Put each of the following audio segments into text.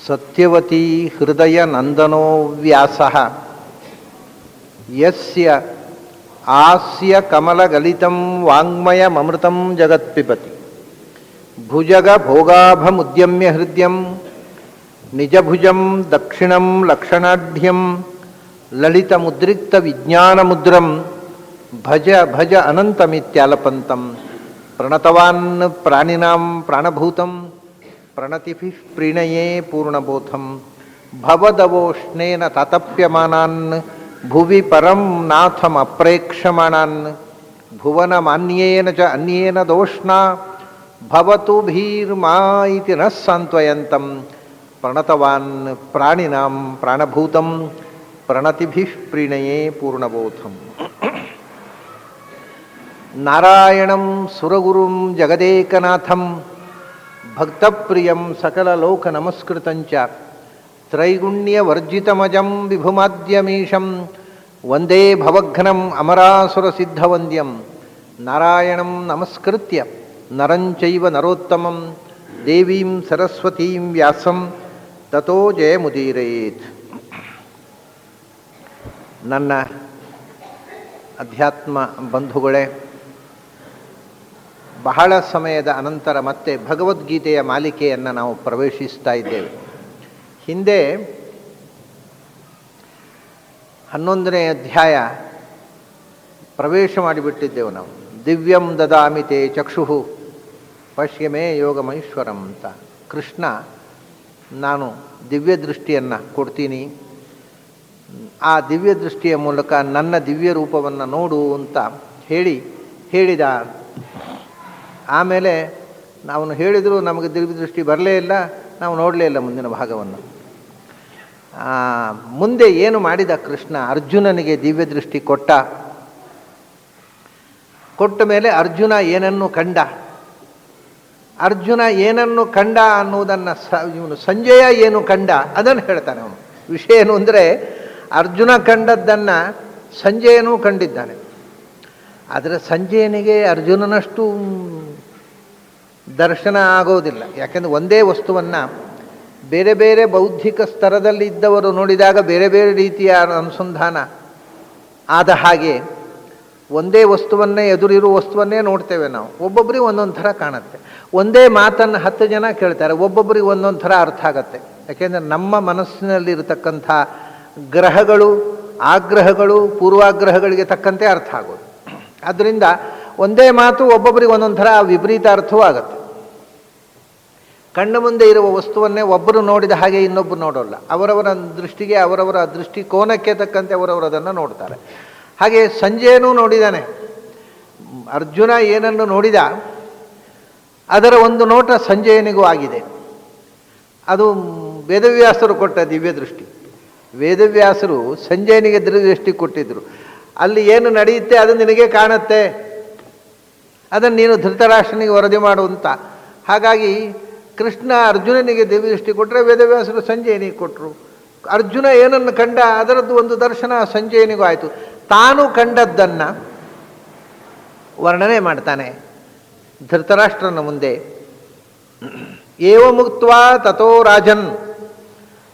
ಸತ್ಯವತೀ ಹೃದಯ ನಂದನೋ ವ್ಯಾಸಃ ಯಸ್ಯ ಆಸ್ಯ ಕಮಲಗಲಿತಂ ವಾಂಗ್ಮಯಮೃತಂ ಜಗತ್ಪಿಬತಿ ಭುಜಗ ಭೋಗಾಭಮುದ್ಯಮ್ಯ ಹೃದಯಂ ನಿಜಭುಜಂ ದಕ್ಷಿಣಂ ಲಕ್ಷಣಾಢ್ಯಂ ಲಲಿತಮುದ್ರಿಕ್ತ ವಿಜ್ಞಾನಮುದ್ರಂ ಭಜ ಭಜ ಅನಂತಮಿತ್ಯಾಲಪಂತಂ ಪ್ರಣತವಾನ್ ಪ್ರಾಣಿನಾಂ ಪ್ರಾಣಭೂತಂ ಪ್ರಣತಿಭಿಃ ಪ್ರೀಣಯೇ ಪೂರ್ಣಬೋಧಂ ಭವದವೋಷ್ಣೇನ ತತಪ್ಯಮಾನಾನ್ ಭುವಿ ಪರಂ ನಾಥಮಪ್ರೇಕ್ಷಮಾಣಾನ್ ಭುವನಮಾನ್ಯೇನ ಚ ಅನ್ಯೇನ ದೋಷ್ಣಾ ಭವತು ಭೀರ್ಮಾ ಇತಿ ನ ಸಾಂತ್ವಯಂತಂ ಪ್ರಣತವಾನ್ ಪ್ರಾಣಿನಾಂ ಪ್ರಾಣಭೂತಂ ಪ್ರಣತಿಭಿಃ ಪ್ರೀಣಯೇ ಪೂರ್ಣಬೋಧಂ. ನಾರಾಯಣಂ ಸುರಗುರುಂ ಜಗದೇಕನಾಥಂ ಭಕ್ತಪ್ರಿಯಂ ಸಕಲಲೋಕನಮಸ್ಕೃತಂಚ ತ್ರೈಗುಣ್ಯವರ್ಜಿತಮಜಂ ವಿಭುಮಾದ್ಯಮೀಶಂ ವಂದೇ ಭವಘ್ನಂ ಅಮರಾಸುರಸಿದ್ಧವಂದ್ಯಂ. ನಾರಾಯಣಂ ನಮಸ್ಕೃತ್ಯ ನರಂಚೈವ ನರೋತ್ತಮಂ ದೇವೀಂ ಸರಸ್ವತೀಂ ವ್ಯಾಸಂ ತತೋ ಜಯಮುದೀರಯೇತ್. ನನ್ನ ಅಧ್ಯಾತ್ಮ ಬಂಧುಗಳೇ, ಬಹಳ ಸಮಯದ ಅನಂತರ ಮತ್ತೆ ಭಗವದ್ಗೀತೆಯ ಮಾಲಿಕೆಯನ್ನು ನಾವು ಪ್ರವೇಶಿಸ್ತಾ ಇದ್ದೇವೆ. ಹಿಂದೆ 11ನೇ ಅಧ್ಯಾಯ ಪ್ರವೇಶ ಮಾಡಿಬಿಟ್ಟಿದ್ದೆವು ನಾವು. ದಿವ್ಯಂ ದದಾಮಿ ತೇ ಚಕ್ಷುಃ ಪಶ್ಯಮೇ ಯೋಗಮೈಶ್ವರಂ ಅಂತ ಕೃಷ್ಣ ನಾನು ದಿವ್ಯ ದೃಷ್ಟಿಯನ್ನು ಕೊಡ್ತೀನಿ, ಆ ದಿವ್ಯ ದೃಷ್ಟಿಯ ಮೂಲಕ ನನ್ನ ದಿವ್ಯ ರೂಪವನ್ನು ನೋಡು ಅಂತ ಹೇಳಿದ. ಆಮೇಲೆ ನಾವು ಹೇಳಿದರೂ ನಮಗೆ ದಿವ್ಯ ದೃಷ್ಟಿ ಬರಲೇ ಇಲ್ಲ, ನಾವು ನೋಡಲೇ ಇಲ್ಲ ಮುಂದಿನ ಭಾಗವನ್ನು. ಮುಂದೆ ಏನು ಮಾಡಿದ ಕೃಷ್ಣ? ಅರ್ಜುನನಿಗೆ ದಿವ್ಯ ದೃಷ್ಟಿ ಕೊಟ್ಟ ಮೇಲೆ ಅರ್ಜುನ ಏನನ್ನು ಕಂಡ? ಅರ್ಜುನ ಏನನ್ನು ಕಂಡ ಅನ್ನುವುದನ್ನು ಇವನು ಸಂಜಯ ಏನು ಕಂಡ ಅದನ್ನು ಹೇಳ್ತಾನೆ ಅವನು. ವಿಷಯ ಏನು ಅಂದರೆ, ಅರ್ಜುನ ಕಂಡದ್ದನ್ನು ಸಂಜಯನೂ ಕಂಡಿದ್ದಾನೆ. ಆದರೆ ಸಂಜಯನಿಗೆ ಅರ್ಜುನನಷ್ಟು ದರ್ಶನ ಆಗೋದಿಲ್ಲ. ಯಾಕೆಂದರೆ ಒಂದೇ ವಸ್ತುವನ್ನು ಬೇರೆ ಬೇರೆ ಬೌದ್ಧಿಕ ಸ್ತರದಲ್ಲಿ ಇದ್ದವರು ನೋಡಿದಾಗ ಬೇರೆ ಬೇರೆ ರೀತಿಯ ಅನುಸಂಧಾನ ಆದ ಹಾಗೆ ಒಂದೇ ವಸ್ತುವನ್ನೇ, ಎದುರಿರುವ ವಸ್ತುವನ್ನೇ ನೋಡ್ತೇವೆ ನಾವು. ಒಬ್ಬೊಬ್ಬರಿಗೆ ಒಂದೊಂದು ಥರ ಕಾಣುತ್ತೆ. ಒಂದೇ ಮಾತನ್ನು 10 ಜನ ಕೇಳ್ತಾರೆ, ಒಬ್ಬೊಬ್ಬರಿಗೆ ಒಂದೊಂದು ಥರ ಅರ್ಥ ಆಗತ್ತೆ. ಯಾಕೆಂದರೆ ನಮ್ಮ ಮನಸ್ಸಿನಲ್ಲಿರತಕ್ಕಂಥ ಗ್ರಹಗಳು, ಆಗ್ರಹಗಳು, ಪೂರ್ವಾಗ್ರಹಗಳಿಗೆ ತಕ್ಕಂತೆ ಅರ್ಥ ಆಗೋದು. ಆದ್ದರಿಂದ ಒಂದೇ ಮಾತು ಒಬ್ಬೊಬ್ಬರಿಗೆ ಒಂದೊಂದು ಥರ ವಿಪರೀತ ಅರ್ಥವೂ ಆಗುತ್ತೆ. ಕಣ್ಣು ಮುಂದೆ ಇರುವ ವಸ್ತುವನ್ನೇ ಒಬ್ಬರು ನೋಡಿದ ಹಾಗೆ ಇನ್ನೊಬ್ಬರು ನೋಡೋಲ್ಲ. ಅವರವರ ದೃಷ್ಟಿಗೆ, ಅವರವರ ದೃಷ್ಟಿಕೋನಕ್ಕೆ ತಕ್ಕಂತೆ ಅವರವರದನ್ನು ನೋಡ್ತಾರೆ. ಹಾಗೆ ಸಂಜಯನೂ ನೋಡಿದ್ದಾನೆ. ಅರ್ಜುನ ಏನನ್ನು ನೋಡಿದ ಅದರ ಒಂದು ನೋಟ ಸಂಜಯನಿಗೂ ಆಗಿದೆ. ಅದು ವೇದವ್ಯಾಸರು ಕೊಟ್ಟ ದಿವ್ಯ ದೃಷ್ಟಿ. ವೇದವ್ಯಾಸರು ಸಂಜಯನಿಗೆ ದೃಷ್ಟಿ ಕೊಟ್ಟಿದ್ದರು. ಅಲ್ಲಿ ಏನು ನಡೆಯುತ್ತೆ ಅದು ನಿನಗೆ ಕಾಣುತ್ತೆ, ಅದನ್ನು ನೀನು ಧೃತರಾಷ್ಟ್ರನಿಗೆ ವರದಿ ಮಾಡುವಂತ. ಹಾಗಾಗಿ ಕೃಷ್ಣ ಅರ್ಜುನನಿಗೆ ದಿವ್ಯ ದೃಷ್ಟಿ ಕೊಟ್ಟರೆ, ವೇದವ್ಯಾಸರು ಸಂಜಯನಿಗೆ ಕೊಟ್ಟರು. ಅರ್ಜುನ ಏನನ್ನು ಕಂಡ ಅದರದ್ದು ಒಂದು ದರ್ಶನ ಸಂಜಯನಿಗೂ ಆಯಿತು. ತಾನು ಕಂಡದ್ದನ್ನು ವರ್ಣನೆ ಮಾಡ್ತಾನೆ ಧೃತರಾಷ್ಟ್ರನ ಮುಂದೆ. ಏವ ಮುಕ್ತ್ವಾ ತಥೋ ರಾಜನ್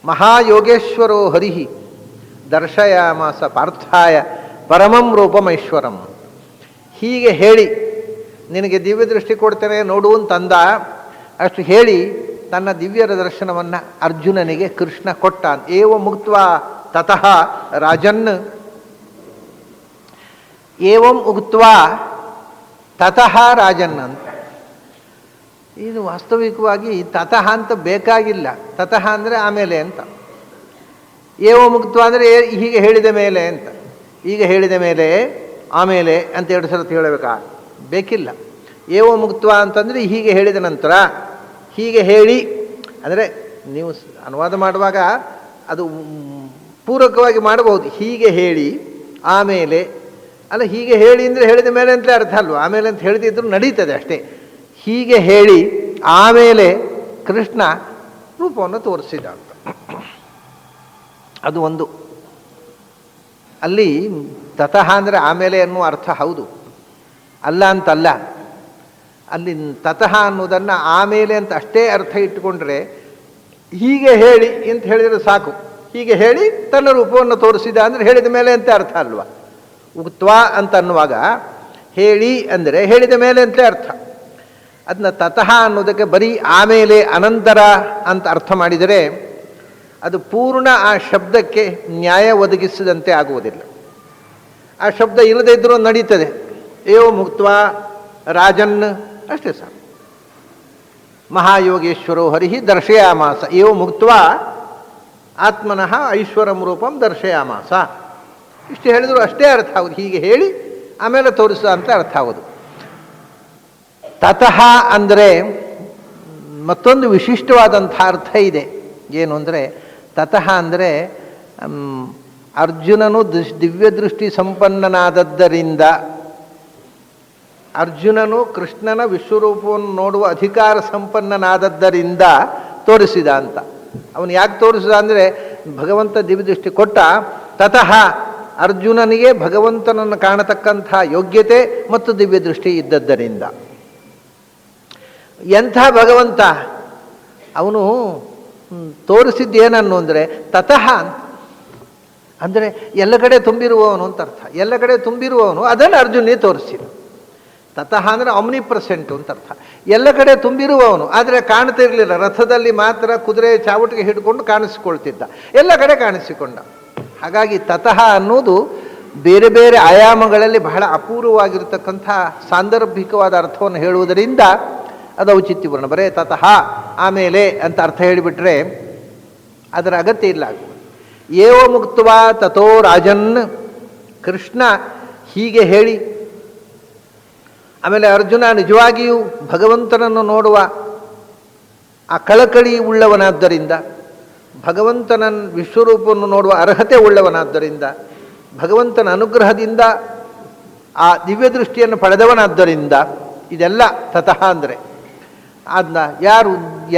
ಮಹಾಯೋಗೇಶ್ವರೋ ಹರಿಹಿ ದರ್ಶಯಾಮಾಸ ಪಾರ್ಥಾಯ ಪರಮಂ ರೂಪಮೈಶ್ವರಂ. ಹೀಗೆ ಹೇಳಿ ನಿನಗೆ ದಿವ್ಯ ದೃಷ್ಟಿ ಕೊಡ್ತೇನೆ ನೋಡು ಅಂತಂದ. ಅಷ್ಟು ಹೇಳಿ ತನ್ನ ದಿವ್ಯರ ದರ್ಶನವನ್ನು ಅರ್ಜುನನಿಗೆ ಕೃಷ್ಣ ಕೊಟ್ಟ. ಏವ ಮುಕ್ತ್ವಾ ತತಃ ರಾಜನ್, ಏವಂ ಉಕ್ತ್ವಾ ತತಃ ರಾಜನ್ ಅಂತ. ಇದು ವಾಸ್ತವಿಕವಾಗಿ ತತಃ ಅಂತ ಬೇಕಾಗಿಲ್ಲ. ತತಃ ಅಂದರೆ ಆಮೇಲೆ ಅಂತ. ಏವ ಮುಕ್ತ್ವ ಅಂದರೆ ಹೀಗೆ ಹೇಳಿದ ಮೇಲೆ ಅಂತ. ಈಗ ಹೇಳಿದ ಮೇಲೆ ಆಮೇಲೆ ಅಂತ 2 ಸಲ ಹೇಳಬೇಕಾ? ಬೇಕಿಲ್ಲ. ಏವ ಮುಕ್ತ್ವ ಅಂತಂದರೆ ಹೀಗೆ ಹೇಳಿದ ನಂತರ, ಹೀಗೆ ಹೇಳಿ ಅಂದರೆ ನೀವು ಅನುವಾದ ಮಾಡುವಾಗ ಅದು ಪೂರಕವಾಗಿ ಮಾಡಬಹುದು. ಹೀಗೆ ಹೇಳಿ ಆಮೇಲೆ ಅಲ್ಲ, ಹೀಗೆ ಹೇಳಿ ಅಂದರೆ ಹೇಳಿದ ಮೇಲೆ ಅಂತಲೇ ಅರ್ಥ ಅಲ್ವ. ಆಮೇಲೆ ಅಂತ ಹೇಳ್ತಿದ್ರು ನಡೀತದೆ ಅಷ್ಟೇ. ಹೀಗೆ ಹೇಳಿ ಆಮೇಲೆ ಕೃಷ್ಣ ರೂಪವನ್ನು ತೋರಿಸಿದ ಅಂತ. ಅದು ಒಂದು. ಅಲ್ಲಿ ತತಃ ಅಂದರೆ ಆಮೇಲೆ ಅನ್ನುವ ಅರ್ಥ ಹೌದು, ಅಲ್ಲ ಅಂತಲ್ಲ. ಅಲ್ಲಿ ತತಃ ಅನ್ನೋದನ್ನು ಆಮೇಲೆ ಅಂತ ಅಷ್ಟೇ ಅರ್ಥ ಇಟ್ಟುಕೊಂಡ್ರೆ, ಹೀಗೆ ಹೇಳಿ ಅಂತ ಹೇಳಿದರೆ ಸಾಕು. ಹೀಗೆ ಹೇಳಿ ತನ್ನ ರೂಪವನ್ನು ತೋರಿಸಿದ ಅಂದರೆ ಹೇಳಿದ ಮೇಲೆ ಅಂತ ಅರ್ಥ ಅಲ್ವಾ. ಉಕ್ತ್ವಾ ಅಂತ ಅನ್ನುವಾಗ ಹೇಳಿ ಅಂದರೆ ಹೇಳಿದ ಮೇಲೆ ಅಂತಲೇ ಅರ್ಥ. ಅದನ್ನ ತತಃ ಅನ್ನೋದಕ್ಕೆ ಬರೀ ಆಮೇಲೆ ಅನಂತರ ಅಂತ ಅರ್ಥ ಮಾಡಿದರೆ ಅದು ಪೂರ್ಣ ಆ ಶಬ್ದಕ್ಕೆ ನ್ಯಾಯ ಒದಗಿಸಿದಂತೆ ಆಗುವುದಿಲ್ಲ. ಆ ಶಬ್ದ ಇಲ್ಲದೇ ಇದ್ರೂ ನಡೀತದೆ. ಏವೋ ಮುಕ್ತ್ವಾ ರಾಜನ್ ಅಷ್ಟೇ ಸಾಕು. ಮಹಾಯೋಗೇಶ್ವರೋ ಹರಿಹಿ ದರ್ಶಯಾಮಾಸ. ಏವೋ ಮುಕ್ತ್ವಾ ಆತ್ಮನಃ ಐಶ್ವರಂ ರೂಪಂ ದರ್ಶಯಾಮಾಸ. ಇಷ್ಟು ಹೇಳಿದ್ರು ಅಷ್ಟೇ ಅರ್ಥ ಆಗೋದು. ಹೀಗೆ ಹೇಳಿ ಆಮೇಲೆ ತೋರಿಸ ಅಂತ ಅರ್ಥ ಆಗೋದು. ತತಃ ಅಂದರೆ ಮತ್ತೊಂದು ವಿಶಿಷ್ಟವಾದಂಥ ಅರ್ಥ ಇದೆ. ಏನು ಅಂದರೆ ತತಃ ಅಂದರೆ ಅರ್ಜುನನು ದಿವ್ಯ ದೃಷ್ಟಿ ಸಂಪನ್ನನಾದದ್ದರಿಂದ, ಅರ್ಜುನನು ಕೃಷ್ಣನ ವಿಶ್ವರೂಪವನ್ನು ನೋಡುವ ಅಧಿಕಾರ ಸಂಪನ್ನನಾದದ್ದರಿಂದ ತೋರಿಸಿದ ಅಂತ. ಅವನು ಯಾಕೆ ತೋರಿಸಿದ ಅಂದರೆ ಭಗವಂತ ದಿವ್ಯ ದೃಷ್ಟಿ ಕೊಟ್ಟ. ತತಃ ಅರ್ಜುನನಿಗೆ ಭಗವಂತನನ್ನು ಕಾಣತಕ್ಕಂಥ ಯೋಗ್ಯತೆ ಮತ್ತು ದಿವ್ಯ ದೃಷ್ಟಿ ಇದ್ದದ್ದರಿಂದ. ಎಂಥ ಭಗವಂತ ಅವನು ತೋರಿಸಿದ್ದೇನನ್ನು ಅಂದರೆ ತತಃ ಅಂದರೆ ಎಲ್ಲ ಕಡೆ ತುಂಬಿರುವವನು ಅಂತ ಅರ್ಥ. ಎಲ್ಲ ಕಡೆ ತುಂಬಿರುವವನು ಅದನ್ನು ಅರ್ಜುನಿಗೆ ತೋರಿಸಿದ. ತತಃ ಅಂದರೆ ಆಮ್ನಿಪ್ರೆಸೆಂಟ್ ಅಂತ ಅರ್ಥ. ಎಲ್ಲ ಕಡೆ ತುಂಬಿರುವವನು, ಆದರೆ ಕಾಣ್ತಿರ್ಲಿಲ್ಲ. ರಥದಲ್ಲಿ ಮಾತ್ರ ಕುದುರೆ ಚಾವಟಿಗೆ ಹಿಡ್ಕೊಂಡು ಕಾಣಿಸಿಕೊಳ್ತಿದ್ದ, ಎಲ್ಲ ಕಡೆ ಕಾಣಿಸಿಕೊಂಡ. ಹಾಗಾಗಿ ತತಃ ಅನ್ನೋದು ಬೇರೆ ಬೇರೆ ಆಯಾಮಗಳಲ್ಲಿ ಬಹಳ ಅಪೂರ್ವವಾಗಿರ್ತಕ್ಕಂಥ ಸಾಂದರ್ಭಿಕವಾದ ಅರ್ಥವನ್ನು ಹೇಳುವುದರಿಂದ ಅದು ಔಚಿತ್ಯಪೂರ್ಣ. ಬರೇ ತತಃ ಆಮೇಲೆ ಅಂತ ಅರ್ಥ ಹೇಳಿಬಿಟ್ರೆ ಅದರ ಅಗತ್ಯ ಇಲ್ಲ. ಏವ ಮುಕ್ತ್ವಾ ತಥೋ ರಾಜನ್, ಕೃಷ್ಣ ಹೀಗೆ ಹೇಳಿ ಆಮೇಲೆ ಅರ್ಜುನ ನಿಜವಾಗಿಯೂ ಭಗವಂತನನ್ನು ನೋಡುವ ಆ ಕಳಕಳಿ ಉಳ್ಳವನಾದ್ದರಿಂದ, ಭಗವಂತನ ವಿಶ್ವರೂಪವನ್ನು ನೋಡುವ ಅರ್ಹತೆ ಉಳ್ಳವನಾದ್ದರಿಂದ, ಭಗವಂತನ ಅನುಗ್ರಹದಿಂದ ಆ ದಿವ್ಯ ದೃಷ್ಟಿಯನ್ನು ಪಡೆದವನಾದ್ದರಿಂದ, ಇದೆಲ್ಲ ತತಃ ಅಂದರೆ ಅದನ್ನ ಯಾರು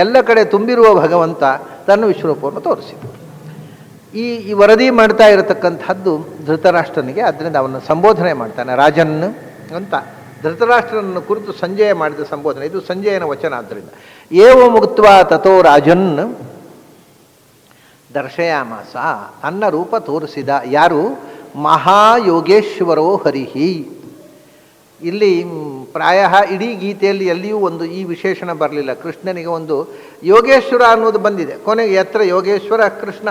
ಎಲ್ಲ ಕಡೆ ತುಂಬಿರುವ ಭಗವಂತ ತನ್ನ ವಿಶ್ವರೂಪವನ್ನು ತೋರಿಸಿದ. ಈ ವರದಿ ಮಾಡ್ತಾ ಇರತಕ್ಕಂಥದ್ದು ಧೃತರಾಷ್ಟ್ರನಿಗೆ. ಅದರಿಂದ ಅವನು ಸಂಬೋಧನೆ ಮಾಡ್ತಾನೆ ರಾಜನ್ ಅಂತ. ಧೃತರಾಷ್ಟ್ರನನ್ನು ಕುರಿತು ಸಂಜಯ ಮಾಡಿದ ಸಂಬೋಧನೆ ಇದು. ಸಂಜಯನ ವಚನ. ಆದ್ದರಿಂದ ಏವ ಮುಕ್ತ್ವಾ ತಥೋ ರಾಜನ್ ದರ್ಶಯಾಮಾಸ, ತನ್ನ ರೂಪ ತೋರಿಸಿದ. ಯಾರು? ಮಹಾಯೋಗೇಶ್ವರೋ ಹರಿಹಿ. ಇಲ್ಲಿ ಪ್ರಾಯ ಇಡೀ ಗೀತೆಯಲ್ಲಿ ಎಲ್ಲಿಯೂ ಒಂದು ಈ ವಿಶೇಷಣ ಬರಲಿಲ್ಲ. ಕೃಷ್ಣನಿಗೆ ಒಂದು ಯೋಗೇಶ್ವರ ಅನ್ನೋದು ಬಂದಿದೆ ಕೊನೆಗೆ, ಯತ್ರ ಯೋಗೇಶ್ವರ ಕೃಷ್ಣ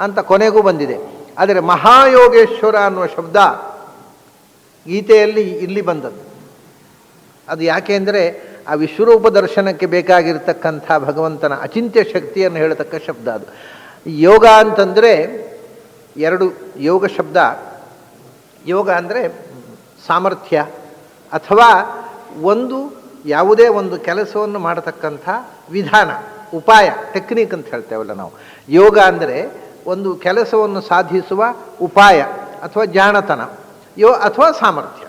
ಅಂತ ಕೊನೆಗೂ ಬಂದಿದೆ. ಆದರೆ ಮಹಾಯೋಗೇಶ್ವರ ಅನ್ನುವ ಶಬ್ದ ಗೀತೆಯಲ್ಲಿ ಇಲ್ಲಿ ಬಂದದ್ದು. ಅದು ಯಾಕೆ ಅಂದರೆ ಆ ವಿಶ್ವರೂಪ ದರ್ಶನಕ್ಕೆ ಬೇಕಾಗಿರ್ತಕ್ಕಂಥ ಭಗವಂತನ ಅಚಿಂತ್ಯ ಶಕ್ತಿಯನ್ನು ಹೇಳತಕ್ಕ ಶಬ್ದ ಅದು. ಯೋಗ ಅಂತಂದರೆ ಎರಡು ಯೋಗ ಶಬ್ದ. ಯೋಗ ಅಂದರೆ ಸಾಮರ್ಥ್ಯ ಅಥವಾ ಒಂದು ಯಾವುದೇ ಒಂದು ಕೆಲಸವನ್ನು ಮಾಡತಕ್ಕಂಥ ವಿಧಾನ, ಉಪಾಯ, ಟೆಕ್ನಿಕ್ ಅಂತ ಹೇಳ್ತೇವಲ್ಲ ನಾವು. ಯೋಗ ಅಂದರೆ ಒಂದು ಕೆಲಸವನ್ನು ಸಾಧಿಸುವ ಉಪಾಯ ಅಥವಾ ಜಾಣತನ, ಅಥವಾ ಸಾಮರ್ಥ್ಯ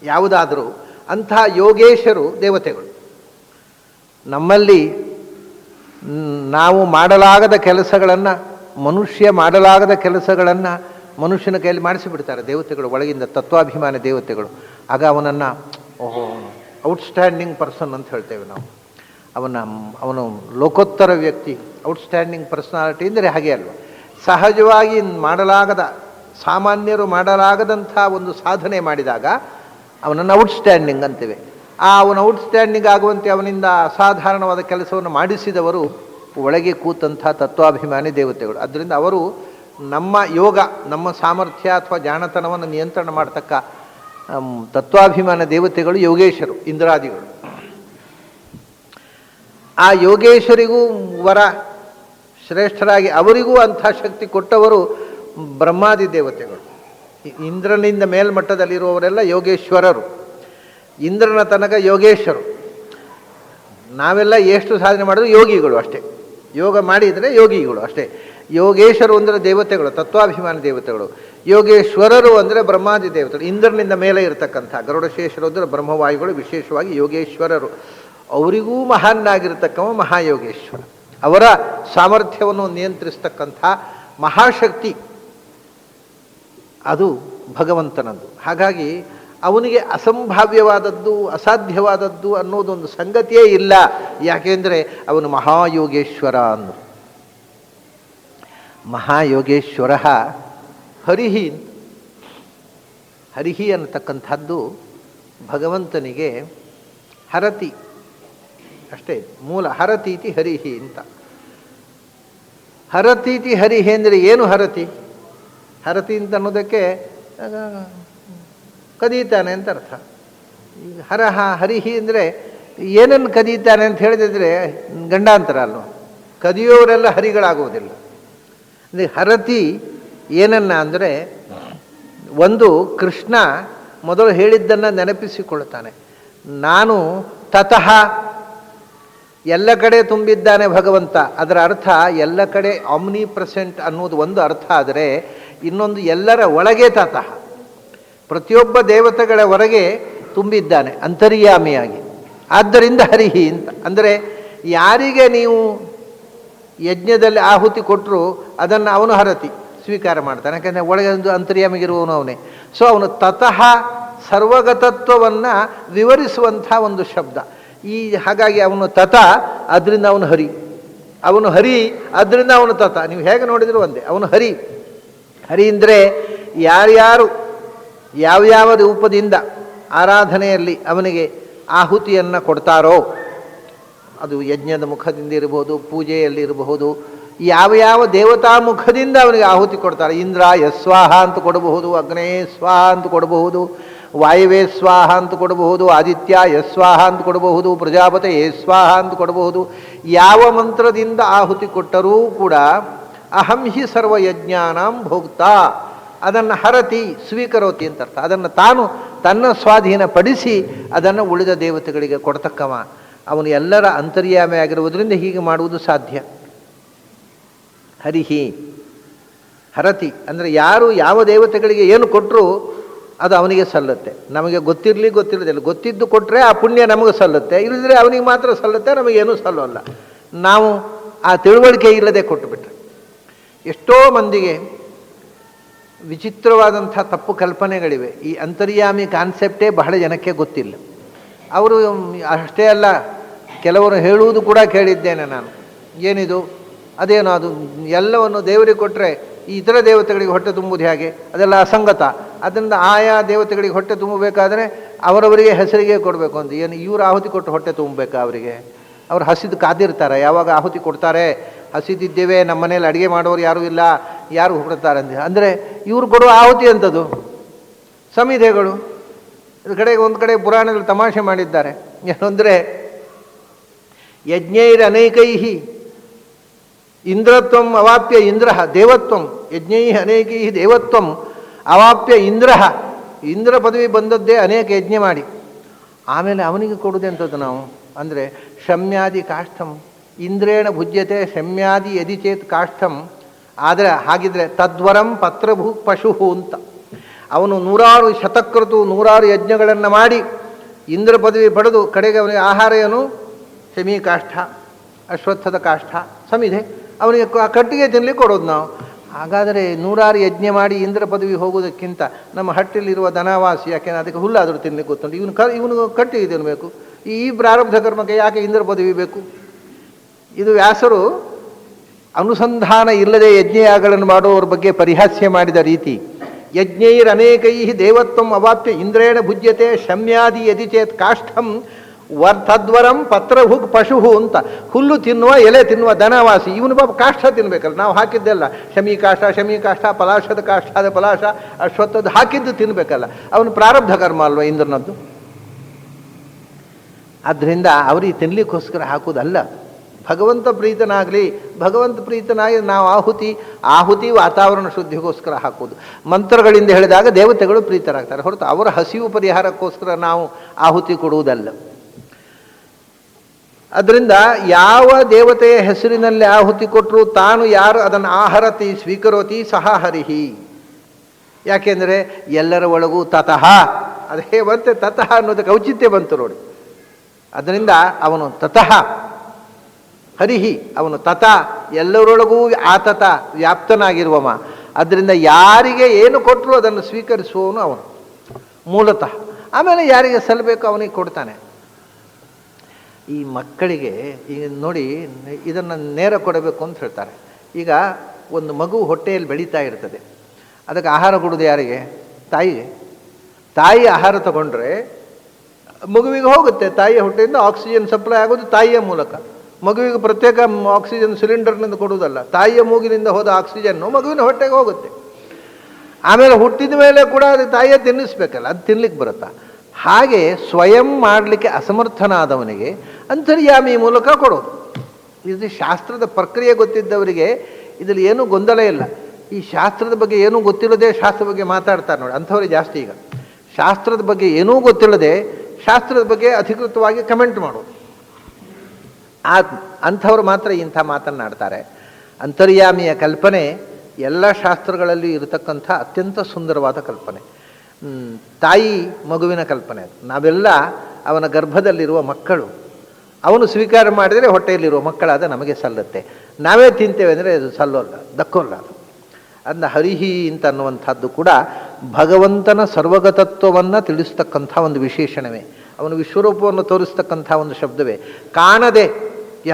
ಯಾವುದಾದರೂ. ಅಂಥ ಯೋಗೇಶರು ದೇವತೆಗಳು. ನಮ್ಮಲ್ಲಿ ನಾವು ಮಾಡಲಾಗದ ಕೆಲಸಗಳನ್ನು, ಮನುಷ್ಯ ಮಾಡಲಾಗದ ಕೆಲಸಗಳನ್ನು ಮನುಷ್ಯನ ಕೈಯಲ್ಲಿ ಮಾಡಿಸಿಬಿಡ್ತಾರೆ ದೇವತೆಗಳು, ಒಳಗಿಂದ ತತ್ವಾಭಿಮಾನಿ ದೇವತೆಗಳು. ಆಗ ಅವನನ್ನು ಔಟ್ಸ್ಟ್ಯಾಂಡಿಂಗ್ ಪರ್ಸನ್ ಅಂತ ಹೇಳ್ತೇವೆ ನಾವು. ಅವನು ಲೋಕೋತ್ತರ ವ್ಯಕ್ತಿ, ಔಟ್ಸ್ಟ್ಯಾಂಡಿಂಗ್ ಪರ್ಸನಾಲಿಟಿ ಅಂದರೆ ಹಾಗೆ ಅಲ್ವ. ಸಹಜವಾಗಿ ಮಾಡಲಾಗದ, ಸಾಮಾನ್ಯರು ಮಾಡಲಾಗದಂಥ ಒಂದು ಸಾಧನೆ ಮಾಡಿದಾಗ ಅವನನ್ನು ಔಟ್ಸ್ಟ್ಯಾಂಡಿಂಗ್ ಅಂತೇವೆ. ಅವನು ಔಟ್ಸ್ಟ್ಯಾಂಡಿಂಗ್ ಆಗುವಂತೆ ಅವನಿಂದ ಅಸಾಧಾರಣವಾದ ಕೆಲಸವನ್ನು ಮಾಡಿಸಿದವರು ಒಳಗೆ ಕೂತಂಥ ತತ್ವಾಭಿಮಾನಿ ದೇವತೆಗಳು. ಆದ್ದರಿಂದ ಅವರು ನಮ್ಮ ಯೋಗ, ನಮ್ಮ ಸಾಮರ್ಥ್ಯ ಅಥವಾ ಜಾಣತನವನ್ನು ನಿಯಂತ್ರಣ ಮಾಡತಕ್ಕ ತತ್ವಾಭಿಮಾನ ದೇವತೆಗಳು ಯೋಗೇಶರು, ಇಂದ್ರಾದಿಗಳು. ಆ ಯೋಗೇಶ್ವರಿಗೂ ವರ ಶ್ರೇಷ್ಠರಾಗಿ ಅವರಿಗೂ ಅಂಥ ಶಕ್ತಿ ಕೊಟ್ಟವರು ಬ್ರಹ್ಮಾದಿ ದೇವತೆಗಳು. ಇಂದ್ರನಿಂದ ಮೇಲ್ಮಟ್ಟದಲ್ಲಿರುವವರೆಲ್ಲ ಯೋಗೇಶ್ವರರು, ಇಂದ್ರನ ತನಕ ಯೋಗೇಶ್ವರು. ನಾವೆಲ್ಲ ಎಷ್ಟು ಸಾಧನೆ ಮಾಡಿದ್ರು ಯೋಗಿಗಳು ಅಷ್ಟೇ. ಯೋಗ ಮಾಡಿದರೆ ಯೋಗಿಗಳು ಅಷ್ಟೇ. ಯೋಗೇಶ್ವರು ಅಂದರೆ ದೇವತೆಗಳು, ತತ್ವಾಭಿಮಾನಿ ದೇವತೆಗಳು. ಯೋಗೇಶ್ವರರು ಅಂದರೆ ಬ್ರಹ್ಮಾದಿ ದೇವತೆಗಳು, ಇಂದ್ರನಿಂದ ಮೇಲೆ ಇರತಕ್ಕಂಥ. ಗರುಡಶೇಷರು ಅಂದರೆ ಬ್ರಹ್ಮವಾಯುಗಳು, ವಿಶೇಷವಾಗಿ ಯೋಗೇಶ್ವರರು. ಅವರಿಗೂ ಮಹಾನ್ನಾಗಿರ್ತಕ್ಕವ ಮಹಾಯೋಗೇಶ್ವರ. ಅವರ ಸಾಮರ್ಥ್ಯವನ್ನು ನಿಯಂತ್ರಿಸ್ತಕ್ಕಂಥ ಮಹಾಶಕ್ತಿ ಅದು ಭಗವಂತನದ್ದು. ಹಾಗಾಗಿ ಅವನಿಗೆ ಅಸಂಭಾವ್ಯವಾದದ್ದು ಅಸಾಧ್ಯವಾದದ್ದು ಅನ್ನೋದೊಂದು ಸಂಗತಿಯೇ ಇಲ್ಲ. ಯಾಕೆಂದರೆ ಅವನು ಮಹಾಯೋಗೇಶ್ವರ ಅಂದರು. ಮಹಾಯೋಗೇಶ್ವರ ಹರಿಹಿ. ಹರಿಹಿ ಅನ್ನತಕ್ಕಂಥದ್ದು ಭಗವಂತನಿಗೆ ಹರತಿ ಅಷ್ಟೇ, ಮೂಲ ಹರತೀತಿ ಹರಿಹಿ ಅಂತ. ಹರತೀತಿ ಹರಿಹಿ ಅಂದರೆ ಏನು ಹರತಿ? ಹರತಿ ಅಂತ ಅನ್ನೋದಕ್ಕೆ ಕದೀತಾನೆ ಅಂತ ಅರ್ಥ. ಈಗ ಹರಹ ಹರಿಹಿ ಅಂದರೆ ಏನನ್ನು ಕದೀತಾನೆ ಅಂತ ಹೇಳಿದ್ರೆ ಗಂಡಾಂತರ ಅಲ್ವ, ಕದಿಯೋರೆಲ್ಲ ಹರಿಗಳಾಗುವುದಿಲ್ಲ. ಅಂದರೆ ಹರತಿ ಏನನ್ನ ಅಂದರೆ, ಒಂದು ಕೃಷ್ಣ ಮೊದಲು ಹೇಳಿದ್ದನ್ನು ನೆನಪಿಸಿಕೊಳ್ತಾನೆ. ನಾನು ತತಃ, ಎಲ್ಲ ಕಡೆ ತುಂಬಿದ್ದಾನೆ ಭಗವಂತ. ಅದರ ಅರ್ಥ ಎಲ್ಲ ಕಡೆ ಆಮ್ನಿ ಪ್ರೆಸೆಂಟ್ ಅನ್ನೋದು ಒಂದು ಅರ್ಥ. ಆದರೆ ಇನ್ನೊಂದು ಎಲ್ಲರ ಒಳಗೆ ತತಃ, ಪ್ರತಿಯೊಬ್ಬ ದೇವತೆಗಳ ಹೊರಗೆ ತುಂಬಿದ್ದಾನೆ ಅಂತರ್ಯಾಮಿಯಾಗಿ. ಆದ್ದರಿಂದ ಹರಿಹಿ ಅಂತ. ಅಂದರೆ ಯಾರಿಗೆ ನೀವು ಯಜ್ಞದಲ್ಲಿ ಆಹುತಿ ಕೊಟ್ಟರು ಅದನ್ನು ಅವನು ಹರತಿ ಸ್ವೀಕಾರ ಮಾಡ್ತಾನೆ. ಯಾಕೆಂದರೆ ಒಳಗೆ ಒಂದು ಅಂತರ್ಯಾಮಿಗಿರುವವನು ಅವನೇ. ಸೊ ಅವನು ತತಃ ಸರ್ವಗತತ್ವವನ್ನು ವಿವರಿಸುವಂಥ ಒಂದು ಶಬ್ದ. ಹಾಗಾಗಿ ಅವನು ತತ, ಅದರಿಂದ ಅವನು ಹರಿ. ಅವನು ಹರಿ, ಅದರಿಂದ ಅವನು ತತ. ನೀವು ಹೇಗೆ ನೋಡಿದ್ರು ಒಂದೇ. ಅವನು ಹರಿ. ಹರಿ ಅಂದರೆ ಯಾರ್ಯಾರು ಯಾವ್ಯಾವ ರೂಪದಿಂದ ಆರಾಧನೆಯಲ್ಲಿ ಅವನಿಗೆ ಆಹುತಿಯನ್ನು ಕೊಡ್ತಾರೋ, ಅದು ಯಜ್ಞದ ಮುಖದಿಂದ ಇರಬಹುದು, ಪೂಜೆಯಲ್ಲಿ ಇರಬಹುದು, ಯಾವ ದೇವತಾ ಮುಖದಿಂದ ಅವನಿಗೆ ಆಹುತಿ ಕೊಡ್ತಾರೆ. ಇಂದ್ರ ಯಸ್ವಾಹ ಅಂತ ಕೊಡಬಹುದು, ಅಗ್ನೇ ಸ್ವಾಹ ಅಂತ ಕೊಡಬಹುದು, ವಾಯುವೇ ಸ್ವಾಹ ಅಂತ ಕೊಡಬಹುದು, ಆದಿತ್ಯ ಯಸ್ವಾಹ ಅಂತ ಕೊಡಬಹುದು, ಪ್ರಜಾಪತಿ ಸ್ವಾಹ ಅಂತ ಕೊಡಬಹುದು. ಯಾವ ಮಂತ್ರದಿಂದ ಆಹುತಿ ಕೊಟ್ಟರೂ ಕೂಡ ಅಹಂ ಹಿ ಸರ್ವಯಜ್ಞಾನಾಂ ಭೋಕ್ತ, ಅದನ್ನು ಹರತಿ ಸ್ವೀಕರೋತಿ ಅಂತ ಅರ್ಥ. ಅದನ್ನು ತಾನು ತನ್ನ ಸ್ವಾಧೀನಪಡಿಸಿ ಅದನ್ನು ಉಳಿದ ದೇವತೆಗಳಿಗೆ ಕೊಡ್ತಕ್ಕವ. ಅವನು ಎಲ್ಲರ ಅಂತರ್ಯಾಮಿ ಆಗಿರುವುದರಿಂದ ಹೀಗೆ ಮಾಡುವುದು ಸಾಧ್ಯ. ಹರಿಹಿ ಹರತಿ ಅಂದರೆ ಯಾರು ಯಾವ ದೇವತೆಗಳಿಗೆ ಏನು ಕೊಟ್ಟರು ಅದು ಅವನಿಗೆ ಸಲ್ಲುತ್ತೆ. ನಮಗೆ ಗೊತ್ತಿರಲಿಲ್ಲ, ಗೊತ್ತಿದ್ದು ಕೊಟ್ಟರೆ ಆ ಪುಣ್ಯ ನಮಗೆ ಸಲ್ಲುತ್ತೆ, ಇಲ್ಲದ್ರೆ ಅವನಿಗೆ ಮಾತ್ರ ಸಲ್ಲುತ್ತೆ, ನಮಗೇನೂ ಸಲ್ಲೋಲ್ಲ. ನಾವು ಆ ತಿಳುವಳಿಕೆ ಇಲ್ಲದೆ ಕೊಟ್ಟುಬಿಟ್ರೆ. ಎಷ್ಟೋ ಮಂದಿಗೆ ವಿಚಿತ್ರವಾದಂಥ ತಪ್ಪು ಕಲ್ಪನೆಗಳಿವೆ. ಈ ಅಂತರ್ಯಾಮಿ ಕಾನ್ಸೆಪ್ಟೇ ಬಹಳ ಜನಕ್ಕೆ ಗೊತ್ತಿಲ್ಲ. ಅವರು ಅಷ್ಟೇ ಅಲ್ಲ, ಕೆಲವರು ಹೇಳುವುದು ಕೂಡ ಕೇಳಿದ್ದೇನೆ ನಾನು. ಏನಿದು, ಅದೇನೋ ಅದು ಎಲ್ಲವನ್ನು ದೇವರಿಗೆ ಕೊಟ್ಟರೆ ಈ ಇತರ ದೇವತೆಗಳಿಗೆ ಹೊಟ್ಟೆ ತುಂಬುವುದು ಹೇಗೆ? ಅದೆಲ್ಲ ಅಸಂಗತ. ಅದರಿಂದ ಆಯಾ ದೇವತೆಗಳಿಗೆ ಹೊಟ್ಟೆ ತುಂಬಬೇಕಾದ್ರೆ ಅವರವರಿಗೆ ಹೆಸರಿಗೆ ಕೊಡಬೇಕು ಅಂತ. ಏನು ಇವರು ಆಹುತಿ ಕೊಟ್ಟು ಹೊಟ್ಟೆ ತುಂಬಬೇಕಾ ಅವರಿಗೆ? ಅವ್ರು ಹಸಿದು ಕಾದಿರ್ತಾರೆ, ಯಾವಾಗ ಆಹುತಿ ಕೊಡ್ತಾರೆ. ಹಸಿದಿದ್ದೇವೆ, ನಮ್ಮ ಮನೇಲಿ ಅಡುಗೆ ಮಾಡೋರು ಯಾರೂ ಇಲ್ಲ, ಯಾರು ಹೊಡ್ತಾರೆ ಅಂತ. ಅಂದರೆ ಇವರು ಕೊಡುವ ಆಹುತಿ ಅಂಥದ್ದು ಸಮಿಧೆಗಳು. ಇದ್ರ ಕಡೆಗೆ ಒಂದು ಕಡೆ ಪುರಾಣದಲ್ಲಿ ತಮಾಷೆ ಮಾಡಿದ್ದಾರೆ. ಏನು ಅಂದರೆ, ಯಜ್ಞೈರ್ ಅನೇಕೈಹಿ ಇಂದ್ರತ್ವಂ ಅವಾಪ್ಯ ಇಂದ್ರ ದೇವತ್ವಂ, ಯಜ್ಞೈ ಅನೇಕೈ ದೇವತ್ವಂ ಅವಾಪ್ಯ ಇಂದ್ರ. ಇಂದ್ರ ಪದವಿ ಬಂದದ್ದೇ ಅನೇಕ ಯಜ್ಞ ಮಾಡಿ. ಆಮೇಲೆ ಅವನಿಗೆ ಕೊಡುವುದೇ ಅಂಥದ್ದು ನಾವು. ಅಂದರೆ ಶಮ್ಯಾದಿ ಕಾಷ್ಠಂ ಇಂದ್ರೇಣ ಭುಜ್ಯತೆ ಶಮ್ಯಾದಿ ಯದಿ ಚೇತ್ ಕಾಷ್ಠಂ. ಆದರೆ ಹಾಗಿದ್ರೆ ತದ್ವರಂ ಪತ್ರಭೂ ಪಶು ಅಂತ. ಅವನು 100 ಶತಕೃತು 100 ಯಜ್ಞಗಳನ್ನು ಮಾಡಿ ಇಂದ್ರ ಪದವಿ ಪಡೆದು ಕಡೆಗೆ ಅವನಿಗೆ ಆಹಾರ ಏನು? ಶಮಿ ಕಾಷ್ಠ, ಅಶ್ವತ್ಥದ ಕಾಷ್ಠ, ಸಮಿಧೆ. ಅವನಿಗೆ ಕಟ್ಟಿಗೆ ತಿನ್ನಲಿಕ್ಕೆ ಕೊಡೋದು ನಾವು. ಹಾಗಾದರೆ 100 ಯಜ್ಞ ಮಾಡಿ ಇಂದ್ರ ಪದವಿ ಹೋಗೋದಕ್ಕಿಂತ ನಮ್ಮ ಹಟ್ಟಿಲಿರುವ ದನವಾಸಿ, ಯಾಕೆಂದ್ರೆ ಅದಕ್ಕೆ ಹುಲ್ಲಾದರೂ ತಿನ್ನಲಿಕ್ಕೆ ಗೊತ್ತುಂಟು. ಇವನು ಕಟ್ಟಿಗೆ ತಿನ್ನಬೇಕು. ಈ ಪ್ರಾರಬ್ಧ ಕರ್ಮಕ್ಕೆ ಯಾಕೆ ಇಂದ್ರ ಪದವಿ ಬೇಕು? ಇದು ವ್ಯಾಸರು ಅನುಸಂಧಾನ ಇಲ್ಲದೆ ಯಜ್ಞಯಾಗಗಳನ್ನು ಮಾಡುವವರ ಬಗ್ಗೆ ಪರಿಹಾಸ್ಯ ಮಾಡಿದ ರೀತಿ. ಯಜ್ಞೈರ್ ಅನೇಕೈ ದೇವತ್ವಂ ಅವಾಪ್ಯ ಇಂದ್ರೇಣ ಭುಜ್ಯತೆ ಶಮ್ಯಾದಿ ಯದಿ ಚೇತ್ ಕಾಷ್ಠಂ ತದ್ವರಂ ಪತ್ರಭುಕ್ ಪಶು ಅಂತ. ಹುಲ್ಲು ತಿನ್ನುವ, ಎಲೆ ತಿನ್ನುವ ದನವಾಸಿ. ಇವನು ಪಾಪ ಕಾಷ್ಠ ತಿನ್ನಬೇಕಲ್ಲ. ನಾವು ಹಾಕಿದ್ದೆಲ್ಲ ಶಮಿ ಕಾಷ್ಠ, ಪಲಾಶದ ಕಾಷ್ಠದ ಪಲಾಶ, ಅಶ್ವತ್ಥದ್ದು ಹಾಕಿದ್ದು ತಿನ್ನಬೇಕಲ್ಲ. ಅವನು ಪ್ರಾರಬ್ಧ ಕರ್ಮ ಅಲ್ವ ಇಂದ್ರನದ್ದು. ಆದ್ದರಿಂದ ಅವರಿಗೆ ತಿನ್ನಲಿಕ್ಕೋಸ್ಕರ ಹಾಕುವುದಲ್ಲ. ಭಗವಂತ ಪ್ರೀತನಾಗಿ ನಾವು ಆಹುತಿ ವಾತಾವರಣ ಶುದ್ಧಿಗೋಸ್ಕರ ಹಾಕೋದು. ಮಂತ್ರಗಳಿಂದ ಹೇಳಿದಾಗ ದೇವತೆಗಳು ಪ್ರೀತರಾಗ್ತಾರೆ ಹೊರತು ಅವರ ಹಸಿವು ಪರಿಹಾರಕ್ಕೋಸ್ಕರ ನಾವು ಆಹುತಿ ಕೊಡುವುದಲ್ಲ. ಅದರಿಂದ ಯಾವ ದೇವತೆಯ ಹೆಸರಿನಲ್ಲಿ ಆಹುತಿ ಕೊಟ್ಟರು ತಾನು ಯಾರು ಅದನ್ನು ಆಹರತಿ ಸ್ವೀಕರೋತಿ ಸಹ ಹರಿಹಿ. ಯಾಕೆಂದರೆ ಎಲ್ಲರ ಒಳಗೂ ತತಃ, ಅದೇ ಬಂತೆ ತತಃ ಅನ್ನೋದಕ್ಕೆ ಔಚಿತ್ಯ ಬಂತು ನೋಡಿ. ಅದರಿಂದ ಅವನು ತತಃ ಹರಿಹಿ, ಅವನು ತತ ಎಲ್ಲರೊಳಗೂ ಆತತ ವ್ಯಾಪ್ತನಾಗಿರುವವ. ಅದರಿಂದ ಯಾರಿಗೆ ಏನು ಕೊಟ್ಟರು ಅದನ್ನು ಸ್ವೀಕರಿಸುವವನು ಅವನು ಮೂಲತಃ. ಆಮೇಲೆ ಯಾರಿಗೆ ಸಲ್ಲಬೇಕು ಅವನಿಗೆ ಕೊಡ್ತಾನೆ. ಈ ಮಕ್ಕಳಿಗೆ ಈಗ ನೋಡಿ, ಇದನ್ನು ನೇರ ಕೊಡಬೇಕು ಅಂತ ಹೇಳ್ತಾರೆ. ಈಗ ಒಂದು ಮಗು ಹೊಟ್ಟೆಯಲ್ಲಿ ಬೆಳೀತಾ ಇರ್ತದೆ, ಅದಕ್ಕೆ ಆಹಾರ ಕೊಡೋದು ಯಾರಿಗೆ? ತಾಯಿಗೆ. ತಾಯಿ ಆಹಾರ ತಗೊಂಡ್ರೆ ಮಗುವಿಗೆ ಹೋಗುತ್ತೆ. ತಾಯಿಯ ಹೊಟ್ಟೆಯಿಂದ ಆಕ್ಸಿಜನ್ ಸಪ್ಲೈ ಆಗೋದು ತಾಯಿಯ ಮೂಲಕ. ಮಗುವಿಗೆ ಪ್ರತ್ಯೇಕ ಆಕ್ಸಿಜನ್ ಸಿಲಿಂಡರ್ನಿಂದ ಕೊಡುವುದಲ್ಲ, ತಾಯಿಯ ಮೂಗಿನಿಂದ ಹೋದ ಆಕ್ಸಿಜನ್ನು ಮಗುವಿನ ಹೊಟ್ಟೆಗೆ ಹೋಗುತ್ತೆ. ಆಮೇಲೆ ಹುಟ್ಟಿದ ಮೇಲೆ ಕೂಡ ಅದು ತಾಯಿಯೇ ತಿನ್ನಿಸ್ಬೇಕಲ್ಲ, ಅದು ತಿನ್ಲಿಕ್ಕೆ ಬರುತ್ತಾ? ಹಾಗೆ ಸ್ವಯಂ ಮಾಡಲಿಕ್ಕೆ ಅಸಮರ್ಥನಾದವನಿಗೆ ಅಂತರ್ಯಾಮಿ ಮೂಲಕ ಕೊಡೋದು. ಇದು ಶಾಸ್ತ್ರದ ಪ್ರಕ್ರಿಯೆ ಗೊತ್ತಿದ್ದವರಿಗೆ ಇದರಲ್ಲಿ ಏನೂ ಗೊಂದಲ ಇಲ್ಲ. ಈ ಶಾಸ್ತ್ರದ ಬಗ್ಗೆ ಏನೂ ಗೊತ್ತಿಲ್ಲದೆ ಶಾಸ್ತ್ರದ ಬಗ್ಗೆ ಮಾತಾಡ್ತಾರೆ ನೋಡಿ, ಅಂಥವ್ರಿಗೆ ಜಾಸ್ತಿ. ಈಗ ಶಾಸ್ತ್ರದ ಬಗ್ಗೆ ಏನೂ ಗೊತ್ತಿಲ್ಲದೆ ಶಾಸ್ತ್ರದ ಬಗ್ಗೆ ಅಧಿಕೃತವಾಗಿ ಕಮೆಂಟ್ ಮಾಡೋದು, ಅಂಥವ್ರು ಮಾತ್ರ ಇಂಥ ಮಾತನ್ನಾಡ್ತಾರೆ. ಅಂತರ್ಯಾಮಿಯ ಕಲ್ಪನೆ ಎಲ್ಲ ಶಾಸ್ತ್ರಗಳಲ್ಲಿ ಇರತಕ್ಕಂಥ ಅತ್ಯಂತ ಸುಂದರವಾದ ಕಲ್ಪನೆ. ತಾಯಿ ಮಗುವಿನ ಕಲ್ಪನೆ ಅದು. ನಾವೆಲ್ಲ ಅವನ ಗರ್ಭದಲ್ಲಿರುವ ಮಕ್ಕಳು. ಅವನು ಸ್ವೀಕಾರ ಮಾಡಿದರೆ ಹೊಟ್ಟೆಯಲ್ಲಿರುವ ಮಕ್ಕಳಾದ ನಮಗೆ ಸಲ್ಲುತ್ತೆ. ನಾವೇ ತಿಂತೇವೆ ಅಂದರೆ ಅದು ಸಲ್ಲೋಲ್ಲ, ದಕ್ಕೋಲ್ಲ. ಅದು ಅದನ್ನ ಹರಿಹಿ ಅಂತ ಅನ್ನುವಂಥದ್ದು ಕೂಡ ಭಗವಂತನ ಸರ್ವಗತತ್ವವನ್ನು ತಿಳಿಸ್ತಕ್ಕಂಥ ಒಂದು ವಿಶೇಷಣವೇ. ಅವನು ವಿಶ್ವರೂಪವನ್ನು ತೋರಿಸ್ತಕ್ಕಂಥ ಒಂದು ಶಬ್ದವೇ. ಕಾಣದೆ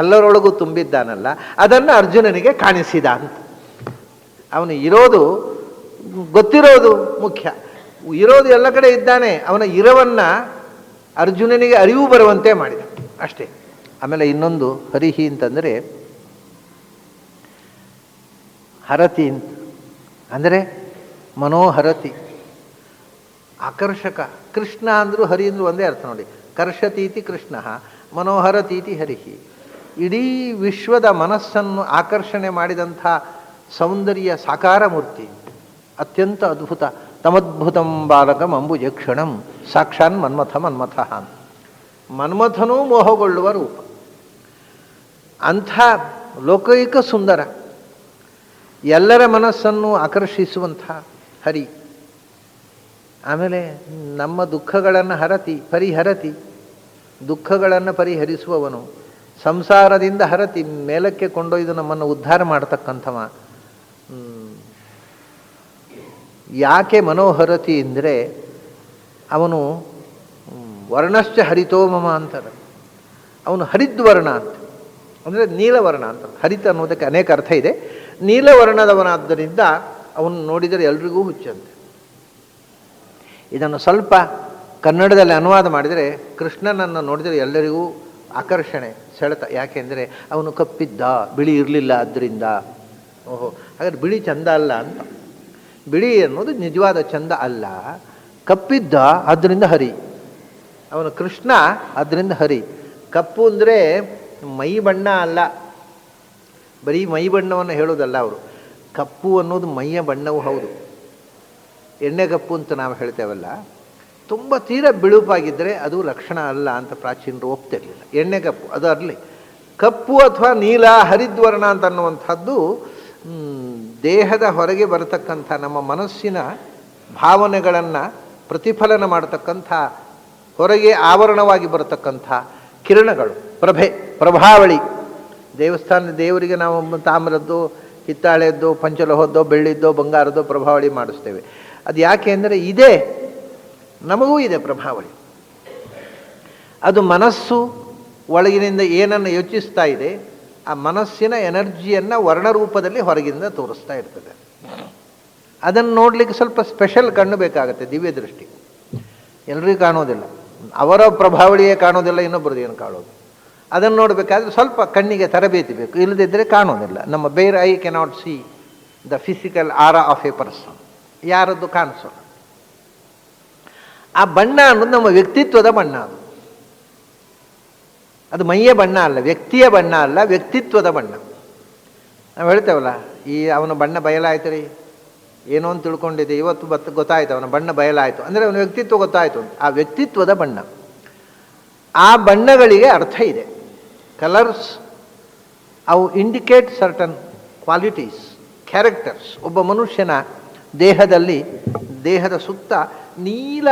ಎಲ್ಲರೊಳಗೂ ತುಂಬಿದ್ದಾನಲ್ಲ, ಅದನ್ನು ಅರ್ಜುನನಿಗೆ ಕಾಣಿಸಿದ ಅಂತ. ಅವನು ಇರೋದು ಗೊತ್ತಿರೋದು ಮುಖ್ಯ. ಇರೋದು ಎಲ್ಲ ಕಡೆ ಇದ್ದಾನೆ, ಅವನ ಇರವನ್ನು ಅರ್ಜುನನಿಗೆ ಅರಿವು ಬರುವಂತೆ ಮಾಡಿದ ಅಷ್ಟೇ. ಆಮೇಲೆ ಇನ್ನೊಂದು ಹರಿಹಿ ಅಂತಂದರೆ ಹರತಿ ಅಂತ ಅಂದರೆ ಮನೋಹರತಿ, ಆಕರ್ಷಕ. ಕೃಷ್ಣ ಅಂದರೂ ಹರಿ ಅಂದರೂ ಒಂದೇ ಅರ್ಥ ನೋಡಿ. ಕರ್ಷತೀತಿ ಕೃಷ್ಣ, ಮನೋಹರತೀತಿ ಹರಿಹಿ. ಇಡೀ ವಿಶ್ವದ ಮನಸ್ಸನ್ನು ಆಕರ್ಷಣೆ ಮಾಡಿದಂಥ ಸೌಂದರ್ಯ ಸಾಕಾರ ಮೂರ್ತಿ, ಅತ್ಯಂತ ಅದ್ಭುತ. ತಮದ್ಭುತಂ ಬಾಲಕಂ ಅಂಬುಜಕ್ಷಣಂ ಸಾಕ್ಷಾನ್ ಮನ್ಮಥ ಮನ್ಮಥ. ಮನ್ಮಥನೂ ಮೋಹಗೊಳ್ಳುವ ರೂಪ. ಅಂಥ ಲೋಕೈಕ ಸುಂದರ, ಎಲ್ಲರ ಮನಸ್ಸನ್ನು ಆಕರ್ಷಿಸುವಂಥ ಹರಿ. ಆಮೇಲೆ ನಮ್ಮ ದುಃಖಗಳನ್ನು ಪರಿಹರತಿ, ದುಃಖಗಳನ್ನು ಪರಿಹರಿಸುವವನು. ಸಂಸಾರದಿಂದ ಹರತಿ, ಮೇಲಕ್ಕೆ ಕೊಂಡೊಯ್ದು ನಮ್ಮನ್ನು ಉದ್ಧಾರ ಮಾಡತಕ್ಕಂಥವ. ಯಾಕೆ ಮನೋಹರತಿ ಅಂದರೆ ಅವನು ವರ್ಣಶ್ಚ ಹರಿತೋ ಮಮ ಅಂತಾರೆ. ಅವನು ಹರಿದ್ವರ್ಣ ಅಂತ ಅಂದರೆ ನೀಲವರ್ಣ ಅಂತ. ಹರಿತ ಅನ್ನೋದಕ್ಕೆ ಅನೇಕ ಅರ್ಥ ಇದೆ. ನೀಲವರ್ಣದವನಾದ್ದರಿಂದ ಅವನು ನೋಡಿದರೆ ಎಲ್ರಿಗೂ ಹುಚ್ಚಂತೆ. ಇದನ್ನು ಸ್ವಲ್ಪ ಕನ್ನಡದಲ್ಲಿ ಅನುವಾದ ಮಾಡಿದರೆ, ಕೃಷ್ಣನನ್ನು ನೋಡಿದರೆ ಎಲ್ಲರಿಗೂ ಆಕರ್ಷಣೆ, ಸೆಳೆತ. ಯಾಕೆಂದರೆ ಅವನು ಕಪ್ಪಿದ್ದ, ಬಿಳಿ ಇರಲಿಲ್ಲ, ಆದ್ದರಿಂದ. ಓಹೋ, ಹಾಗಾದ್ರೆ ಬಿಳಿ ಚಂದ ಅಲ್ಲ ಅಂತ. ಬಿಳಿ ಅನ್ನೋದು ನಿಜವಾದ ಚಂದ ಅಲ್ಲ, ಕಪ್ಪಿದ್ದ, ಆದ್ದರಿಂದ ಹರಿ. ಅವನು ಕೃಷ್ಣ, ಆದ್ದರಿಂದ ಹರಿ. ಕಪ್ಪು ಅಂದರೆ ಮೈ ಬಣ್ಣ ಅಲ್ಲ, ಬರೀ ಮೈ ಬಣ್ಣವನ್ನು ಹೇಳೋದಲ್ಲ ಅವರು. ಕಪ್ಪು ಅನ್ನೋದು ಮೈಯ ಬಣ್ಣವೂ ಹೌದು. ಎಣ್ಣೆ ಕಪ್ಪು ಅಂತ ನಾವು ಹೇಳ್ತೇವಲ್ಲ, ತುಂಬ ತೀರ ಬಿಳುಪಾಗಿದ್ದರೆ ಅದು ಲಕ್ಷಣ ಅಲ್ಲ ಅಂತ ಪ್ರಾಚೀನರು ಒಪ್ತಿರಲಿಲ್ಲ. ಎಣ್ಣೆ ಕಪ್ಪು ಅದು ಅರಲಿ. ಕಪ್ಪು ಅಥವಾ ನೀಲ, ಹರಿದ್ವರ್ಣ ಅಂತ ಅನ್ನುವಂಥದ್ದು ದೇಹದ ಹೊರಗೆ ಬರತಕ್ಕಂಥ ನಮ್ಮ ಮನಸ್ಸಿನ ಭಾವನೆಗಳನ್ನು ಪ್ರತಿಫಲನ ಮಾಡತಕ್ಕಂಥ, ಹೊರಗೆ ಆವರಣವಾಗಿ ಬರತಕ್ಕಂಥ ಕಿರಣಗಳು, ಪ್ರಭಾವಳಿ. ದೇವಸ್ಥಾನದ ದೇವರಿಗೆ ನಾವು ತಾಮ್ರದ್ದು, ಹಿತ್ತಾಳೆದ್ದು, ಪಂಚಲೋಹದ್ದೋ, ಬೆಳ್ಳಿದ್ದೋ, ಬಂಗಾರದ್ದೋ ಪ್ರಭಾವಳಿ ಮಾಡಿಸ್ತೇವೆ. ಅದು ಯಾಕೆ ಅಂದರೆ ಇದೆ, ನಮಗೂ ಇದೆ ಪ್ರಭಾವಳಿ. ಅದು ಮನಸ್ಸು ಒಳಗಿನಿಂದ ಏನನ್ನು ಯೋಚಿಸ್ತಾ ಇದೆ, ಆ ಮನಸ್ಸಿನ ಎನರ್ಜಿಯನ್ನು ವರ್ಣರೂಪದಲ್ಲಿ ಹೊರಗಿಂದ ತೋರಿಸ್ತಾ ಇರ್ತದೆ. ಅದನ್ನು ನೋಡಲಿಕ್ಕೆ ಸ್ವಲ್ಪ ಸ್ಪೆಷಲ್ ಕಣ್ಣು ಬೇಕಾಗುತ್ತೆ, ದಿವ್ಯ ದೃಷ್ಟಿ. ಎಲ್ರಿಗೂ ಕಾಣೋದಿಲ್ಲ, ಅವರ ಪ್ರಭಾವಳಿಯೇ ಕಾಣೋದಿಲ್ಲ, ಇನ್ನೊಬ್ಬರದ್ದು ಏನು ಕಾಣೋದು. ಅದನ್ನು ನೋಡಬೇಕಾದ್ರೆ ಸ್ವಲ್ಪ ಕಣ್ಣಿಗೆ ತರಬೇತಿ ಬೇಕು, ಇಲ್ಲದಿದ್ದರೆ ಕಾಣೋದಿಲ್ಲ. ನಮ್ಮ bare eye cannot see the physical aura of a person. ಯಾರದ್ದು ಕಾಣಿಸೋಲ್ಲ. ಆ ಬಣ್ಣ ಅನ್ನೋದು ನಮ್ಮ ವ್ಯಕ್ತಿತ್ವದ ಬಣ್ಣ. ಅದು ಮೈಯ ಬಣ್ಣ ಅಲ್ಲ, ವ್ಯಕ್ತಿಯ ಬಣ್ಣ ಅಲ್ಲ, ವ್ಯಕ್ತಿತ್ವದ ಬಣ್ಣ. ನಾವು ಹೇಳ್ತೇವಲ್ಲ, ಈ ಅವನ ಬಣ್ಣ ಬಯಲಾಯ್ತು ರೀ, ಏನೋ ಅಂತ ತಿಳ್ಕೊಂಡಿದ್ದೆ, ಇವತ್ತು ಗೊತ್ತಾಯ್ತು ಅವನ ಬಣ್ಣ ಬಯಲಾಯಿತು ಅಂದರೆ ಅವನ ವ್ಯಕ್ತಿತ್ವ ಗೊತ್ತಾಯಿತು ಅಂತ. ಆ ವ್ಯಕ್ತಿತ್ವದ ಬಣ್ಣ. ಆ ಬಣ್ಣಗಳಿಗೆ ಅರ್ಥ ಇದೆ. ಕಲರ್ಸ್ ಅವು ಇಂಡಿಕೇಟ್ ಸರ್ಟನ್ ಕ್ವಾಲಿಟೀಸ್, ಕ್ಯಾರೆಕ್ಟರ್ಸ್. ಒಬ್ಬ ಮನುಷ್ಯನ ದೇಹದಲ್ಲಿ, ದೇಹದ ಸುತ್ತ ನೀಲ,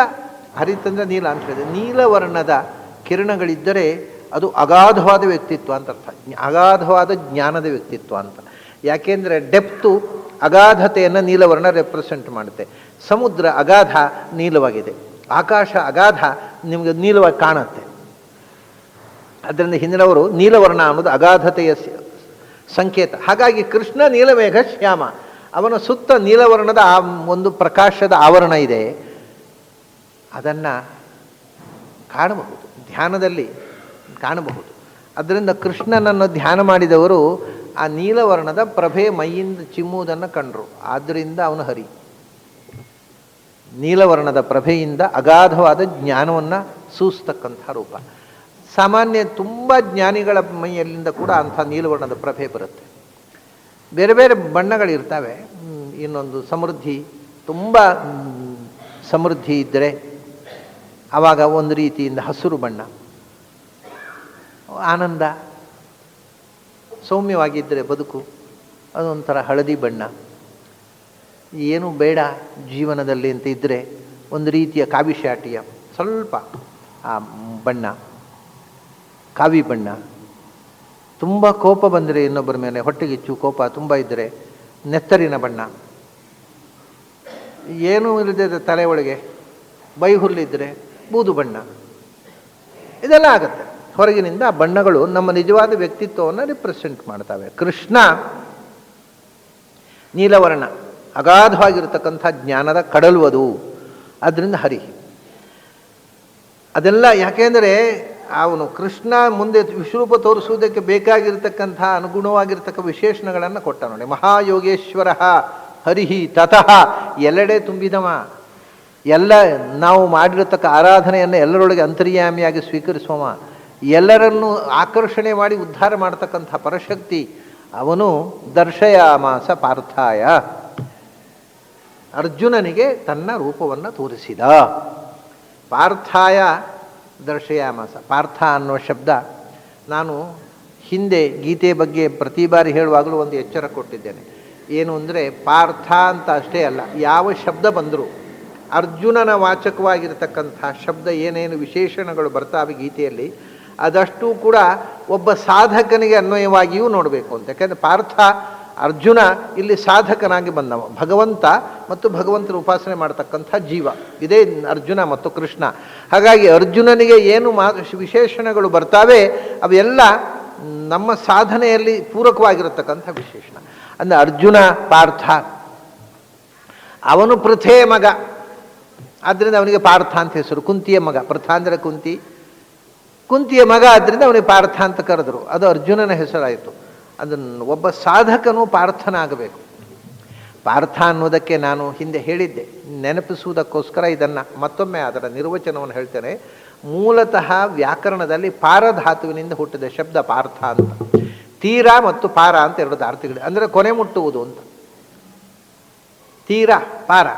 ಹರಿತಂದ್ರೆ ನೀಲ ಅಂತ ಹೇಳಿದೆ, ನೀಲವರ್ಣದ ಕಿರಣಗಳಿದ್ದರೆ ಅದು ಅಗಾಧವಾದ ವ್ಯಕ್ತಿತ್ವ ಅಂತ ಅರ್ಥ, ಅಗಾಧವಾದ ಜ್ಞಾನದ ವ್ಯಕ್ತಿತ್ವ ಅಂತ. ಯಾಕೆಂದರೆ ಡೆಪ್ತು, ಅಗಾಧತೆಯನ್ನು ನೀಲವರ್ಣ ರೆಪ್ರೆಸೆಂಟ್ ಮಾಡುತ್ತೆ. ಸಮುದ್ರ ಅಗಾಧ ನೀಲವಾಗಿದೆ, ಆಕಾಶ ಅಗಾಧ ನಿಮಗೆ ನೀಲವಾಗಿ ಕಾಣುತ್ತೆ. ಅದರಿಂದ ಹಿಂದಿನವರು ನೀಲವರ್ಣ ಅನ್ನೋದು ಅಗಾಧತೆಯ ಸಂಕೇತ. ಹಾಗಾಗಿ ಕೃಷ್ಣ ನೀಲಮೇಘ ಶ್ಯಾಮ, ಅವನ ಸುತ್ತ ನೀಲವರ್ಣದ ಆ ಒಂದು ಪ್ರಕಾಶದ ಆವರಣ ಇದೆ. ಅದನ್ನು ಕಾಣಬಹುದು, ಧ್ಯಾನದಲ್ಲಿ ಕಾಣಬಹುದು. ಅದರಿಂದ ಕೃಷ್ಣನನ್ನು ಧ್ಯಾನ ಮಾಡಿದವರು ಆ ನೀಲವರ್ಣದ ಪ್ರಭೆ ಮೈಯಿಂದ ಚಿಮ್ಮುವುದನ್ನು ಕಂಡರು. ಆದ್ದರಿಂದ ಅವನು ಹರಿ. ನೀಲವರ್ಣದ ಪ್ರಭೆಯಿಂದ ಅಗಾಧವಾದ ಜ್ಞಾನವನ್ನು ಸೂಸ್ತಕ್ಕಂಥ ರೂಪ. ಸಾಮಾನ್ಯ ತುಂಬ ಜ್ಞಾನಿಗಳ ಮೈಯಲ್ಲಿಂದ ಕೂಡ ಅಂಥ ನೀಲವರ್ಣದ ಪ್ರಭೆ ಬರುತ್ತೆ. ಬೇರೆ ಬೇರೆ ಬಣ್ಣಗಳಿರ್ತವೆ. ಇನ್ನೊಂದು ಸಮೃದ್ಧಿ, ತುಂಬ ಸಮೃದ್ಧಿ ಇದ್ದರೆ ಆವಾಗ ಒಂದು ರೀತಿಯಿಂದ ಹಸಿರು ಬಣ್ಣ, ಆನಂದ, ಸೌಮ್ಯವಾಗಿದ್ದರೆ ಬದುಕು ಅದೊಂಥರ ಹಳದಿ ಬಣ್ಣ, ಏನು ಬೇಡ ಜೀವನದಲ್ಲಿ ಅಂತ ಇದ್ದರೆ ಒಂದು ರೀತಿಯ ಕಾವಿಶಾಟಿಯ ಸ್ವಲ್ಪ ಆ ಬಣ್ಣ, ಕಾವಿ ಬಣ್ಣ. ತುಂಬ ಕೋಪ ಬಂದರೆ ಇನ್ನೊಬ್ಬರ ಮೇಲೆ ಹೊಟ್ಟೆಗಿಚ್ಚು ಕೋಪ ತುಂಬ ಇದ್ದರೆ ನೆತ್ತರಿನ ಬಣ್ಣ. ಏನೂ ಇಲ್ಲದೆ ತಲೆ ಒಳಗೆ ಬೈಹುಲ್ಲಿದ್ದರೆ ಬೂದು ಬಣ್ಣ. ಇದೆಲ್ಲ ಆಗುತ್ತೆ. ಹೊರಗಿನಿಂದ ಆ ಬಣ್ಣಗಳು ನಮ್ಮ ನಿಜವಾದ ವ್ಯಕ್ತಿತ್ವವನ್ನು ರಿಪ್ರೆಸೆಂಟ್ ಮಾಡ್ತವೆ. ಕೃಷ್ಣ ನೀಲವರ್ಣ, ಅಗಾಧವಾಗಿರತಕ್ಕಂಥ ಜ್ಞಾನದ ಕಡಲು ಅದು. ಆದ್ದರಿಂದ ಹರಿ. ಅದೆಲ್ಲ ಯಾಕೆಂದರೆ ಅವನು ಕೃಷ್ಣ ಮುಂದೆ ವಿಶ್ವರೂಪ ತೋರಿಸುವುದಕ್ಕೆ ಬೇಕಾಗಿರ್ತಕ್ಕಂಥ ಅನುಗುಣವಾಗಿರ್ತಕ್ಕ ವಿಶೇಷಣಗಳನ್ನು ಕೊಟ್ಟ ನೋಡಿ. ಮಹಾಯೋಗೇಶ್ವರ ಹರಿಹಿ ತತಃ, ಎಲ್ಲೆಡೆ ತುಂಬಿದವ. ಎಲ್ಲ ನಾವು ಮಾಡಿರತಕ್ಕ ಆರಾಧನೆಯನ್ನು ಎಲ್ಲರೊಳಗೆ ಅಂತರ್ಯಾಮಿಯಾಗಿ ಸ್ವೀಕರಿಸುವ, ಎಲ್ಲರನ್ನೂ ಆಕರ್ಷಣೆ ಮಾಡಿ ಉದ್ಧಾರ ಮಾಡತಕ್ಕಂಥ ಪರಶಕ್ತಿ ಅವನು. ದರ್ಶಯಾಮಾಸ ಪಾರ್ಥಾಯ, ಅರ್ಜುನನಿಗೆ ತನ್ನ ರೂಪವನ್ನು ತೋರಿಸಿದ. ಪಾರ್ಥಾಯ ದರ್ಶಯಾಮಾಸ. ಪಾರ್ಥ ಅನ್ನುವ ಶಬ್ದ ನಾನು ಹಿಂದೆ ಗೀತೆ ಬಗ್ಗೆ ಪ್ರತಿ ಬಾರಿ ಹೇಳುವಾಗಲೂ ಒಂದು ಎಚ್ಚರ ಕೊಟ್ಟಿದ್ದೇನೆ. ಏನು ಅಂದರೆ ಪಾರ್ಥ ಅಂತ ಅಷ್ಟೇ ಅಲ್ಲ, ಯಾವ ಶಬ್ದ ಬಂದರೂ ಅರ್ಜುನನ ವಾಚಕವಾಗಿರ್ತಕ್ಕಂಥ ಶಬ್ದ ಏನೇನು ವಿಶೇಷಣಗಳು ಬರ್ತಾವೆ ಗೀತೆಯಲ್ಲಿ ಅದಷ್ಟು ಕೂಡ ಒಬ್ಬ ಸಾಧಕನಿಗೆ ಅನ್ವಯವಾಗಿಯೂ ನೋಡಬೇಕು ಅಂತ. ಯಾಕೆಂದರೆ ಪಾರ್ಥ ಅರ್ಜುನ ಇಲ್ಲಿ ಸಾಧಕನಾಗಿ ಬಂದವ, ಭಗವಂತ ಮತ್ತು ಭಗವಂತನ ಉಪಾಸನೆ ಮಾಡ್ತಕ್ಕಂಥ ಜೀವ. ಇದೇ ಅರ್ಜುನ ಮತ್ತು ಕೃಷ್ಣ. ಹಾಗಾಗಿ ಅರ್ಜುನನಿಗೆ ಏನು ವಿಶೇಷಣಗಳು ಬರ್ತಾವೆ ಅವೆಲ್ಲ ನಮ್ಮ ಸಾಧನೆಯಲ್ಲಿ ಪೂರಕವಾಗಿರತಕ್ಕಂಥ ವಿಶೇಷಣ. ಅಂದರೆ ಅರ್ಜುನ ಪಾರ್ಥ, ಅವನು ಪೃಥೇ ಮಗ, ಆದ್ದರಿಂದ ಅವನಿಗೆ ಪಾರ್ಥ ಅಂತ ಹೆಸರು. ಕುಂತಿಯ ಮಗ, ಪೃಥ ಅಂದರೆ ಕುಂತಿ, ಕುಂತಿಯ ಮಗ ಆದ್ದರಿಂದ ಅವನಿಗೆ ಪಾರ್ಥ ಅಂತ ಕರೆದರು. ಅದು ಅರ್ಜುನನ ಹೆಸರಾಯಿತು. ಅದನ್ನು ಒಬ್ಬ ಸಾಧಕನು ಪಾರ್ಥನಾಗಬೇಕು. ಪಾರ್ಥ ಅನ್ನೋದಕ್ಕೆ ನಾನು ಹಿಂದೆ ಹೇಳಿದ್ದೆ, ನೆನಪಿಸುವುದಕ್ಕೋಸ್ಕರ ಇದನ್ನು ಮತ್ತೊಮ್ಮೆ ಅದರ ನಿರ್ವಚನವನ್ನು ಹೇಳ್ತೇನೆ. ಮೂಲತಃ ವ್ಯಾಕರಣದಲ್ಲಿ ಪಾರಧಾತುವಿನಿಂದ ಹುಟ್ಟಿದ ಶಬ್ದ ಪಾರ್ಥ ಅಂತ. ತೀರ ಮತ್ತು ಪಾರ ಅಂತ ಎರಡು ಅರ್ಥಗಳು, ಅಂದರೆ ಕೊನೆ ಮುಟ್ಟುವುದು ಅಂತ. ತೀರ ಪಾರ,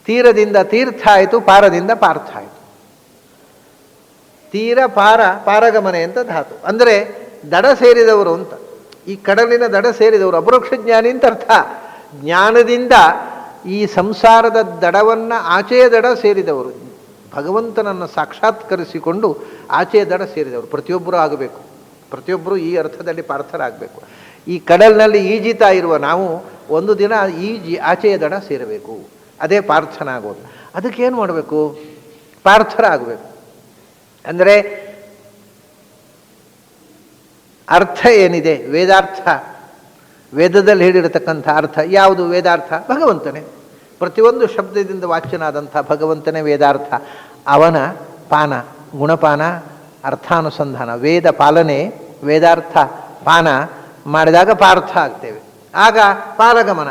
ತೀರದಿಂದ ತೀರ್ಥ ಆಯಿತು, ಪಾರದಿಂದ ಪಾರ್ಥ ಆಯಿತು. ತೀರ ಪಾರ, ಪಾರಗಮನೆ ಅಂತ ಧಾತು, ಅಂದರೆ ದಡ ಸೇರಿದವರು ಅಂತ. ಈ ಕಡಲಿನ ದಡ ಸೇರಿದವರು ಅಪರೋಕ್ಷ ಜ್ಞಾನಿ ಅಂತ ಅರ್ಥ. ಜ್ಞಾನದಿಂದ ಈ ಸಂಸಾರದ ದಡವನ್ನು ಆಚೆಯ ದಡ ಸೇರಿದವರು, ಭಗವಂತನನ್ನು ಸಾಕ್ಷಾತ್ಕರಿಸಿಕೊಂಡು ಆಚೆಯ ದಡ ಸೇರಿದವರು ಪ್ರತಿಯೊಬ್ಬರೂ ಆಗಬೇಕು. ಪ್ರತಿಯೊಬ್ಬರೂ ಈ ಅರ್ಥದಲ್ಲಿ ಪಾರ್ಥರಾಗಬೇಕು. ಈ ಕಡಲಿನಲ್ಲಿ ಈಜಿತಾ ಇರುವ ನಾವು ಒಂದು ದಿನ ಈಜಿ ಆಚೆಯ ದಡ ಸೇರಬೇಕು. ಅದೇ ಪಾರ್ಥನಾಗೋದು. ಅದಕ್ಕೇನು ಮಾಡಬೇಕು? ಪಾರ್ಥರಾಗಬೇಕು. ಅಂದರೆ ಅರ್ಥ ಏನಿದೆ, ವೇದಾರ್ಥ, ವೇದದಲ್ಲಿ ಹೇಳಿರತಕ್ಕಂಥ ಅರ್ಥ ಯಾವುದು? ವೇದಾರ್ಥ ಭಗವಂತನೇ. ಪ್ರತಿಯೊಂದು ಶಬ್ದದಿಂದ ವಾಚ್ಯನಾದಂಥ ಭಗವಂತನೇ ವೇದಾರ್ಥ. ಅವನ ಪಾನ, ಗುಣಪಾನ, ಅರ್ಥಾನುಸಂಧಾನ, ವೇದ ಪಾಲನೆ, ವೇದಾರ್ಥ ಪಾನ ಮಾಡಿದಾಗ ಪಾರ್ಥ ಆಗ್ತೇವೆ. ಆಗ ಪಾರಗಮನ,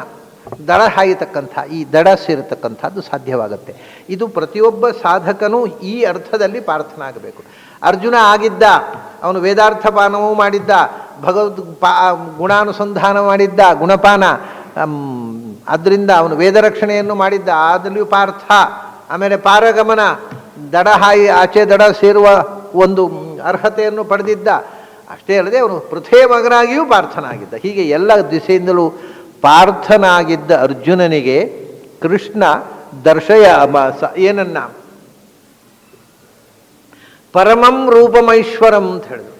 ದಡ ಹಾಯತಕ್ಕಂಥ, ಈ ದಡ ಸೇರತಕ್ಕಂಥದ್ದು ಸಾಧ್ಯವಾಗುತ್ತೆ. ಇದು ಪ್ರತಿಯೊಬ್ಬ ಸಾಧಕನೂ ಈ ಅರ್ಥದಲ್ಲಿ ಪಾರ್ಥನಾಗಬೇಕು. ಅರ್ಜುನ ಆಗಿದ್ದ, ಅವನು ವೇದಾರ್ಥ ಪಾನವೂ ಮಾಡಿದ್ದ, ಭಗವದ್ ಗುಣಾನುಸಂಧಾನ ಮಾಡಿದ್ದ, ಗುಣಪಾನ, ಆದ್ದರಿಂದ ಅವನು ವೇದರಕ್ಷಣೆಯನ್ನು ಮಾಡಿದ್ದ, ಅದರಲ್ಲಿಯೂ ಪಾರ್ಥ. ಆಮೇಲೆ ಪಾರಗಮನ, ದಡ ಹಾಯಿ ಆಚೆ ದಡ ಸೇರುವ ಒಂದು ಅರ್ಹತೆಯನ್ನು ಪಡೆದಿದ್ದ. ಅಷ್ಟೇ ಅಲ್ಲದೆ ಅವನು ಪೃಥೇ ಮಗನಾಗಿಯೂ ಪಾರ್ಥನಾಗಿದ್ದ. ಹೀಗೆ ಎಲ್ಲ ದಿಸೆಯಿಂದಲೂ ಪಾರ್ಥನಾಗಿದ್ದ ಅರ್ಜುನನಿಗೆ ಕೃಷ್ಣ ದರ್ಶಯಾಮಾಸ ಏನನ್ನ? ಪರಮಂ ರೂಪಮೈಶ್ವರಂ ಅಂತ ಹೇಳಿದ್ರು.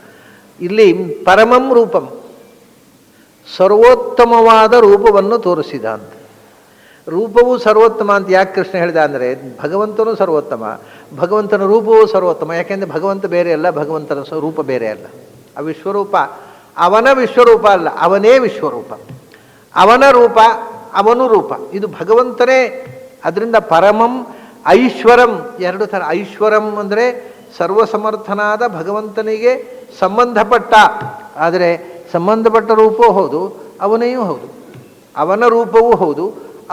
ಇಲ್ಲಿ ಪರಮಂ ರೂಪಂ, ಸರ್ವೋತ್ತಮವಾದ ರೂಪವನ್ನು ತೋರಿಸಿದ ಅಂತ. ರೂಪವೂ ಸರ್ವೋತ್ತಮ ಅಂತ ಯಾಕೆ ಕೃಷ್ಣ ಹೇಳಿದ ಅಂದರೆ ಭಗವಂತನೂ ಸರ್ವೋತ್ತಮ, ಭಗವಂತನ ರೂಪವೂ ಸರ್ವೋತ್ತಮ. ಯಾಕೆಂದರೆ ಭಗವಂತ ಬೇರೆ ಅಲ್ಲ, ಭಗವಂತನ ರೂಪ ಬೇರೆ ಅಲ್ಲ. ಆ ವಿಶ್ವರೂಪ ಅವನ ವಿಶ್ವರೂಪ ಅಲ್ಲ, ಅವನೇ ವಿಶ್ವರೂಪ. ಅವನ ರೂಪ ಅವನು ರೂಪ, ಇದು ಭಗವಂತನೇ. ಅದರಿಂದ ಪರಮಂ ಐಶ್ವರಂ, ಎರಡು ಥರ. ಐಶ್ವರಂ ಅಂದರೆ ಸರ್ವಸಮರ್ಥನಾದ ಭಗವಂತನಿಗೆ ಸಂಬಂಧಪಟ್ಟ, ಆದರೆ ಸಂಬಂಧಪಟ್ಟ ರೂಪವೂ ಹೌದು, ಅವನೆಯೂ ಹೌದು. ಅವನ ರೂಪವೂ ಹೌದು,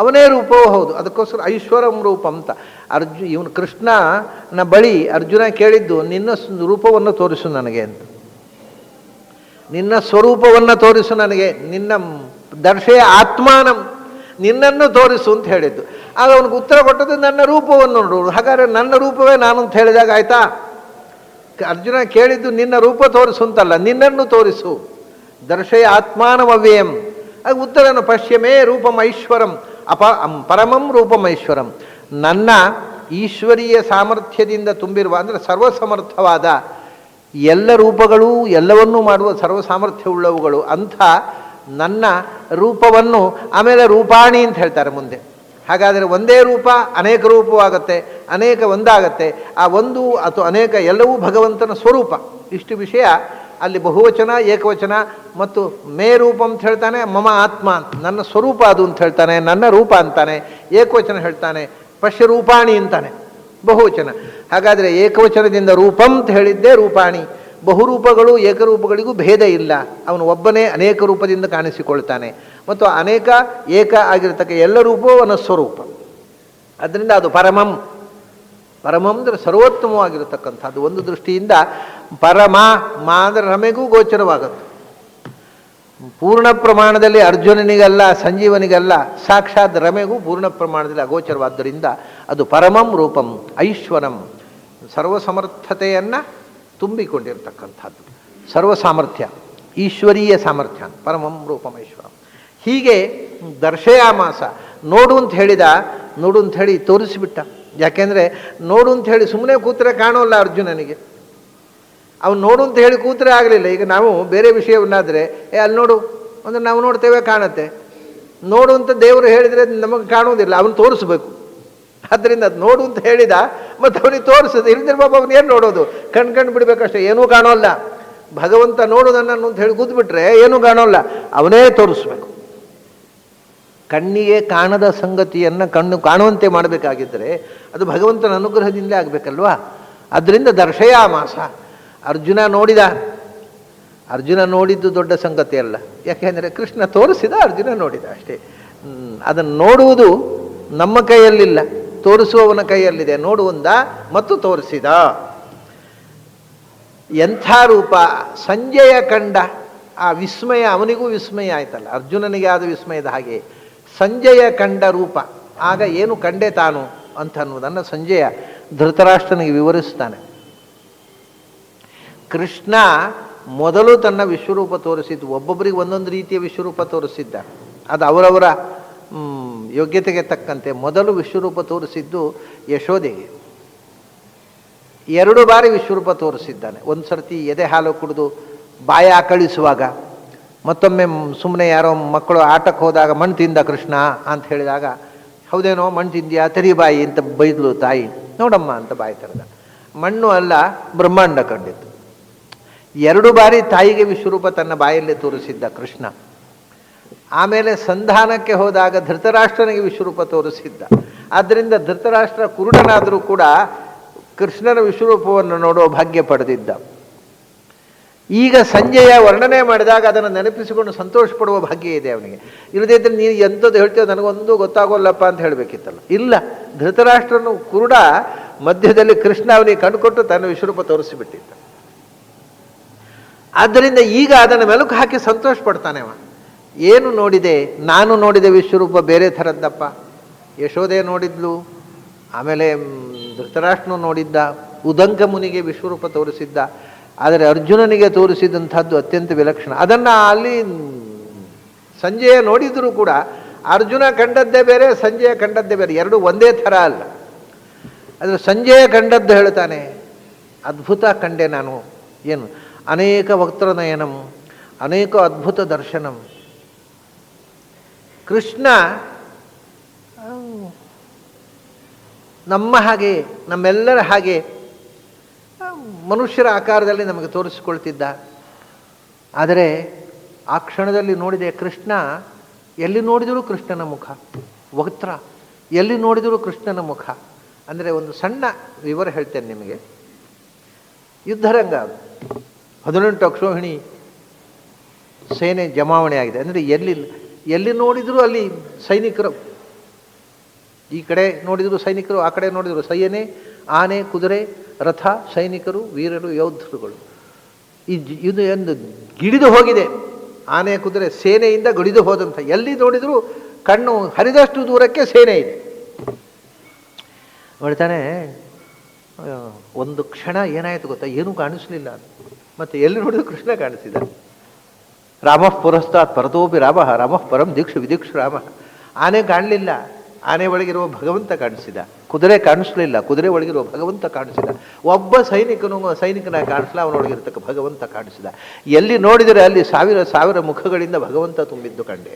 ಅವನೇ ರೂಪವೂ ಹೌದು. ಅದಕ್ಕೋಸ್ಕರ ಐಶ್ವರಂ ರೂಪ ಅಂತ. ಇವನು ಕೃಷ್ಣನ ಬಳಿ ಅರ್ಜುನ ಕೇಳಿದ್ದು ನಿನ್ನ ರೂಪವನ್ನು ತೋರಿಸು ನನಗೆ ಅಂತ, ನಿನ್ನ ಸ್ವರೂಪವನ್ನು ತೋರಿಸು ನನಗೆ, ನಿನ್ನ ದರ್ಶಯ ಆತ್ಮಾನಂ, ನಿನ್ನನ್ನು ತೋರಿಸು ಅಂತ ಹೇಳಿದ್ದು. ಆಗ ಅವನಿಗೆ ಉತ್ತರ ಕೊಟ್ಟದ್ದು ನನ್ನ ರೂಪವನ್ನು ನೋಡು. ಹಾಗಾದರೆ ನನ್ನ ರೂಪವೇ ನಾನು ಅಂತ ಹೇಳಿದಾಗ ಆಯ್ತಾ? ಅರ್ಜುನ ಕೇಳಿದ್ದು ನಿನ್ನ ರೂಪ ತೋರಿಸು ಅಂತಲ್ಲ, ನಿನ್ನನ್ನು ತೋರಿಸು. ದರ್ಶಯ ಆತ್ಮಾನಮವ್ಯಯಂ. ಆಗ ಉತ್ತರನು ಪಶ್ಯಮೇ ರೂಪಂ ಐಶ್ವರಂ ಪರಮಂ ರೂಪಂ ಐಶ್ವರಂ. ನನ್ನ ಈಶ್ವರೀಯ ಸಾಮರ್ಥ್ಯದಿಂದ ತುಂಬಿರುವ, ಅಂದರೆ ಸರ್ವಸಮರ್ಥವಾದ ಎಲ್ಲ ರೂಪಗಳು, ಎಲ್ಲವನ್ನೂ ಮಾಡುವ ಸರ್ವ ಸಾಮರ್ಥ್ಯವುಳ್ಳವುಗಳು ಅಂಥ ನನ್ನ ರೂಪವನ್ನು, ಆಮೇಲೆ ರೂಪಾಣಿ ಅಂತ ಹೇಳ್ತಾರೆ ಮುಂದೆ. ಹಾಗಾದರೆ ಒಂದೇ ರೂಪ ಅನೇಕ ರೂಪವಾಗುತ್ತೆ, ಅನೇಕ ಒಂದಾಗತ್ತೆ. ಆ ಒಂದು ಅಥವಾ ಅನೇಕ ಎಲ್ಲವೂ ಭಗವಂತನ ಸ್ವರೂಪ. ಇಷ್ಟು ವಿಷಯ ಅಲ್ಲಿ ಬಹುವಚನ, ಏಕವಚನ ಮತ್ತು ಮೇ ರೂಪ ಅಂತ ಹೇಳ್ತಾನೆ, ಮಮ ಆತ್ಮ ಅಂತ ನನ್ನ ಸ್ವರೂಪ ಅದು ಅಂತ ಹೇಳ್ತಾನೆ, ನನ್ನ ರೂಪ ಅಂತಾನೆ. ಏಕವಚನ ಹೇಳ್ತಾನೆ, ಪಶ್ಯರೂಪಾಣಿ ಅಂತಾನೆ ಬಹುವಚನ. ಹಾಗಾದರೆ ಏಕವಚನದಿಂದ ರೂಪಂ ಅಂತ ಹೇಳಿದ್ದೇ ರೂಪಾಣಿ. ಬಹುರೂಪಗಳು ಏಕರೂಪಗಳಿಗೂ ಭೇದ ಇಲ್ಲ, ಅವನು ಒಬ್ಬನೇ ಅನೇಕ ರೂಪದಿಂದ ಕಾಣಿಸಿಕೊಳ್ತಾನೆ. ಮತ್ತು ಅನೇಕ ಏಕ ಆಗಿರತಕ್ಕ ಎಲ್ಲ ರೂಪವೂ ಅವನ ಸ್ವರೂಪ. ಅದರಿಂದ ಅದು ಪರಮಂ. ಪರಮಂ ಅಂದರೆ ಸರ್ವೋತ್ತಮವಾಗಿರತಕ್ಕಂಥದ್ದು. ಒಂದು ದೃಷ್ಟಿಯಿಂದ ಪರಮ ಮಾ ಅಂದರೆ ರಮೆಗೂ ಗೋಚರವಾಗುತ್ತೆ. ಪೂರ್ಣ ಪ್ರಮಾಣದಲ್ಲಿ ಅರ್ಜುನನಿಗಲ್ಲ, ಸಂಜೀವನಿಗಲ್ಲ, ಸಾಕ್ಷಾತ್ ರಮೆಗೂ ಪೂರ್ಣ ಪ್ರಮಾಣದಲ್ಲಿ ಅಗೋಚರವಾದ್ದರಿಂದ ಅದು ಪರಮಂ ರೂಪಂ ಐಶ್ವರಂ, ಸರ್ವಸಮರ್ಥತೆಯನ್ನು ತುಂಬಿಕೊಂಡಿರ್ತಕ್ಕಂಥದ್ದು. ಸರ್ವಸಾಮರ್ಥ್ಯ, ಈಶ್ವರೀಯ ಸಾಮರ್ಥ್ಯ, ಪರಮಂ ರೂಪಂ ಐಶ್ವರಂ. ಹೀಗೆ ದರ್ಶಯಾಮಾಸ, ನೋಡು ಅಂತ ಹೇಳಿದ, ನೋಡು ಅಂತ ಹೇಳಿ ತೋರಿಸಿಬಿಟ್ಟ. ಯಾಕೆಂದರೆ ನೋಡು ಅಂತ ಹೇಳಿ ಸುಮ್ಮನೆ ಕೂತ್ರೆ ಕಾಣೋಲ್ಲ ಅರ್ಜುನನಿಗೆ. ಅವನು ನೋಡು ಅಂತ ಹೇಳಿ ಕೂತ್ರೆ ಆಗಲಿಲ್ಲ. ಈಗ ನಾವು ಬೇರೆ ವಿಷಯವನ್ನಾದರೆ ಅಲ್ಲಿ ನೋಡು ಅಂದರೆ ನಾವು ನೋಡ್ತೇವೆ, ಕಾಣುತ್ತೆ. ನೋಡು ಅಂತ ದೇವರು ಹೇಳಿದರೆ ನಮಗೆ ಕಾಣುವುದಿಲ್ಲ, ಅವನು ತೋರಿಸ್ಬೇಕು. ಆದ್ದರಿಂದ ಅದು ನೋಡು ಅಂತ ಹೇಳಿದ, ಮತ್ತು ಅವನಿಗೆ ತೋರಿಸೋದು. ಇಲ್ದಿರ ಬಾಬು ಅವನು ಏನು ನೋಡೋದು? ಕಣ್ಣು ಬಿಡಬೇಕಷ್ಟೇ, ಏನೂ ಕಾಣೋಲ್ಲ. ಭಗವಂತ ನೋಡು ನನ್ನನ್ನು ಅಂತ ಹೇಳಿ ಕೂತ್ಬಿಟ್ರೆ ಏನೂ ಕಾಣೋಲ್ಲ, ಅವನೇ ತೋರಿಸ್ಬೇಕು. ಕಣ್ಣಿಗೆ ಕಾಣದ ಸಂಗತಿಯನ್ನು ಕಣ್ಣು ಕಾಣುವಂತೆ ಮಾಡಬೇಕಾಗಿದ್ದರೆ ಅದು ಭಗವಂತನ ಅನುಗ್ರಹದಿಂದಲೇ ಆಗಬೇಕಲ್ವಾ? ಅದರಿಂದ ದರ್ಶಯಾಮಾಸ, ಅರ್ಜುನ ನೋಡಿದ. ಅರ್ಜುನ ನೋಡಿದ್ದು ದೊಡ್ಡ ಸಂಗತಿ ಅಲ್ಲ, ಯಾಕೆಂದರೆ ಕೃಷ್ಣ ತೋರಿಸಿದ, ಅರ್ಜುನ ನೋಡಿದ ಅಷ್ಟೇ. ಅದನ್ನು ನೋಡುವುದು ನಮ್ಮ ಕೈಯಲ್ಲಿಲ್ಲ, ತೋರಿಸುವವನ ಕೈಯಲ್ಲಿದೆ. ನೋಡುವಂದ ಮತ್ತು ತೋರಿಸಿದ. ಎಂಥ ರೂಪ! ಸಂಜಯ ಕಂಡ ಆ ವಿಸ್ಮಯ, ಅವನಿಗೂ ವಿಸ್ಮಯ ಆಯ್ತಲ್ಲ, ಅರ್ಜುನನಿಗೆ ಆದ ವಿಸ್ಮಯದ ಹಾಗೆ ಸಂಜಯ ಕಂಡ ರೂಪ. ಆಗ ಏನು ಕಂಡೆ ತಾನು ಅಂತ ಅನ್ನುವುದನ್ನು ಸಂಜಯ ಧೃತರಾಷ್ಟ್ರನಿಗೆ ವಿವರಿಸ್ತಾನೆ. ಕೃಷ್ಣ ಮೊದಲು ತನ್ನ ವಿಶ್ವರೂಪ ತೋರಿಸಿದ್ದು, ಒಬ್ಬೊಬ್ಬರಿಗೆ ಒಂದೊಂದು ರೀತಿಯ ವಿಶ್ವರೂಪ ತೋರಿಸಿದ್ದ. ಅದು ಅವರವರ ಯೋಗ್ಯತೆಗೆ ತಕ್ಕಂತೆ ಮೊದಲು ವಿಶ್ವರೂಪ ತೋರಿಸಿದ್ದು ಯಶೋದೆಗೆ. 2 ಬಾರಿ ವಿಶ್ವರೂಪ ತೋರಿಸಿದ್ದಾನೆ. ಒಂದು ಸರ್ತಿ ಎದೆ ಹಾಲು ಕುಡಿದು ಬಾಯ ಆಕಳಿಸುವಾಗ, ಮತ್ತೊಮ್ಮೆ ಸುಮ್ಮನೆ ಯಾರೋ ಮಕ್ಕಳು ಆಟಕ್ಕೆ ಹೋದಾಗ ಮಣ್ಣು ತಿಂದ ಕೃಷ್ಣ ಅಂತ ಹೇಳಿದಾಗ, ಹೌದೇನೋ ಮಣ್ಣು ತಿಂದ್ಯಾ, ತೆರಿ ಬಾಯಿ ಅಂತ ಬೈದ್ಲು ತಾಯಿ. ನೋಡಮ್ಮ ಅಂತ ಬಾಯಿ ತೆರೆದ. ಮಣ್ಣು ಅಲ್ಲ, ಬ್ರಹ್ಮಾಂಡ ಕಂಡಿತ್ತು. 2 ಬಾರಿ ತಾಯಿಗೆ ವಿಶ್ವರೂಪ ತನ್ನ ಬಾಯಲ್ಲೇ ತೋರಿಸಿದ್ದ ಕೃಷ್ಣ. ಆಮೇಲೆ ಸಂಧಾನಕ್ಕೆ ಹೋದಾಗ ಧೃತರಾಷ್ಟ್ರನಿಗೆ ವಿಶ್ವರೂಪ ತೋರಿಸಿದ್ದ. ಆದ್ದರಿಂದ ಧೃತರಾಷ್ಟ್ರ ಕುರುಡನಾದರೂ ಕೂಡ ಕೃಷ್ಣನ ವಿಶ್ವರೂಪವನ್ನು ನೋಡುವ ಭಾಗ್ಯ ಪಡೆದಿದ್ದ. ಈಗ ಸಂಜೆಯ ವರ್ಣನೆ ಮಾಡಿದಾಗ ಅದನ್ನು ನೆನಪಿಸಿಕೊಂಡು ಸಂತೋಷ ಪಡುವ ಭಾಗ್ಯ ಇದೆ ಅವನಿಗೆ. ಇಲ್ಲದೇ ಇದ್ದರೆ ನೀನು ಎಂಥದ್ದು ಹೇಳ್ತೀಯೋ ನನಗೊಂದು ಗೊತ್ತಾಗೋಲ್ಲಪ್ಪ ಅಂತ ಹೇಳಬೇಕಿತ್ತಲ್ಲ. ಇಲ್ಲ, ಧೃತರಾಷ್ಟ್ರನು ಕುರುಡ ಮಧ್ಯದಲ್ಲಿ ಕೃಷ್ಣ ಅವನಿಗೆ ಕಂಡುಕೊಟ್ಟು ತನ್ನ ವಿಶ್ವರೂಪ ತೋರಿಸಿಬಿಟ್ಟಿದ್ದ. ಆದ್ದರಿಂದ ಈಗ ಅದನ್ನು ಮೆಲುಕು ಹಾಕಿ ಸಂತೋಷ ಪಡ್ತಾನೆ ಅವ. ಏನು ನೋಡಿದೆ? ನಾನು ನೋಡಿದ ವಿಶ್ವರೂಪ ಬೇರೆ ಥರದ್ದಪ್ಪ. ಯಶೋದೆ ನೋಡಿದ್ಲು, ಆಮೇಲೆ ಧೃತರಾಷ್ಟ್ರನು ನೋಡಿದ್ದ, ಉದಂಕ ಮುನಿಗೆ ವಿಶ್ವರೂಪ ತೋರಿಸಿದ್ದ. ಆದರೆ ಅರ್ಜುನನಿಗೆ ತೋರಿಸಿದಂಥದ್ದು ಅತ್ಯಂತ ವಿಲಕ್ಷಣ. ಅದನ್ನು ಅಲ್ಲಿ ಸಂಜಯ ನೋಡಿದರೂ ಕೂಡ ಅರ್ಜುನ ಕಂಡದ್ದೇ ಬೇರೆ, ಸಂಜಯ ಕಂಡದ್ದೇ ಬೇರೆ, ಎರಡು ಒಂದೇ ಥರ ಅಲ್ಲ. ಆದರೆ ಸಂಜಯ ಕಂಡದ್ದು ಹೇಳ್ತಾನೆ, ಅದ್ಭುತ ಕಂಡೆ ನಾನು. ಏನು? ಅನೇಕ ವಕ್ತ್ರನಯನಂ, ಅನೇಕ ಅದ್ಭುತ ದರ್ಶನಂ. ಕೃಷ್ಣ ನಮ್ಮ ಹಾಗೆ ನಮ್ಮೆಲ್ಲರ ಹಾಗೆ ಮನುಷ್ಯರ ಆಕಾರದಲ್ಲಿ ನಮಗೆ ತೋರಿಸಿಕೊಳ್ತಿದ್ದ. ಆದರೆ ಆ ಕ್ಷಣದಲ್ಲಿ ನೋಡಿದೆ ಕೃಷ್ಣ, ಎಲ್ಲಿ ನೋಡಿದರೂ ಕೃಷ್ಣನ ಮುಖ, ವಕ್ತ್ರ ಎಲ್ಲಿ ನೋಡಿದರೂ ಕೃಷ್ಣನ ಮುಖ. ಅಂದರೆ ಒಂದು ಸಣ್ಣ ವಿವರ ಹೇಳ್ತೇನೆ ನಿಮಗೆ. ಯುದ್ಧರಂಗ 18 ಅಕ್ಷೋಹಿಣಿ ಸೇನೆ ಜಮಾವಣೆ ಆಗಿದೆ. ಅಂದರೆ ಎಲ್ಲಿ ನೋಡಿದರೂ ಅಲ್ಲಿ ಸೈನಿಕರು, ಈ ಕಡೆ ನೋಡಿದರೂ ಸೈನಿಕರು, ಆ ಕಡೆ ನೋಡಿದರೂ ಸೈನ್ಯ, ಆನೆ, ಕುದುರೆ, ರಥ, ಸೈನಿಕರು, ವೀರರು, ಯೋಧರುಗಳು. ಇದು ಒಂದು ಗಿಡಿದು ಹೋಗಿದೆ. ಆನೆ, ಕುದುರೆ ಸೇನೆಯಿಂದ ಗಡಿದು ಹೋದಂಥ, ಎಲ್ಲಿ ನೋಡಿದರೂ ಕಣ್ಣು ಹರಿದಷ್ಟು ದೂರಕ್ಕೆ ಸೇನೆ ಇದೆ. ನೋಡ್ತಾನೆ, ಒಂದು ಕ್ಷಣ ಏನಾಯಿತು ಗೊತ್ತಾ, ಏನೂ ಕಾಣಿಸ್ಲಿಲ್ಲ. ಮತ್ತೆ ಎಲ್ಲಿ ನೋಡಿದ್ರು ಕೃಷ್ಣ ಕಾಣಿಸಿದ. ರಾಮಃ ಪುರಸ್ತಾತ್ ಪರತೋಪಿ ರಾಮಃ ರಾಮಃ ಪರಂ ದೀಕ್ಷು ವಿದೀಕ್ಷು ರಾಮ. ಆನೆ ಕಾಣಲಿಲ್ಲ, ಆನೆ ಒಳಗಿರುವ ಭಗವಂತ ಕಾಣಿಸಿದ. ಕುದುರೆ ಕಾಣಿಸ್ಲಿಲ್ಲ, ಕುದುರೆ ಒಳಗಿರುವ ಭಗವಂತ ಕಾಣಿಸಿದ. ಒಬ್ಬ ಸೈನಿಕನ ಕಾಣಿಸ್ಲ, ಅವನೊಳಗಿರ್ತಕ್ಕ ಭಗವಂತ ಕಾಣಿಸಿದ. ಎಲ್ಲಿ ನೋಡಿದರೆ ಅಲ್ಲಿ ಸಾವಿರ ಸಾವಿರ ಮುಖಗಳಿಂದ ಭಗವಂತ ತುಂಬಿದ್ದು ಕಂಡೆ.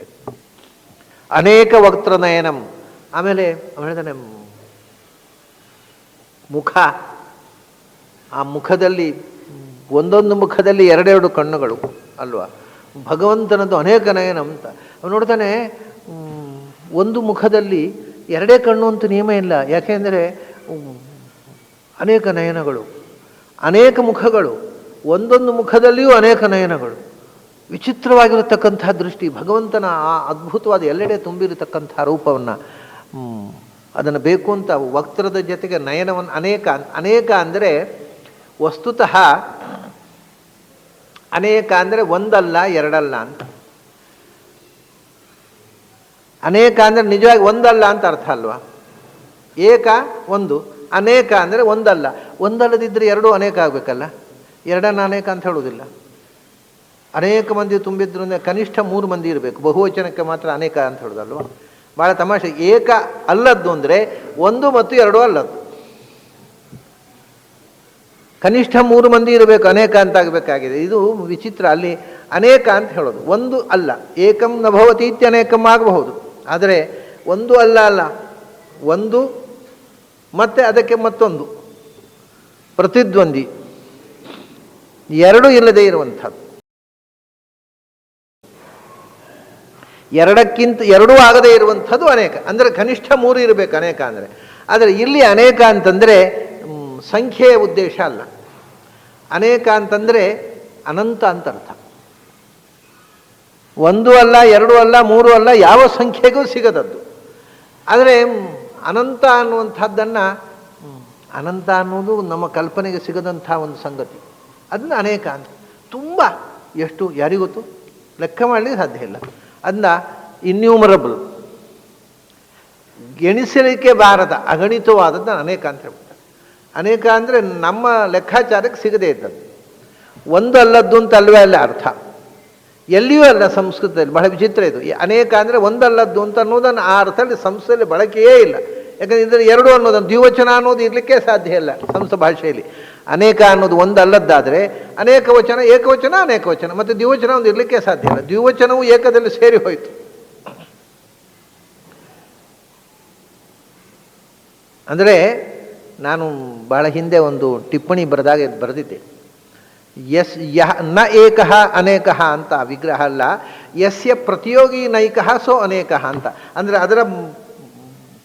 ಅನೇಕ ವಕ್ತೃನಯನಂ. ಆಮೇಲೆ ಹೇಳಿದಾನೆ ಮುಖ, ಆ ಮುಖದಲ್ಲಿ ಒಂದೊಂದು ಮುಖದಲ್ಲಿ ಎರಡೆರಡು ಕಣ್ಣುಗಳು ಅಲ್ವಾ, ಭಗವಂತನದ್ದು ಅನೇಕ ನಯನ ಅಂತ. ಅವನು ನೋಡ್ತಾನೆ, ಒಂದು ಮುಖದಲ್ಲಿ ಎರಡೇ ಕಣ್ಣು ಅಂತ ನಿಯಮ ಇಲ್ಲ. ಯಾಕೆಂದರೆ ಅನೇಕ ನಯನಗಳು, ಅನೇಕ ಮುಖಗಳು, ಒಂದೊಂದು ಮುಖದಲ್ಲಿಯೂ ಅನೇಕ ನಯನಗಳು. ವಿಚಿತ್ರವಾಗಿರತಕ್ಕಂಥ ದೃಷ್ಟಿ, ಭಗವಂತನ ಆ ಅದ್ಭುತವಾದ ಎಲ್ಲೆಡೆ ತುಂಬಿರತಕ್ಕಂಥ ರೂಪವನ್ನು ಅದನ್ನು ಬೇಕು ಅಂತ ವಕ್ತೃದ ಜೊತೆಗೆ ನಯನವನ್ನು ಅನೇಕ ಅಂದರೆ ವಸ್ತುತಃ ಅನೇಕ ಅಂದರೆ ಒಂದಲ್ಲ ಎರಡಲ್ಲ ಅಂತ. ಅನೇಕ ಅಂದರೆ ನಿಜವಾಗಿ ಒಂದಲ್ಲ ಅಂತ ಅರ್ಥ ಅಲ್ವಾ. ಏಕ ಒಂದು, ಅನೇಕ ಅಂದರೆ ಒಂದಲ್ಲ. ಒಂದಲ್ಲದಿದ್ದರೆ ಎರಡೂ ಅನೇಕ ಆಗಬೇಕಲ್ಲ. ಎರಡನ್ನ ಅನೇಕ ಅಂತ ಹೇಳುವುದಿಲ್ಲ. ಅನೇಕ ಮಂದಿ ತುಂಬಿದ್ರು ಅಂದರೆ ಕನಿಷ್ಠ 3 ಮಂದಿ ಇರಬೇಕು. ಬಹುವಚನಕ್ಕೆ ಮಾತ್ರ ಅನೇಕ ಅಂತ ಹೇಳೋದಲ್ವ. ಭಾಳ ತಮಾಷೆ. ಏಕ ಅಲ್ಲದ್ದು ಅಂದರೆ 1 ಮತ್ತು 2 ಅಲ್ಲದ್ದು. ಕನಿಷ್ಠ 3 ಮಂದಿ ಇರಬೇಕು, ಅನೇಕ ಅಂತ ಆಗಬೇಕಾಗಿದೆ. ಇದು ವಿಚಿತ್ರ. ಅಲ್ಲಿ ಅನೇಕ ಅಂತ ಹೇಳೋದು, ಒಂದು ಅಲ್ಲ. ಏಕಂ ನ ಭವತಿ ಇತ್ಯನೇಕಂ ಆಗಬಹುದು. ಆದರೆ ಒಂದು ಅಲ್ಲ, ಒಂದು ಮತ್ತೆ ಅದಕ್ಕೆ ಮತ್ತೊಂದು, ಪ್ರತಿದ್ವಂದಿ, ಎರಡು ಇಲ್ಲದೆ ಇರುವಂಥದ್ದು. ಎರಡೂ ಆಗದೇ ಇರುವಂಥದ್ದು ಅನೇಕ. ಅಂದರೆ ಕನಿಷ್ಠ 3 ಇರಬೇಕು ಅನೇಕ ಅಂದರೆ. ಆದರೆ ಇಲ್ಲಿ ಅನೇಕ ಅಂತಂದರೆ ಸಂಖ್ಯೆಯ ಉದ್ದೇಶ ಅಲ್ಲ. ಅನೇಕ ಅಂತಂದರೆ ಅನಂತ ಅಂತ ಅರ್ಥ. 1 ಅಲ್ಲ, 2 ಅಲ್ಲ, 3 ಅಲ್ಲ, ಯಾವ ಸಂಖ್ಯೆಗೂ ಸಿಗದದ್ದು. ಆದರೆ ಅನಂತ ಅನ್ನುವಂಥದ್ದನ್ನು, ಅನಂತ ಅನ್ನೋದು ನಮ್ಮ ಕಲ್ಪನೆಗೆ ಸಿಗದಂಥ ಒಂದು ಸಂಗತಿ. ಅದನ್ನ ಅನೇಕ ಅಂತ. ತುಂಬ ಎಷ್ಟು ಯಾರಿಗೊತ್ತು, ಲೆಕ್ಕ ಮಾಡಲಿಕ್ಕೆ ಸಾಧ್ಯ ಇಲ್ಲ. ಅದನ್ನ ಇನ್ಯೂಮರಬಲ್, ಎಣಿಸಲಿಕ್ಕೆ ಬಾರದ ಅಗಣಿತವಾದದ್ದು ಅನೇಕ ಅಂತ ಹೇಳ್ತಾರೆ. ಅನೇಕ ಅಂದರೆ ನಮ್ಮ ಲೆಕ್ಕಾಚಾರಕ್ಕೆ ಸಿಗದೇ ಇದ್ದದ್ದು. ಒಂದು ಅಲ್ಲದ್ದು ಅಂತ ಅಲ್ವೇ ಅಲ್ಲ ಅರ್ಥ. ಎಲ್ಲಿಯೂ ಅಲ್ಲ ಸಂಸ್ಕೃತದಲ್ಲಿ. ಬಹಳ ವಿಚಿತ್ರ ಇದು. ಅನೇಕ ಅಂದರೆ ಒಂದಲ್ಲದ್ದು ಅಂತ ಅನ್ನೋದನ್ನು ಆ ಅರ್ಥದಲ್ಲಿ ಸಂಸ್ಕೃತದಲ್ಲಿ ಬಳಕೆಯೇ ಇಲ್ಲ. ಯಾಕಂದರೆ ಇದರಲ್ಲಿ 2 ಅನ್ನೋದನ್ನು ದ್ವಿವಚನ ಅನ್ನೋದು ಇರಲಿಕ್ಕೆ ಸಾಧ್ಯ ಇಲ್ಲ ಸಂಸ್ಕೃತ ಭಾಷೆಯಲ್ಲಿ. ಅನೇಕ ಅನ್ನೋದು ಒಂದಲ್ಲದ್ದಾದರೆ ಅನೇಕ ವಚನ, ಏಕವಚನ, ಅನೇಕ ವಚನ, ಮತ್ತು ದ್ವಿವಚನ ಒಂದು ಇರಲಿಕ್ಕೆ ಸಾಧ್ಯ ಇಲ್ಲ. ದ್ವಿವಚನವು ಏಕದಲ್ಲಿ ಸೇರಿ ಹೋಯಿತು. ಅಂದರೆ ನಾನು ಬಹಳ ಹಿಂದೆ ಒಂದು ಟಿಪ್ಪಣಿ ಬರೆದಿದ್ದೆ. ನ ಏಕಃ ಅನೇಕಃ ಅಂತ ವಿಗ್ರಹ ಅಲ್ಲ, ಯಸ್ಯ ಪ್ರತಿಯೋಗಿ ನೈಕಃ ಸೋ ಅನೇಕಃ ಅಂತ. ಅಂದರೆ ಅದರ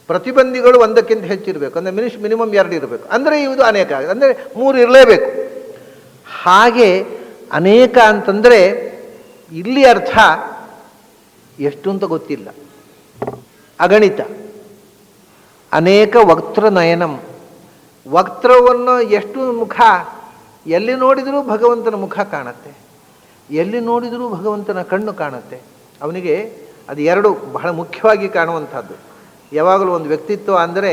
ಪ್ರತಿಬಂಧಿಗಳು 1ಕ್ಕಿಂತ ಹೆಚ್ಚಿರಬೇಕು. ಅಂದರೆ ಮಿನಿಮಮ್ 2 ಇರಬೇಕು. ಅಂದರೆ ಇದು ಅನೇಕ ಆಗಿದೆ. ಅಂದರೆ 3 ಇರಲೇಬೇಕು. ಹಾಗೆ ಅನೇಕ ಅಂತಂದರೆ ಇಲ್ಲಿ ಅರ್ಥ ಎಷ್ಟು ಅಂತ ಗೊತ್ತಿಲ್ಲ, ಅಗಣಿತ. ಅನೇಕ ವಕ್ತೃನಯನಂ. ವಕ್ತೃವನ್ನು ಎಷ್ಟು ಮುಖ, ಎಲ್ಲಿ ನೋಡಿದರೂ ಭಗವಂತನ ಮುಖ ಕಾಣುತ್ತೆ, ಎಲ್ಲಿ ನೋಡಿದರೂ ಭಗವಂತನ ಕಣ್ಣು ಕಾಣುತ್ತೆ. ಅವನಿಗೆ ಅದು 2 ಬಹಳ ಮುಖ್ಯವಾಗಿ ಕಾಣುವಂಥದ್ದು. ಯಾವಾಗಲೂ ಒಂದು ವ್ಯಕ್ತಿತ್ವ ಅಂದರೆ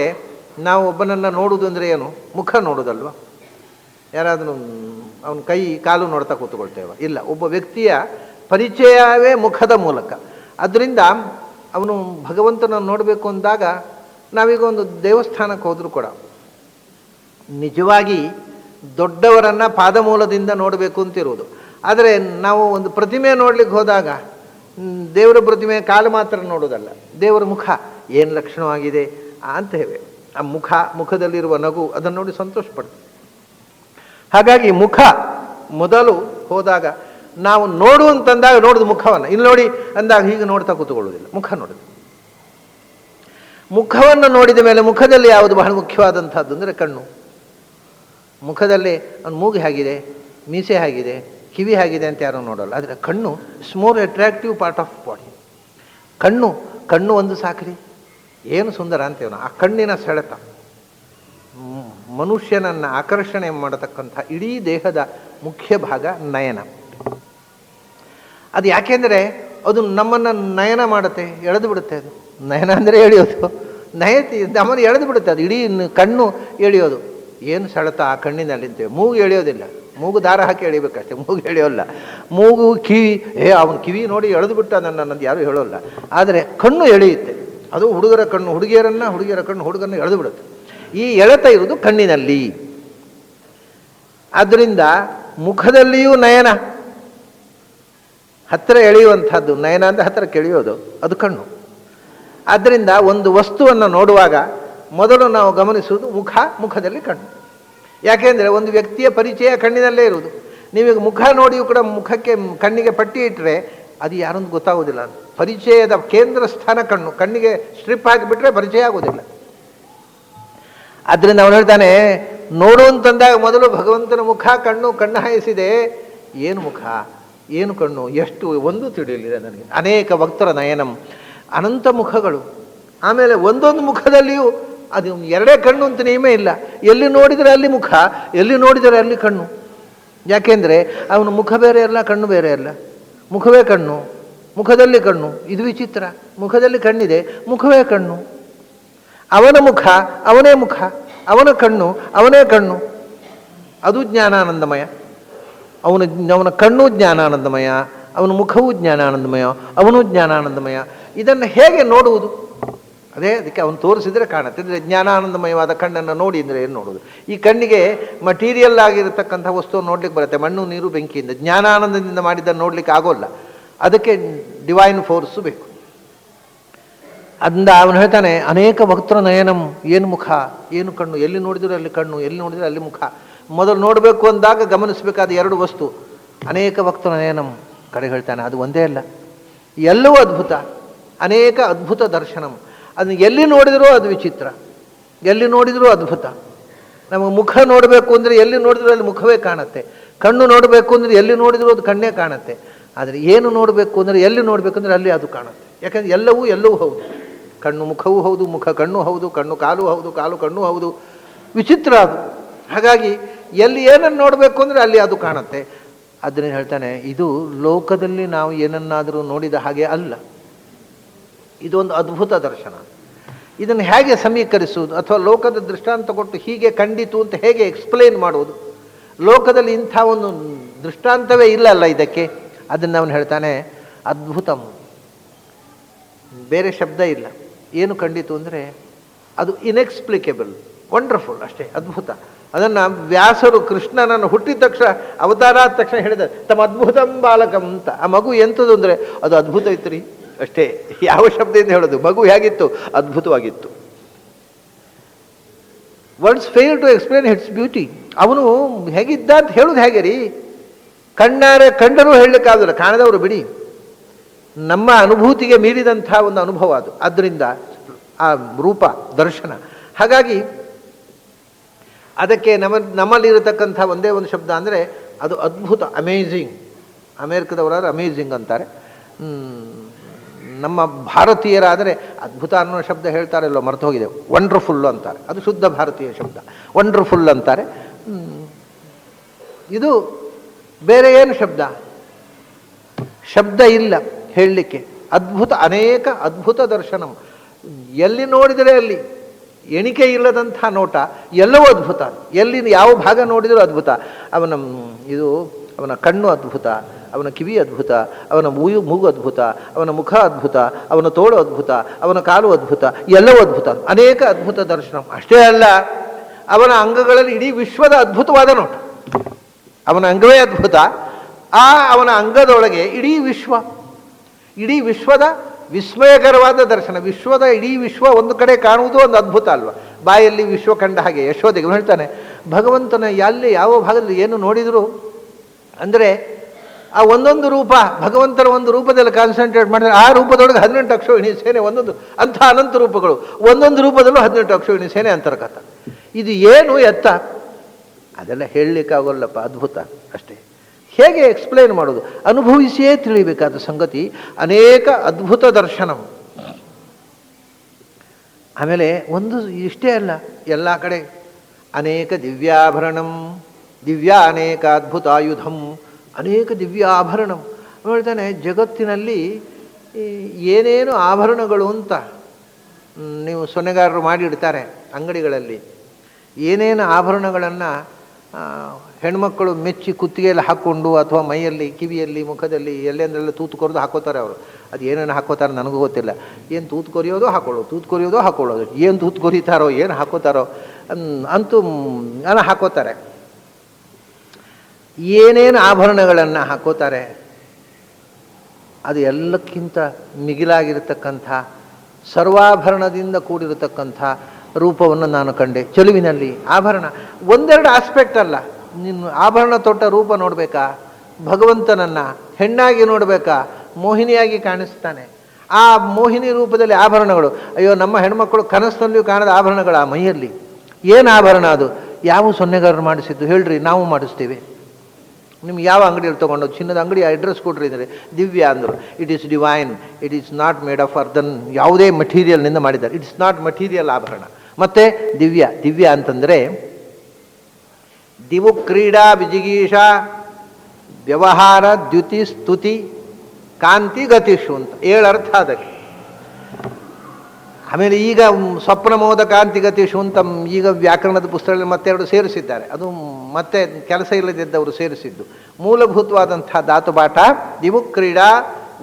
ನಾವು ಒಬ್ಬನನ್ನು ನೋಡುವುದು ಅಂದರೆ ಏನು, ಮುಖ ನೋಡೋದಲ್ವ. ಯಾರಾದರೂ ಅವನ ಕೈ ಕಾಲು ನೋಡ್ತಾ ಕೂತ್ಕೊಳ್ತೇವೆ? ಇಲ್ಲ. ಒಬ್ಬ ವ್ಯಕ್ತಿಯ ಪರಿಚಯವೇ ಮುಖದ ಮೂಲಕ. ಅದರಿಂದ ಅವನು ಭಗವಂತನನ್ನು ನೋಡಬೇಕು ಅಂದಾಗ ನಾವೀಗ ಒಂದು ದೇವಸ್ಥಾನಕ್ಕೆ ಹೋದರೂ ಕೂಡ ನಿಜವಾಗಿ ದೊಡ್ಡವರನ್ನು ಪಾದಮೂಲದಿಂದ ನೋಡಬೇಕು ಅಂತಿರುವುದು. ಆದರೆ ನಾವು ಒಂದು ಪ್ರತಿಮೆ ನೋಡ್ಲಿಕ್ಕೆ ಹೋದಾಗ ದೇವರ ಪ್ರತಿಮೆ ಕಾಲು ಮಾತ್ರ ನೋಡೋದಲ್ಲ, ದೇವರ ಮುಖ ಏನು ಲಕ್ಷಣವಾಗಿದೆ ಅಂತ ಹೇಳಿ ಆ ಮುಖದಲ್ಲಿರುವ ನಗು ಅದನ್ನು ನೋಡಿ ಸಂತೋಷ ಪಡ್ತೀವಿ. ಹಾಗಾಗಿ ಮುಖ ಮೊದಲು ಹೋದಾಗ ನಾವು ನೋಡು ಅಂತಂದಾಗ ನೋಡಿದ ಮುಖವನ್ನು, ಇಲ್ಲಿ ನೋಡಿ ಅಂದಾಗ ಹೀಗೆ ನೋಡ್ತಾ ಕೂತ್ಕೊಳ್ಳೋದಿಲ್ಲ, ಮುಖ ನೋಡಿದ ಮುಖವನ್ನು ನೋಡಿದ ಮೇಲೆ ಮುಖದಲ್ಲಿ ಯಾವುದು ಬಹಳ ಮುಖ್ಯವಾದಂಥದ್ದು ಅಂದರೆ ಕಣ್ಣು. ಮುಖದಲ್ಲಿ ಒಂದು ಮೂಗು ಹೇಗಿದೆ, ಮೀಸೆ ಹೇಗಿದೆ, ಕಿವಿ ಹೇಗಿದೆ ಅಂತ ಯಾರೂ ನೋಡೋಲ್ಲ. ಆದರೆ ಕಣ್ಣು it's more attractive part of body. ಕಣ್ಣು ಒಂದು ಸಾಕ್ರಿ, ಏನು ಸುಂದರ ಅಂತೇವನು. ಆ ಕಣ್ಣಿನ ಸೆಳೆತ ಮನುಷ್ಯನನ್ನು ಆಕರ್ಷಣೆ ಮಾಡತಕ್ಕಂಥ ಇಡೀ ದೇಹದ ಮುಖ್ಯ ಭಾಗ ನಯನ. ಅದು ಯಾಕೆಂದರೆ ಅದು ನಮ್ಮನ್ನು ನಯನ ಮಾಡುತ್ತೆ, ಎಳೆದು ಬಿಡುತ್ತೆ. ಅದು ನಯನ ಅಂದರೆ ಎಳೆಯೋದು, ನಯತಿ ನಮ್ಮನ್ನು ಎಳೆದು ಬಿಡುತ್ತೆ. ಅದು ಇಡೀ ಕಣ್ಣು ಎಳೆಯೋದು. ಏನು ಸೆಳೆತ ಆ ಕಣ್ಣಿನಲ್ಲಿಂತೇವೆ. ಮೂಗು ಎಳೆಯೋದಿಲ್ಲ, ಮೂಗು ದಾರ ಹಾಕಿ ಎಳಿಬೇಕಷ್ಟೇ, ಮೂಗು ಎಳೆಯೋಲ್ಲ. ಮೂಗು ಕಿವಿ ಅವನ ಕಿವಿ ನೋಡಿ ಎಳೆದು ಬಿಟ್ಟ ನನ್ನದು ಯಾರೂ ಹೇಳೋಲ್ಲ. ಆದರೆ ಕಣ್ಣು ಎಳೆಯುತ್ತೆ. ಅದು ಹುಡುಗರ ಕಣ್ಣು ಹುಡುಗಿಯರನ್ನು, ಹುಡುಗಿಯರ ಕಣ್ಣು ಹುಡುಗರನ್ನು ಎಳೆದು ಬಿಡುತ್ತೆ. ಈ ಎಳೆತ ಇರುವುದು ಕಣ್ಣಿನಲ್ಲಿ. ಆದ್ದರಿಂದ ಮುಖದಲ್ಲಿಯೂ ನಯನ, ಹತ್ತಿರ ಎಳೆಯುವಂಥದ್ದು. ನಯನ ಅಂದರೆ ಹತ್ತಿರಕ್ಕೆ ಎಳೆಯೋದು, ಅದು ಕಣ್ಣು. ಆದ್ದರಿಂದ ಒಂದು ವಸ್ತುವನ್ನು ನೋಡುವಾಗ ಮೊದಲು ನಾವು ಗಮನಿಸುವುದು ಮುಖದಲ್ಲಿ ಕಣ್ಣು. ಯಾಕೆಂದರೆ ಒಂದು ವ್ಯಕ್ತಿಯ ಪರಿಚಯ ಕಣ್ಣಿನಲ್ಲೇ ಇರುವುದು. ನೀವೀಗ ಮುಖ ನೋಡಿಯೂ ಕೂಡ ಮುಖಕ್ಕೆ ಕಣ್ಣಿಗೆ ಪಟ್ಟಿ ಇಟ್ಟರೆ ಅದು ಯಾರೊಂದು ಗೊತ್ತಾಗೋದಿಲ್ಲ. ಪರಿಚಯದ ಕೇಂದ್ರ ಸ್ಥಾನ ಕಣ್ಣು. ಕಣ್ಣಿಗೆ ಸ್ಟ್ರಿಪ್ ಹಾಕಿಬಿಟ್ರೆ ಪರಿಚಯ ಆಗೋದಿಲ್ಲ. ಆದ್ದರಿಂದ ಅವನು ಹೇಳ್ತಾನೆ, ನೋಡು ಅಂತಂದಾಗ ಮೊದಲು ಭಗವಂತನ ಮುಖ, ಕಣ್ಣು ಹಾಯಿಸಿದೆ. ಏನು ಮುಖ, ಏನು ಕಣ್ಣು, ಎಷ್ಟು ಒಂದು ತಿಳಿಯಲಿದೆ ನನಗೆ. ಅನೇಕ ಭಕ್ತರ ನಯನಂ, ಅನಂತ ಮುಖಗಳು. ಆಮೇಲೆ ಒಂದೊಂದು ಮುಖದಲ್ಲಿಯೂ ಅದು ಎರಡೇ ಕಣ್ಣು ಅಂತ ನಿಯಮೇ ಇಲ್ಲ. ಎಲ್ಲಿ ನೋಡಿದರೆ ಅಲ್ಲಿ ಮುಖ, ಎಲ್ಲಿ ನೋಡಿದರೆ ಅಲ್ಲಿ ಕಣ್ಣು. ಯಾಕೆಂದರೆ ಅವನು ಮುಖ ಬೇರೆ ಅಲ್ಲ, ಕಣ್ಣು ಬೇರೆ ಅಲ್ಲ. ಮುಖವೇ ಕಣ್ಣು, ಮುಖದಲ್ಲಿ ಕಣ್ಣು. ಇದು ವಿಚಿತ್ರ. ಮುಖದಲ್ಲಿ ಕಣ್ಣಿದೆ, ಮುಖವೇ ಕಣ್ಣು. ಅವನ ಮುಖ ಅವನೇ ಮುಖ, ಅವನ ಕಣ್ಣು ಅವನೇ ಕಣ್ಣು. ಅದು ಜ್ಞಾನಾನಂದಮಯ. ಅವನ ಕಣ್ಣು ಜ್ಞಾನಾನಂದಮಯ, ಅವನ ಮುಖವೂ ಜ್ಞಾನಾನಂದಮಯ, ಅವನು ಜ್ಞಾನಾನಂದಮಯ. ಇದನ್ನು ಹೇಗೆ ನೋಡುವುದು? ಅದಕ್ಕೆ ಅವನು ತೋರಿಸಿದರೆ ಕಾಣುತ್ತೆ. ಅಂದರೆ ಜ್ಞಾನಾನಂದಮಯವಾದ ಕಣ್ಣನ್ನು ನೋಡಿ ಅಂದರೆ ಏನು ನೋಡೋದು? ಈ ಕಣ್ಣಿಗೆ ಮಟೀರಿಯಲ್ ಆಗಿರತಕ್ಕಂಥ ವಸ್ತುವನ್ನು ನೋಡ್ಲಿಕ್ಕೆ ಬರುತ್ತೆ, ಮಣ್ಣು ನೀರು ಬೆಂಕಿಯಿಂದ. ಜ್ಞಾನಾನಂದದಿಂದ ಮಾಡಿದ್ದನ್ನು ನೋಡ್ಲಿಕ್ಕೆ ಆಗೋಲ್ಲ. ಅದಕ್ಕೆ ಡಿವೈನ್ ಫೋರ್ಸು ಬೇಕು. ಅದರಿಂದ ಅವನು ಹೇಳ್ತಾನೆ, ಅನೇಕ ಭಕ್ತರ ನಯನಂ, ಏನು ಮುಖ, ಏನು ಕಣ್ಣು, ಎಲ್ಲಿ ನೋಡಿದರೂ ಅಲ್ಲಿ ಕಣ್ಣು, ಎಲ್ಲಿ ನೋಡಿದರೆ ಅಲ್ಲಿ ಮುಖ. ಮೊದಲು ನೋಡಬೇಕು ಅಂದಾಗ ಗಮನಿಸಬೇಕಾದ ಎರಡು ವಸ್ತು. ಅನೇಕ ಭಕ್ತರ ನಯನಂ ಕಡೆ ಹೇಳ್ತಾನೆ, ಅದು ಒಂದೇ ಅಲ್ಲ, ಎಲ್ಲವೂ ಅದ್ಭುತ. ಅನೇಕ ಅದ್ಭುತ ದರ್ಶನಂ. ಅದನ್ನು ಎಲ್ಲಿ ನೋಡಿದರೂ ಅದು ವಿಚಿತ್ರ, ಎಲ್ಲಿ ನೋಡಿದರೂ ಅದ್ಭುತ. ನಮಗೆ ಮುಖ ನೋಡಬೇಕು ಅಂದರೆ ಎಲ್ಲಿ ನೋಡಿದರೂ ಅಲ್ಲಿ ಮುಖವೇ ಕಾಣುತ್ತೆ. ಕಣ್ಣು ನೋಡಬೇಕು ಅಂದರೆ ಎಲ್ಲಿ ನೋಡಿದರೂ ಅದು ಕಣ್ಣೇ ಕಾಣುತ್ತೆ. ಆದರೆ ಏನು ನೋಡಬೇಕು ಅಂದರೆ ಎಲ್ಲಿ ನೋಡಬೇಕು ಅಂದರೆ ಅಲ್ಲಿ ಅದು ಕಾಣುತ್ತೆ. ಯಾಕಂದರೆ ಎಲ್ಲವೂ ಹೌದು. ಕಣ್ಣು ಮುಖವೂ ಹೌದು, ಮುಖ ಕಣ್ಣು ಹೌದು, ಕಣ್ಣು ಕಾಲು ಹೌದು, ಕಾಲು ಕಣ್ಣು ಹೌದು. ವಿಚಿತ್ರ ಅದು. ಹಾಗಾಗಿ ಎಲ್ಲಿ ಏನನ್ನು ನೋಡಬೇಕು ಅಂದರೆ ಅಲ್ಲಿ ಅದು ಕಾಣುತ್ತೆ. ಅದನ್ನು ಹೇಳ್ತಾನೆ, ಇದು ಲೋಕದಲ್ಲಿ ನಾವು ಏನನ್ನಾದರೂ ನೋಡಿದ ಹಾಗೆ ಅಲ್ಲ, ಇದೊಂದು ಅದ್ಭುತ ದರ್ಶನ. ಇದನ್ನು ಹೇಗೆ ಸಮೀಕರಿಸುವುದು? ಅಥವಾ ಲೋಕದ ದೃಷ್ಟಾಂತ ಕೊಟ್ಟು ಹೀಗೆ ಕಂಡಿತು ಅಂತ ಹೇಗೆ ಎಕ್ಸ್ಪ್ಲೇನ್ ಮಾಡುವುದು? ಲೋಕದಲ್ಲಿ ಇಂಥ ಒಂದು ದೃಷ್ಟಾಂತವೇ ಇಲ್ಲಲ್ಲ ಇದಕ್ಕೆ. ಅದನ್ನು ಅವನು ಹೇಳ್ತಾನೆ, ಅದ್ಭುತಂ, ಬೇರೆ ಶಬ್ದ ಇಲ್ಲ. ಏನು ಕಂಡಿತು ಅಂದರೆ ಅದು ಇನ್ಎಕ್ಸ್ಪ್ಲಿಕೇಬಲ್, ವಂಡರ್ಫುಲ್ ಅಷ್ಟೇ, ಅದ್ಭುತ. ಅದನ್ನು ವ್ಯಾಸರು ಕೃಷ್ಣನನ್ನು ಹುಟ್ಟಿದ ತಕ್ಷಣ, ಅವತಾರ ಆದ ತಕ್ಷಣ ಹೇಳಿದ ತಮ್ಮ ಅದ್ಭುತಂ ಬಾಲಕಂ ಅಂತ. ಆ ಮಗು ಎಂಥದ್ದು ಅಂದರೆ ಅದು ಅದ್ಭುತ ಇತ್ತು ರೀ ಅಷ್ಟೇ. ಯಾವ ಶಬ್ದದಿಂದ ಹೇಳೋದು? ಮಗು ಹೇಗಿತ್ತು? ಅದ್ಭುತವಾಗಿತ್ತು. Words fail to explain its beauty. ಅವನು ಹೇಗಿದ್ದ ಅಂತ ಹೇಳೋದು ಹೇಗೆ ರೀ? ಕಣ್ಣಾರೆ ಕಂಡರೂ ಹೇಳಲಿಕ್ಕಾಗಲ್ಲ, ಕಾಣದವರು ಬಿಡಿ. ನಮ್ಮ ಅನುಭೂತಿಗೆ ಮೀರಿದಂಥ ಒಂದು ಅನುಭವ ಅದು. ಆದ್ದರಿಂದ ಆ ರೂಪ ದರ್ಶನ. ಹಾಗಾಗಿ ಅದಕ್ಕೆ ನಮ್ಮಲ್ಲಿರತಕ್ಕಂಥ ಒಂದೇ ಒಂದು ಶಬ್ದ ಅಂದರೆ ಅದು ಅದ್ಭುತ, ಅಮೇಝಿಂಗ್. ಅಮೇರಿಕದವರಾದ್ರೆ ಅಮೇಝಿಂಗ್ ಅಂತಾರೆ. ನಮ್ಮ ಭಾರತೀಯರಾದರೆ ಅದ್ಭುತ ಅನ್ನೋ ಶಬ್ದ ಹೇಳ್ತಾರಲ್ಲೋ, ಮರೆತು ಹೋಗಿದೆ. ವಂಡರ್ಫುಲ್ ಅಂತಾರೆ, ಅದು ಶುದ್ಧ ಭಾರತೀಯ ಶಬ್ದ. ವಂಡರ್ಫುಲ್ ಅಂತಾರೆ. ಇದು ಬೇರೆ ಏನು ಶಬ್ದ ಇಲ್ಲ ಹೇಳಲಿಕ್ಕೆ. ಅದ್ಭುತ, ಅನೇಕ ಅದ್ಭುತ ದರ್ಶನಂ. ಎಲ್ಲಿ ನೋಡಿದರೆ ಅಲ್ಲಿ ಎಣಿಕೆ ಇಲ್ಲದಂಥ ನೋಟ, ಎಲ್ಲವೂ ಅದ್ಭುತ. ಎಲ್ಲಿ ಯಾವ ಭಾಗ ನೋಡಿದರೂ ಅದ್ಭುತ. ಅವನ ಕಣ್ಣು ಅದ್ಭುತ, ಅವನ ಕಿವಿ ಅದ್ಭುತ, ಅವನ ಮೂಗು ಅದ್ಭುತ, ಅವನ ಮುಖ ಅದ್ಭುತ, ಅವನ ತೋಳು ಅದ್ಭುತ, ಅವನ ಕಾಲು ಅದ್ಭುತ, ಎಲ್ಲವೂ ಅದ್ಭುತ. ಅನೇಕ ಅದ್ಭುತ ದರ್ಶನ. ಅಷ್ಟೇ ಅಲ್ಲ, ಅವನ ಅಂಗಗಳಲ್ಲಿ ಇಡೀ ವಿಶ್ವದ ಅದ್ಭುತವಾದ ನೋಟ. ಅವನ ಅಂಗವೇ ಅದ್ಭುತ. ಅವನ ಅಂಗದೊಳಗೆ ಇಡೀ ವಿಶ್ವದ ವಿಸ್ಮಯಕರವಾದ ದರ್ಶನ. ಇಡೀ ವಿಶ್ವ ಒಂದು ಕಡೆ ಕಾಣುವುದು ಒಂದು ಅದ್ಭುತ ಅಲ್ವಾ? ಬಾಯಲ್ಲಿ ವಿಶ್ವ ಕಂಡ ಹಾಗೆ. ಯಶೋದೆಗೆ ಹೇಳ್ತಾನೆ, ಭಗವಂತನ ಎಲ್ಲಿ ಯಾವ ಭಾಗದಲ್ಲಿ ಏನು ನೋಡಿದ್ರು ಅಂದರೆ ಆ ಒಂದೊಂದು ರೂಪ ಭಗವಂತನ ಒಂದು ರೂಪದಲ್ಲಿ ಕಾನ್ಸಂಟ್ರೇಟ್ ಮಾಡಿದ್ರೆ ಆ ರೂಪದೊಳಗೆ 18 ಅಕ್ಷೋಹಿಣಿ ಸೇನೆ ಒಂದೊಂದು ಅಂಥ ಅನಂತ ರೂಪಗಳು, ಒಂದೊಂದು ರೂಪದಲ್ಲೂ 18 ಅಕ್ಷೋಹಿಣಿ ಸೇನೆ ಅಂತರ್ಗತ. ಇದು ಏನು ಎತ್ತ ಅದೆಲ್ಲ ಹೇಳಲಿಕ್ಕಾಗೋಲ್ಲಪ್ಪ, ಅದ್ಭುತ ಅಷ್ಟೇ. ಹೇಗೆ ಎಕ್ಸ್ಪ್ಲೇನ್ ಮಾಡೋದು? ಅನುಭವಿಸಿಯೇ ತಿಳಿಬೇಕಾದ ಸಂಗತಿ. ಅನೇಕ ಅದ್ಭುತ ದರ್ಶನ. ಆಮೇಲೆ ಒಂದು ಇಷ್ಟೇ ಅಲ್ಲ, ಎಲ್ಲ ಕಡೆ ಅನೇಕ ದಿವ್ಯಾಭರಣಂ, ದಿವ್ಯ ಅನೇಕ ಅದ್ಭುತಾಯುಧಂ, ಅನೇಕ ದಿವ್ಯಾಭರಣಂ. ಹೇಳ್ತಾನೆ ಜಗತ್ತಿನಲ್ಲಿ ಏನೇನು ಆಭರಣಗಳು ಅಂತ ನೀವು ಸೊನ್ನೆಗಾರರು ಮಾಡಿಡ್ತಾರೆ ಅಂಗಡಿಗಳಲ್ಲಿ. ಏನೇನು ಆಭರಣಗಳನ್ನು ಹೆಣ್ಮಕ್ಕಳು ಮೆಚ್ಚಿ ಕುತ್ತಿಗೆಯಲ್ಲಿ ಹಾಕ್ಕೊಂಡು ಅಥವಾ ಮೈಯಲ್ಲಿ, ಕಿವಿಯಲ್ಲಿ, ಮುಖದಲ್ಲಿ ಎಲ್ಲೆಂದೆಲ್ಲ ತೂತು ಕೊರೆದು ಹಾಕೋತಾರೆ ಅವರು. ಅದು ಏನೇನು ಹಾಕೋತಾರೆ ನನಗೂ ಗೊತ್ತಿಲ್ಲ. ಏನು ತೂತು ಕೊರಿಯೋದು ಹಾಕೊಳ್ಳೋದು, ತೂತು ಕೊರಿಯೋದು ಹಾಕೊಳ್ಳೋದು, ಏನು ತೂತು ಕೊರಿತಾರೋ ಏನು ಹಾಕೋತಾರೋ ಅಂತೂ ಎಲ್ಲ ಹಾಕೋತಾರೆ. ಏನೇನು ಆಭರಣಗಳನ್ನು ಹಾಕೋತಾರೆ ಅದು ಎಲ್ಲಕ್ಕಿಂತ ಮಿಗಿಲಾಗಿರತಕ್ಕಂಥ ಸರ್ವಾಭರಣದಿಂದ ಕೂಡಿರತಕ್ಕಂಥ ರೂಪವನ್ನು ನಾನು ಕಂಡೆ ಚೆಲುವಿನಲ್ಲಿ. ಆಭರಣ ಒಂದೆರಡು ಆಸ್ಪೆಕ್ಟ್ ಅಲ್ಲ. ನಿನ್ನ ಆಭರಣ ತೊಟ್ಟ ರೂಪ ನೋಡಬೇಕಾ? ಭಗವಂತನನ್ನು ಹೆಣ್ಣಾಗಿ ನೋಡಬೇಕಾ? ಮೋಹಿನಿಯಾಗಿ ಕಾಣಿಸ್ತಾನೆ. ಆ ಮೋಹಿನಿ ರೂಪದಲ್ಲಿ ಆಭರಣಗಳು. ಅಯ್ಯೋ, ನಮ್ಮ ಹೆಣ್ಮಕ್ಕಳು ಕನಸಿನಲ್ಲಿಯೂ ಕಾಣದ ಆಭರಣಗಳು ಆ ಮೈಯಲ್ಲಿ. ಏನು ಆಭರಣ ಅದು? ಯಾವ ಸೊನ್ನೆಗಾರರು ಮಾಡಿಸಿದ್ದು ಹೇಳ್ರಿ, ನಾವು ಮಾಡಿಸ್ತೀವಿ. ನಿಮ್ಗೆ ಯಾವ ಅಂಗಡಿಯಲ್ಲಿ ತೊಗೊಂಡು ಚಿನ್ನದ ಅಂಗಡಿ ಅಡ್ರೆಸ್ ಕೊಡ್ರಿ ಅಂದರೆ ದಿವ್ಯ ಅಂದರು. It is divine, it is not made of earthen, ಯಾವುದೇ ಮಟೀರಿಯಲ್ನಿಂದ ಮಾಡಿದ್ದಾರೆ. ಇಟ್ಸ್ ನಾಟ್ ಮಟೀರಿಯಲ್ ಆಭರಣ. ಮತ್ತು ದಿವ್ಯ, ದಿವ್ಯ ಅಂತಂದರೆ ದಿವು ಕ್ರೀಡಾ ವಿಜಿಗೀಷ ವ್ಯವಹಾರ ದ್ಯುತಿ ಸ್ತುತಿ ಕಾಂತಿ ಗತಿಷು ಅಂತ 7 ಅರ್ಥ ಅದಕ್ಕೆ. ಆಮೇಲೆ ಈಗ ಸ್ವಪ್ನ ಮೋದ ಕಾಂತಿ ಗತಿಷು ಅಂತ ಈಗ ವ್ಯಾಕರಣದ ಪುಸ್ತಕದಲ್ಲಿ ಮತ್ತೆರಡು ಸೇರಿಸಿದ್ದಾರೆ. ಅದು ಮತ್ತೆ ಕೆಲಸ ಇಲ್ಲದಿದ್ದವರು ಸೇರಿಸಿದ್ದು. ಮೂಲಭೂತವಾದಂಥ ಧಾತುಪಾಠ ದಿವು ಕ್ರೀಡಾ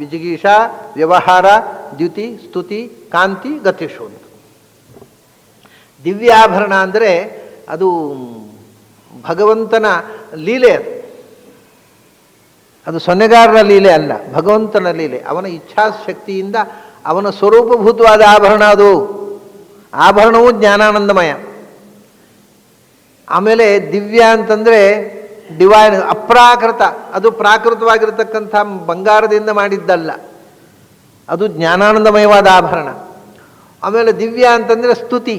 ವಿಜಿಗೀಷ ವ್ಯವಹಾರ ದ್ಯುತಿ ಸ್ತುತಿ ಕಾಂತಿ ಗತಿಷು ಅಂತ. ದಿವ್ಯಾಭರಣ ಅಂದರೆ ಅದು ಭಗವಂತನ ಲೀಲೆ. ಅದು ಸೊನ್ನೆಗಾರನ ಲೀಲೆ ಅಲ್ಲ, ಭಗವಂತನ ಲೀಲೆ. ಅವನ ಇಚ್ಛಾಶಕ್ತಿಯಿಂದ ಅವನ ಸ್ವರೂಪಭೂತವಾದ ಆಭರಣ ಅದು. ಆಭರಣವು ಜ್ಞಾನಾನಂದಮಯ. ಆಮೇಲೆ ದಿವ್ಯ ಅಂತಂದರೆ ಡಿವೈನ್, ಅಪ್ರಾಕೃತ. ಅದು ಪ್ರಾಕೃತವಾಗಿರತಕ್ಕಂಥ ಬಂಗಾರದಿಂದ ಮಾಡಿದ್ದಲ್ಲ, ಅದು ಜ್ಞಾನಾನಂದಮಯವಾದ ಆಭರಣ. ಆಮೇಲೆ ದಿವ್ಯ ಅಂತಂದರೆ ಸ್ತುತಿ.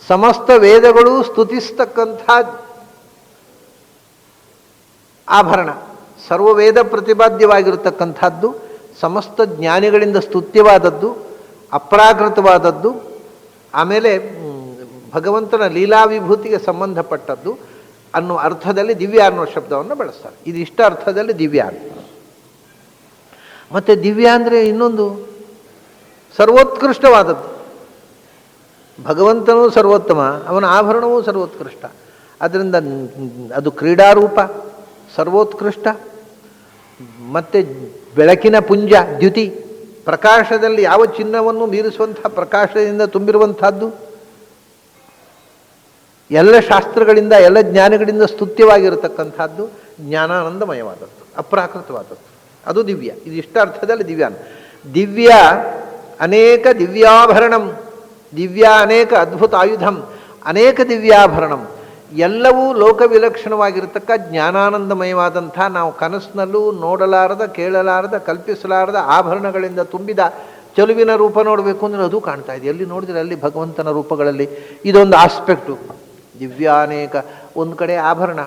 ಸಮಸ್ತ ವೇದಗಳು ಸ್ತುತಿಸ್ತಕ್ಕಂಥ ಆಭರಣ. ಸರ್ವವೇದ ಪ್ರತಿಪಾದ್ಯವಾಗಿರತಕ್ಕಂಥದ್ದು, ಸಮಸ್ತ ಜ್ಞಾನಿಗಳಿಂದ ಸ್ತುತ್ಯವಾದದ್ದು, ಅಪ್ರಾಕೃತವಾದದ್ದು. ಆಮೇಲೆ ಭಗವಂತನ ಲೀಲಾವಿಭೂತಿಗೆ ಸಂಬಂಧಪಟ್ಟದ್ದು ಅನ್ನೋ ಅರ್ಥದಲ್ಲಿ ದಿವ್ಯ ಅನ್ನೋ ಶಬ್ದವನ್ನು ಬಳಸ್ತಾರೆ. ಇದು ಇಷ್ಟ ಅರ್ಥದಲ್ಲಿ ದಿವ್ಯ. ಮತ್ತು ದಿವ್ಯ ಅಂದರೆ ಇನ್ನೊಂದು ಸರ್ವೋತ್ಕೃಷ್ಟವಾದದ್ದು. ಭಗವಂತನೂ ಸರ್ವೋತ್ತಮ, ಅವನ ಆಭರಣವೂ ಸರ್ವೋತ್ಕೃಷ್ಟ. ಅದರಿಂದ ಅದು ಕ್ರೀಡಾರೂಪ ಸರ್ವೋತ್ಕೃಷ್ಟ. ಮತ್ತು ಬೆಳಕಿನ ಪುಂಜ ದ್ಯುತಿ, ಪ್ರಕಾಶದಲ್ಲಿ ಯಾವ ಚಿನ್ನವನ್ನು ಮೀರಿಸುವಂಥ ಪ್ರಕಾಶದಿಂದ ತುಂಬಿರುವಂಥದ್ದು. ಎಲ್ಲ ಶಾಸ್ತ್ರಗಳಿಂದ ಎಲ್ಲ ಜ್ಞಾನಿಗಳಿಂದ ಸ್ತುತ್ಯವಾಗಿರತಕ್ಕಂಥದ್ದು, ಜ್ಞಾನಾನಂದಮಯವಾದದ್ದು, ಅಪ್ರಾಕೃತವಾದದ್ದು. ಅದು ದಿವ್ಯ. ಇದು ಇಷ್ಟ ಅರ್ಥದಲ್ಲಿ ದಿವ್ಯ. ದಿವ್ಯ ಅನೇಕ ದಿವ್ಯಾಭರಣಂ, ದಿವ್ಯ ಅನೇಕ ಅದ್ಭುತ ಆಯುಧಂ, ಅನೇಕ ದಿವ್ಯಾಭರಣಂ. ಎಲ್ಲವೂ ಲೋಕವಿಲಕ್ಷಣವಾಗಿರತಕ್ಕ ಜ್ಞಾನಾನಂದಮಯವಾದಂಥ, ನಾವು ಕನಸಿನಲ್ಲೂ ನೋಡಲಾರದ, ಕೇಳಲಾರದ, ಕಲ್ಪಿಸಲಾರದ ಆಭರಣಗಳಿಂದ ತುಂಬಿದ ಚೆಲುವಿನ ರೂಪ ನೋಡಬೇಕು ಅಂದರೆ ಅದು ಕಾಣ್ತಾ ಇದೆ. ಎಲ್ಲಿ ನೋಡಿದರೆ ಅಲ್ಲಿ ಭಗವಂತನ ರೂಪಗಳಲ್ಲಿ ಇದೊಂದು ಆಸ್ಪೆಕ್ಟು. ದಿವ್ಯಾನೇಕ. ಒಂದು ಕಡೆ ಆಭರಣ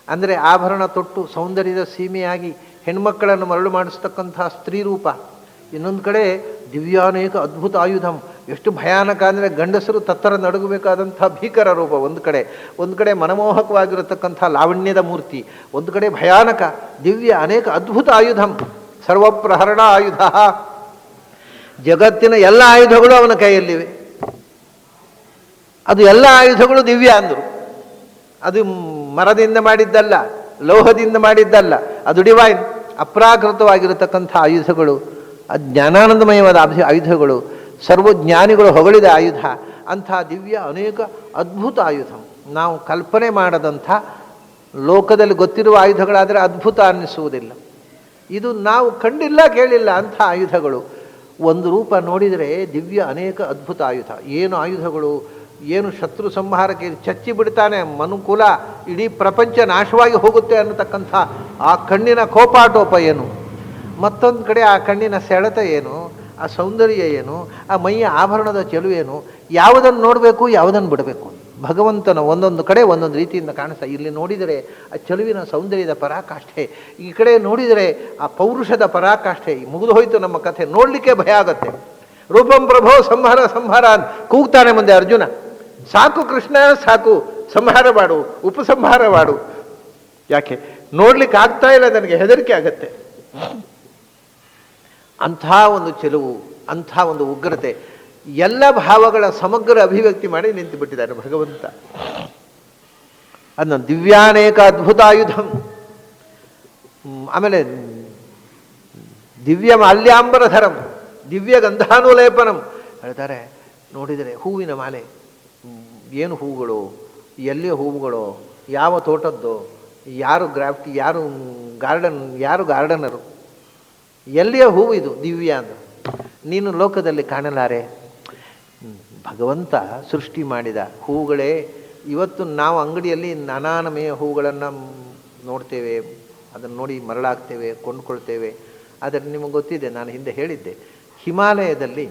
ಅಂದರೆ ಆಭರಣ ತೊಟ್ಟು ಸೌಂದರ್ಯದ ಸೀಮೆಯಾಗಿ ಹೆಣ್ಮಕ್ಕಳನ್ನು ಮರಳು ಮಾಡಿಸ್ತಕ್ಕಂಥ ಸ್ತ್ರೀ ರೂಪ. ಇನ್ನೊಂದು ಕಡೆ ದಿವ್ಯಾನೇಕ ಅದ್ಭುತ ಆಯುಧಂ. ಎಷ್ಟು ಭಯಾನಕ ಅಂದರೆ ಗಂಡಸರು ತತ್ತರ ನಡುಗಬೇಕಾದಂಥ ಭೀಕರ ರೂಪ ಒಂದು ಕಡೆ ಮನಮೋಹಕವಾಗಿರತಕ್ಕಂಥ ಲಾವಣ್ಯದ ಮೂರ್ತಿ, ಒಂದು ಕಡೆ ಭಯಾನಕ. ದಿವ್ಯ ಅನೇಕ ಅದ್ಭುತ ಆಯುಧಂ, ಸರ್ವಪ್ರಹರಣ ಆಯುಧ. ಜಗತ್ತಿನ ಎಲ್ಲ ಆಯುಧಗಳು ಅವನ ಕೈಯಲ್ಲಿವೆ. ಅದು ಎಲ್ಲ ಆಯುಧಗಳು ದಿವ್ಯ ಅಂದರು. ಅದು ಮರದಿಂದ ಮಾಡಿದ್ದಲ್ಲ, ಲೋಹದಿಂದ ಮಾಡಿದ್ದಲ್ಲ, ಅದು ಡಿವೈನ್, ಅಪ್ರಾಕೃತವಾಗಿರತಕ್ಕಂಥ ಆಯುಧಗಳು, ಜ್ಞಾನಾನಂದಮಯವಾದ ಆಯುಧಗಳು, ಸರ್ವಜ್ಞಾನಿಗಳು ಹೊಗಳಿದ ಆಯುಧ. ಅಂಥ ದಿವ್ಯ ಅನೇಕ ಅದ್ಭುತ ಆಯುಧ. ನಾವು ಕಲ್ಪನೆ ಮಾಡದಂಥ ಲೋಕದಲ್ಲಿ ಗೊತ್ತಿರುವ ಆಯುಧಗಳಾದರೆ ಅದ್ಭುತ ಅನ್ನಿಸುವುದಿಲ್ಲ. ಇದು ನಾವು ಕಂಡಿಲ್ಲ ಕೇಳಿಲ್ಲ ಅಂಥ ಆಯುಧಗಳು. ಒಂದು ರೂಪ ನೋಡಿದರೆ ದಿವ್ಯ ಅನೇಕ ಅದ್ಭುತ ಆಯುಧ. ಏನು ಆಯುಧಗಳು! ಏನು ಶತ್ರು ಸಂಹಾರಕ್ಕೆ ಚಚ್ಚಿ ಬಿಡ್ತಾನೆ, ಮನುಕುಲ ಇಡೀ ಪ್ರಪಂಚ ನಾಶವಾಗಿ ಹೋಗುತ್ತೆ ಅನ್ನತಕ್ಕಂಥ ಆ ಕಣ್ಣಿನ ಕೋಪಾಟೋಪ ಏನು, ಮತ್ತೊಂದು ಕಡೆ ಆ ಕಣ್ಣಿನ ಸೆಳೆತ ಏನು, ಆ ಸೌಂದರ್ಯ ಏನು, ಆ ಮೈಯ ಆಭರಣದ ಚೆಲುವೇನು, ಯಾವುದನ್ನು ನೋಡಬೇಕು ಯಾವುದನ್ನು ಬಿಡಬೇಕು. ಭಗವಂತನ ಒಂದೊಂದು ಕಡೆ ಒಂದೊಂದು ರೀತಿಯಿಂದ ಕಾಣಿಸ್ತಾ. ಇಲ್ಲಿ ನೋಡಿದರೆ ಆ ಚೆಲುವಿನ ಸೌಂದರ್ಯದ ಪರಾಕಾಷ್ಠೆ, ಈ ಕಡೆ ನೋಡಿದರೆ ಆ ಪೌರುಷದ ಪರಾಕಾಷ್ಠೆ. ಮುಗಿದು ಹೋಯಿತು ನಮ್ಮ ಕಥೆ, ನೋಡಲಿಕ್ಕೆ ಭಯ ಆಗತ್ತೆ. ರೂಪಂ ಪ್ರಭೋ ಸಂಹಾರ ಸಂಹಾರ ಅಂತ ಕೂಗ್ತಾನೆ ಮುಂದೆ ಅರ್ಜುನ. ಸಾಕು ಕೃಷ್ಣ ಸಾಕು, ಸಂಹಾರ ಮಾಡು, ಉಪಸಂಹಾರ ಮಾಡು. ಯಾಕೆ ನೋಡ್ಲಿಕ್ಕೆ ಆಗ್ತಾ ಇಲ್ಲ, ನನಗೆ ಹೆದರಿಕೆ ಆಗತ್ತೆ. ಅಂಥ ಒಂದು ಚೆಲುವು, ಅಂಥ ಒಂದು ಉಗ್ರತೆ, ಎಲ್ಲ ಭಾವಗಳ ಸಮಗ್ರ ಅಭಿವ್ಯಕ್ತಿ ಮಾಡಿ ನಿಂತು ಬಿಟ್ಟಿದ್ದಾನೆ ಭಗವಂತ. ಅದನ್ನ ದಿವ್ಯಾನೇಕ ಅದ್ಭುತಾಯುಧಂ, ಆಮೇಲೆ ದಿವ್ಯ ಮಾಲ್ಯಾಂಬರಧರಂ, ದಿವ್ಯ ಗಂಧಾನುಲೇಪನಂ ಹೇಳ್ತಾರೆ. ನೋಡಿದರೆ ಹೂವಿನ ಮಾಲೆ, ಏನು ಹೂಗಳು, ಎಲ್ಲಿಯ ಹೂವುಗಳು, ಯಾವ ತೋಟದ್ದು, ಯಾರು ಗ್ರಾಫ್ಟಿ, ಯಾರು ಗಾರ್ಡನರು, ಎಲ್ಲಿಯ ಹೂವು ಇದು ದಿವ್ಯ ಅಂದ್ರೆ ನೀನು ಲೋಕದಲ್ಲಿ ಕಾಣಲಾರೆ. ಭಗವಂತ ಸೃಷ್ಟಿ ಮಾಡಿದ ಹೂಗಳೇ. ಇವತ್ತು ನಾವು ಅಂಗಡಿಯಲ್ಲಿ ನಾನಾನಮೆಯ ಹೂಗಳನ್ನು ನೋಡ್ತೇವೆ, ಅದನ್ನು ನೋಡಿ ಮರಳಾಗ್ತೇವೆ, ಕೊಂಡ್ಕೊಳ್ತೇವೆ. ಆದರೆ ನಿಮಗೆ ಗೊತ್ತಿದೆ, ನಾನು ಹಿಂದೆ ಹೇಳಿದ್ದೆ, ಹಿಮಾಲಯದಲ್ಲಿ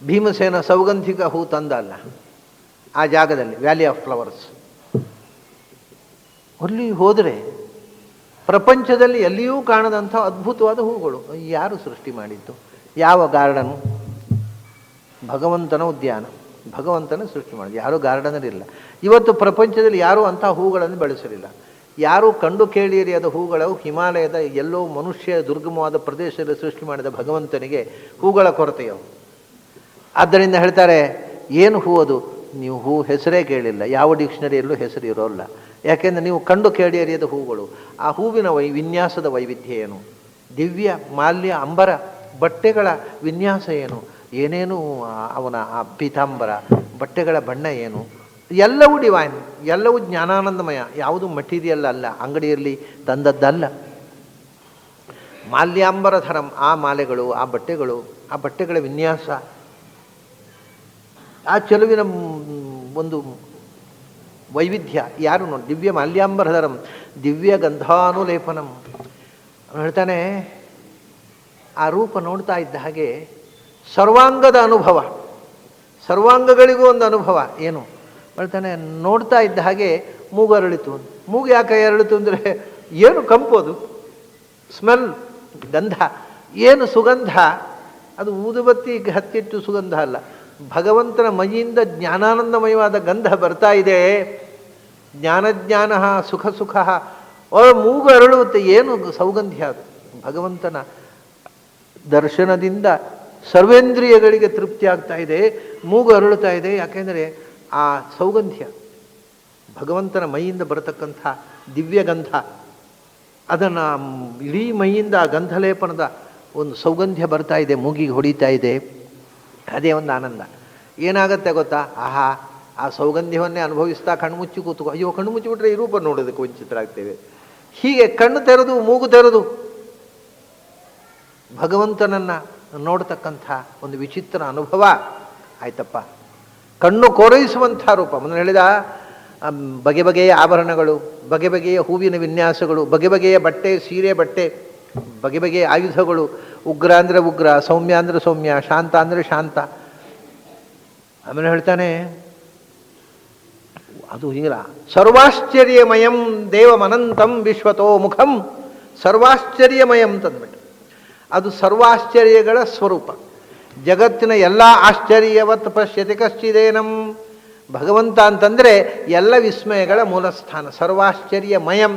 ಭೀಮಸೇನ ಸೌಗಂಧಿಕ ಹೂ ತಂದ ಅಲ್ಲ, ಆ ಜಾಗದಲ್ಲಿ ವ್ಯಾಲಿ ಆಫ್ ಫ್ಲವರ್ಸ್, ಅಲ್ಲಿ ಹೋದರೆ ಪ್ರಪಂಚದಲ್ಲಿ ಎಲ್ಲಿಯೂ ಕಾಣದಂಥ ಅದ್ಭುತವಾದ ಹೂಗಳು. ಯಾರು ಸೃಷ್ಟಿ ಮಾಡಿದ್ದು? ಯಾವ ಗಾರ್ಡನ್? ಭಗವಂತನ ಉದ್ಯಾನ, ಭಗವಂತನ ಸೃಷ್ಟಿ ಮಾಡಿದ್ದು. ಯಾರೂ ಗಾರ್ಡನರ್ ಇಲ್ಲ ಇವತ್ತು ಪ್ರಪಂಚದಲ್ಲಿ, ಯಾರೂ ಅಂಥ ಹೂಗಳನ್ನು ಬೆಳೆಸಲಿಲ್ಲ. ಯಾರೂ ಕಂಡು ಕೇಳಿರಿಯಾದ ಹೂಗಳು ಹಿಮಾಲಯದ ಎಲ್ಲೋ ಮನುಷ್ಯ ದುರ್ಗಮವಾದ ಪ್ರದೇಶದಲ್ಲಿ ಸೃಷ್ಟಿ ಮಾಡಿದ ಭಗವಂತನಿಗೆ ಹೂಗಳ ಕೊರತೆಯವು. ಆದ್ದರಿಂದ ಹೇಳ್ತಾರೆ, ಏನು ಹೂ ಅದು? ನೀವು ಹೂ ಹೆಸರೇ ಕೇಳಿಲ್ಲ, ಯಾವ ಡಿಕ್ಷನರಿಯಲ್ಲೂ ಹೆಸರು ಇರೋಲ್ಲ. ಯಾಕೆಂದರೆ ನೀವು ಕಂಡು ಕೇಳಿಯರಿಯದ ಹೂಗಳು. ಆ ಹೂವಿನ ವಿನ್ಯಾಸದ ವೈವಿಧ್ಯ ಏನು, ದಿವ್ಯ ಮಾಲ್ಯ ಅಂಬರ ಬಟ್ಟೆಗಳ ವಿನ್ಯಾಸ ಏನು, ಏನೇನು ಅವನ ಆ ಪೀತಾಂಬರ ಬಟ್ಟೆಗಳ ಬಣ್ಣ ಏನು, ಎಲ್ಲವೂ ಡಿವೈನ್, ಎಲ್ಲವೂ ಜ್ಞಾನಾನಂದಮಯ. ಯಾವುದು ಮಟೀರಿಯಲ್ ಅಲ್ಲ, ಅಂಗಡಿಯಲ್ಲಿ ತಂದದ್ದಲ್ಲ. ಮಾಲ್ಯಾಂಬರಧರಂ, ಆ ಮಾಲೆಗಳು, ಆ ಬಟ್ಟೆಗಳ ವಿನ್ಯಾಸ, ಆ ಚೆಲುವಿನ ಒಂದು ವೈವಿಧ್ಯ ಯಾರು ನೋಡಿ. ದಿವ್ಯ ಮಾಲ್ಯಾಂಬರಧರಂ ದಿವ್ಯ ಗಂಧಾನುಲೇಪನಂ. ಅವನು ಹೇಳ್ತಾನೆ, ಆ ರೂಪ ನೋಡ್ತಾ ಇದ್ದ ಹಾಗೆ ಸರ್ವಾಂಗದ ಅನುಭವ, ಸರ್ವಾಂಗಗಳಿಗೂ ಒಂದು ಅನುಭವ. ಏನು ಹೇಳ್ತಾನೆ, ನೋಡ್ತಾ ಇದ್ದ ಹಾಗೆ ಮೂಗು ಅರಳಿತು. ಮೂಗು ಯಾಕೆ ಅರಳಿತು ಅಂದರೆ, ಏನು ಕಂಪೋದು, ಸ್ಮೆಲ್, ಗಂಧ, ಏನು ಸುಗಂಧ. ಅದು ಊದುಬತ್ತಿ ಹತ್ತಿಟ್ಟು ಸುಗಂಧ ಅಲ್ಲ, ಭಗವಂತನ ಮೈಯಿಂದ ಜ್ಞಾನಾನಂದಮಯವಾದ ಗಂಧ ಬರ್ತಾ ಇದೆ. ಜ್ಞಾನ ಸುಖ ಸುಖ, ಮೂಗು ಅರಳುತ್ತೆ. ಏನು ಸೌಗಂಧ್ಯ ಅದು! ಭಗವಂತನ ದರ್ಶನದಿಂದ ಸರ್ವೇಂದ್ರಿಯಗಳಿಗೆ ತೃಪ್ತಿ ಆಗ್ತಾ ಇದೆ, ಮೂಗು ಅರಳುತ್ತಾ ಇದೆ. ಯಾಕೆಂದರೆ ಆ ಸೌಗಂಧ್ಯ, ಭಗವಂತನ ಮೈಯಿಂದ ಬರತಕ್ಕಂಥ ದಿವ್ಯಗಂಧ, ಅದನ್ನು ಇಡೀ ಮೈಯಿಂದ ಗಂಧಲೇಪನದ ಒಂದು ಸೌಗಂಧ್ಯ ಬರ್ತಾ ಇದೆ, ಮೂಗಿಗೆ ಹೊಡಿತಾ ಇದೆ. ಅದೇ ಒಂದು ಆನಂದ. ಏನಾಗುತ್ತೆ ಗೊತ್ತಾ? ಆಹಾ, ಆ ಸೌಗಂಧ್ಯವನ್ನೇ ಅನುಭವಿಸ್ತಾ ಕಣ್ಮುಚ್ಚಿ ಕೂತ್ಕೋ. ಅಯ್ಯೋ, ಕಣ್ಣು ಮುಚ್ಚಿಬಿಟ್ರೆ ಈ ರೂಪ ನೋಡೋದಕ್ಕೆ ವಂಚಿತರಾಗ್ತೇವೆ. ಹೀಗೆ ಕಣ್ಣು ತೆರೆದು ಮೂಗು ತೆರೆದು ಭಗವಂತನನ್ನು ನೋಡ್ತಕ್ಕಂಥ ಒಂದು ವಿಚಿತ್ರ ಅನುಭವ ಆಯ್ತಪ್ಪ. ಕಣ್ಣು ಕೋರೈಸುವಂಥ ರೂಪ. ಮೊದಲು ಹೇಳಿದ ಬಗೆ ಬಗೆಯ ಆಭರಣಗಳು, ಬಗೆ ಬಗೆಯ ಹೂವಿನ ವಿನ್ಯಾಸಗಳು, ಬಗೆ ಬಗೆಯ ಬಟ್ಟೆ, ಸೀರೆ ಬಟ್ಟೆ, ಬಗೆ ಬಗೆಯ ಆಯುಧಗಳು. ಉಗ್ರ ಅಂದರೆ ಉಗ್ರ, ಸೌಮ್ಯ ಅಂದರೆ ಸೌಮ್ಯ, ಶಾಂತ ಅಂದರೆ ಶಾಂತ. ಆಮೇಲೆ ಹೇಳ್ತಾನೆ, ಅದು ಹೀರ ಸರ್ವಾಶ್ಚರ್ಯಮಯಂ ದೇವಮನಂತಂ ವಿಶ್ವತೋ ಮುಖಂ, ಸರ್ವಾಶ್ಚರ್ಯಮಯಂ ತಂದ್ಬಿಟ್ಟು ಅದು ಸರ್ವಾಶ್ಚರ್ಯಗಳ ಸ್ವರೂಪ. ಜಗತ್ತಿನ ಎಲ್ಲ ಆಶ್ಚರ್ಯವತ್ ಪಶ್ಯತಿ ಕಶ್ಚಿದೇನಂ. ಭಗವಂತ ಅಂತಂದರೆ ಎಲ್ಲ ವಿಸ್ಮಯಗಳ ಮೂಲಸ್ಥಾನ. ಸರ್ವಾಶ್ಚರ್ಯಮಯಂ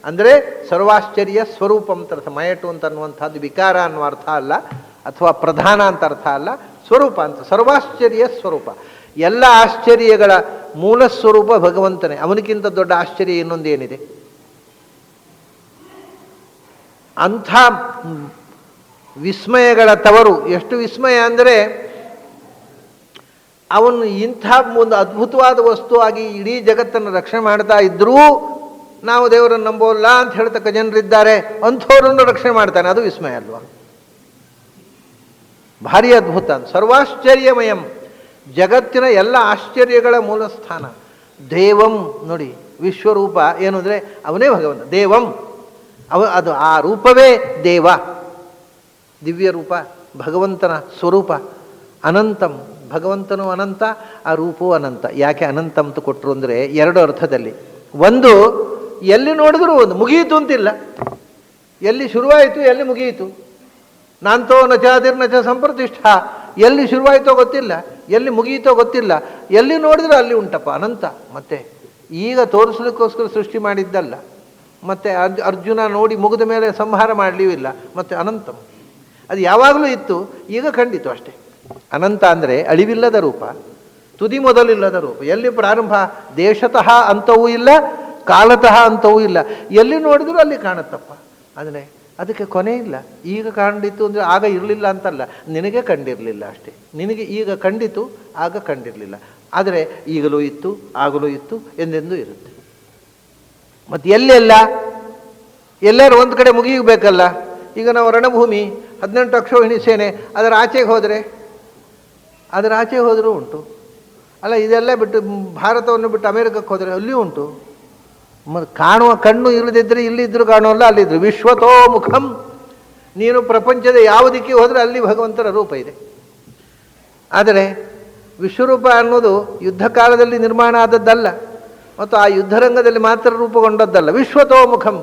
ಅಂದರೆ ಸರ್ವಾಶ್ಚರ್ಯ ಸ್ವರೂಪ ಅಂತ ಅರ್ಥ. ಮಯಟು ಅಂತ ಅನ್ನುವಂಥದ್ದು ವಿಕಾರ ಅನ್ನುವ ಅರ್ಥ ಅಲ್ಲ, ಅಥವಾ ಪ್ರಧಾನ ಅಂತ ಅರ್ಥ ಅಲ್ಲ, ಸ್ವರೂಪ ಅಂತ. ಸರ್ವಾಶ್ಚರ್ಯ ಸ್ವರೂಪ, ಎಲ್ಲ ಆಶ್ಚರ್ಯಗಳ ಮೂಲ ಸ್ವರೂಪ ಭಗವಂತನೇ. ಅವನಿಗಿಂತ ದೊಡ್ಡ ಆಶ್ಚರ್ಯ ಇನ್ನೊಂದೇನಿದೆ? ಅಂಥ ವಿಸ್ಮಯಗಳ ತವರು. ಎಷ್ಟು ವಿಸ್ಮಯ ಅಂದರೆ, ಅವನು ಇಂಥ ಒಂದು ಅದ್ಭುತವಾದ ವಸ್ತು ಆಗಿ ಇಡೀ ಜಗತ್ತನ್ನು ರಕ್ಷಣೆ ಮಾಡ್ತಾ ಇದ್ರೂ ನಾವು ದೇವರನ್ನು ನಂಬೋಲ್ಲ ಅಂತ ಹೇಳ್ತಕ್ಕ ಜನರಿದ್ದಾರೆ. ಅಂಥವರನ್ನು ರಕ್ಷಣೆ ಮಾಡ್ತಾನೆ. ಅದು ವಿಸ್ಮಯ ಅಲ್ವಾ? ಭಾರಿ ಅದ್ಭುತ. ಸರ್ವಾಶ್ಚರ್ಯಮಯಂ ಜಗತ್ತಿನ ಎಲ್ಲ ಆಶ್ಚರ್ಯಗಳ ಮೂಲ ಸ್ಥಾನ. ದೇವಂ ನೋಡಿ, ವಿಶ್ವರೂಪ ಏನು ಅಂದರೆ ಅವನೇ ಭಗವಂತ. ದೇವಂ ಅದು ಆ ರೂಪವೇ ದೇವ, ದಿವ್ಯ ರೂಪ, ಭಗವಂತನ ಸ್ವರೂಪ. ಅನಂತಂ, ಭಗವಂತನು ಅನಂತ, ಆ ರೂಪವೂ ಅನಂತ. ಯಾಕೆ ಅನಂತ ಅಂತ ಕೊಟ್ಟರು ಅಂದರೆ ಎರಡು ಅರ್ಥದಲ್ಲಿ. ಒಂದು, ಎಲ್ಲಿ ನೋಡಿದ್ರೂ ಒಂದು ಮುಗಿಯಿತು ಅಂತಿಲ್ಲ, ಎಲ್ಲಿ ಶುರುವಾಯಿತು ಎಲ್ಲಿ ಮುಗಿಯಿತು. ನಾಂತೋ ನಚಾದಿರ್ನಚ ಸಂಪ್ರತಿಷ್ಠ, ಎಲ್ಲಿ ಶುರುವಾಯಿತೋ ಗೊತ್ತಿಲ್ಲ, ಎಲ್ಲಿ ಮುಗಿಯಿತೋ ಗೊತ್ತಿಲ್ಲ, ಎಲ್ಲಿ ನೋಡಿದ್ರೂ ಅಲ್ಲಿ ಉಂಟಪ್ಪ ಅನಂತ. ಮತ್ತೆ ಈಗ ತೋರಿಸಲಿಕ್ಕೋಸ್ಕರ ಸೃಷ್ಟಿ ಮಾಡಿದ್ದಲ್ಲ, ಮತ್ತು ಅರ್ಜುನ ನೋಡಿ ಮುಗಿದ ಮೇಲೆ ಸಂಹಾರ ಮಾಡಲಿಯೂ ಇಲ್ಲ. ಮತ್ತು ಅನಂತಂ ಅದು ಯಾವಾಗಲೂ ಇತ್ತು, ಈಗ ಖಂಡಿತು ಅಷ್ಟೇ. ಅನಂತ ಅಂದರೆ ಅಳಿವಿಲ್ಲದ ರೂಪ, ತುದಿ ಮೊದಲಿಲ್ಲದ ರೂಪ. ಎಲ್ಲಿ ಪ್ರಾರಂಭ, ದೇಶತಃ ಅಂತವೂ ಇಲ್ಲ, ಕಾಲತಃ ಅಂತವೂ ಇಲ್ಲ, ಎಲ್ಲಿ ನೋಡಿದರೂ ಅಲ್ಲಿ ಕಾಣುತ್ತಪ್ಪ. ಅಂದರೆ ಅದಕ್ಕೆ ಕೊನೆ ಇಲ್ಲ. ಈಗ ಕಂಡಿತು ಅಂದರೆ ಆಗ ಇರಲಿಲ್ಲ ಅಂತಲ್ಲ, ನಿನಗೆ ಕಂಡಿರಲಿಲ್ಲ ಅಷ್ಟೇ. ನಿನಗೆ ಈಗ ಕಂಡಿತು, ಆಗ ಕಂಡಿರಲಿಲ್ಲ. ಆದರೆ ಈಗಲೂ ಇತ್ತು, ಆಗಲೂ ಇತ್ತು, ಎಂದೆಂದೂ ಇರುತ್ತೆ. ಮತ್ತು ಎಲ್ಲೆಲ್ಲ ಎಲ್ಲರೂ ಒಂದು ಕಡೆ ಮುಗಿಯಬೇಕಲ್ಲ. ಈಗ ನಾವು ರಣಭೂಮಿ 18 ಅಕ್ಷೋಹಿಣಿ ಸೇನೆ, ಅದರ ಆಚೆಗೆ ಹೋದರೆ ಅದರ ಆಚೆಗೆ ಹೋದರೂ ಉಂಟು ಅಲ್ಲ. ಇದೆಲ್ಲ ಬಿಟ್ಟು ಭಾರತವನ್ನು ಬಿಟ್ಟು ಅಮೇರಿಕಕ್ಕೆ ಹೋದರೆ ಅಲ್ಲಿಯೂ ಉಂಟು. ಕಾಣುವ ಕಣ್ಣು ಇಲ್ಲದಿದ್ದರೆ ಇಲ್ಲಿದ್ದರೂ ಕಾಣುವಲ್ಲ, ಅಲ್ಲಿದ್ದರು. ವಿಶ್ವತೋ ಮುಖಂ, ನೀನು ಪ್ರಪಂಚದ ಯಾವ ದಿಕ್ಕಿಗೆ ಹೋದರೆ ಅಲ್ಲಿ ಭಗವಂತನ ರೂಪ ಇದೆ. ಆದರೆ ವಿಶ್ವರೂಪ ಅನ್ನೋದು ಯುದ್ಧ ಕಾಲದಲ್ಲಿ ನಿರ್ಮಾಣ ಆದದ್ದಲ್ಲ, ಮತ್ತು ಆ ಯುದ್ಧರಂಗದಲ್ಲಿ ಮಾತ್ರ ರೂಪುಗೊಂಡದ್ದಲ್ಲ. ವಿಶ್ವತೋ ಮುಖಂ,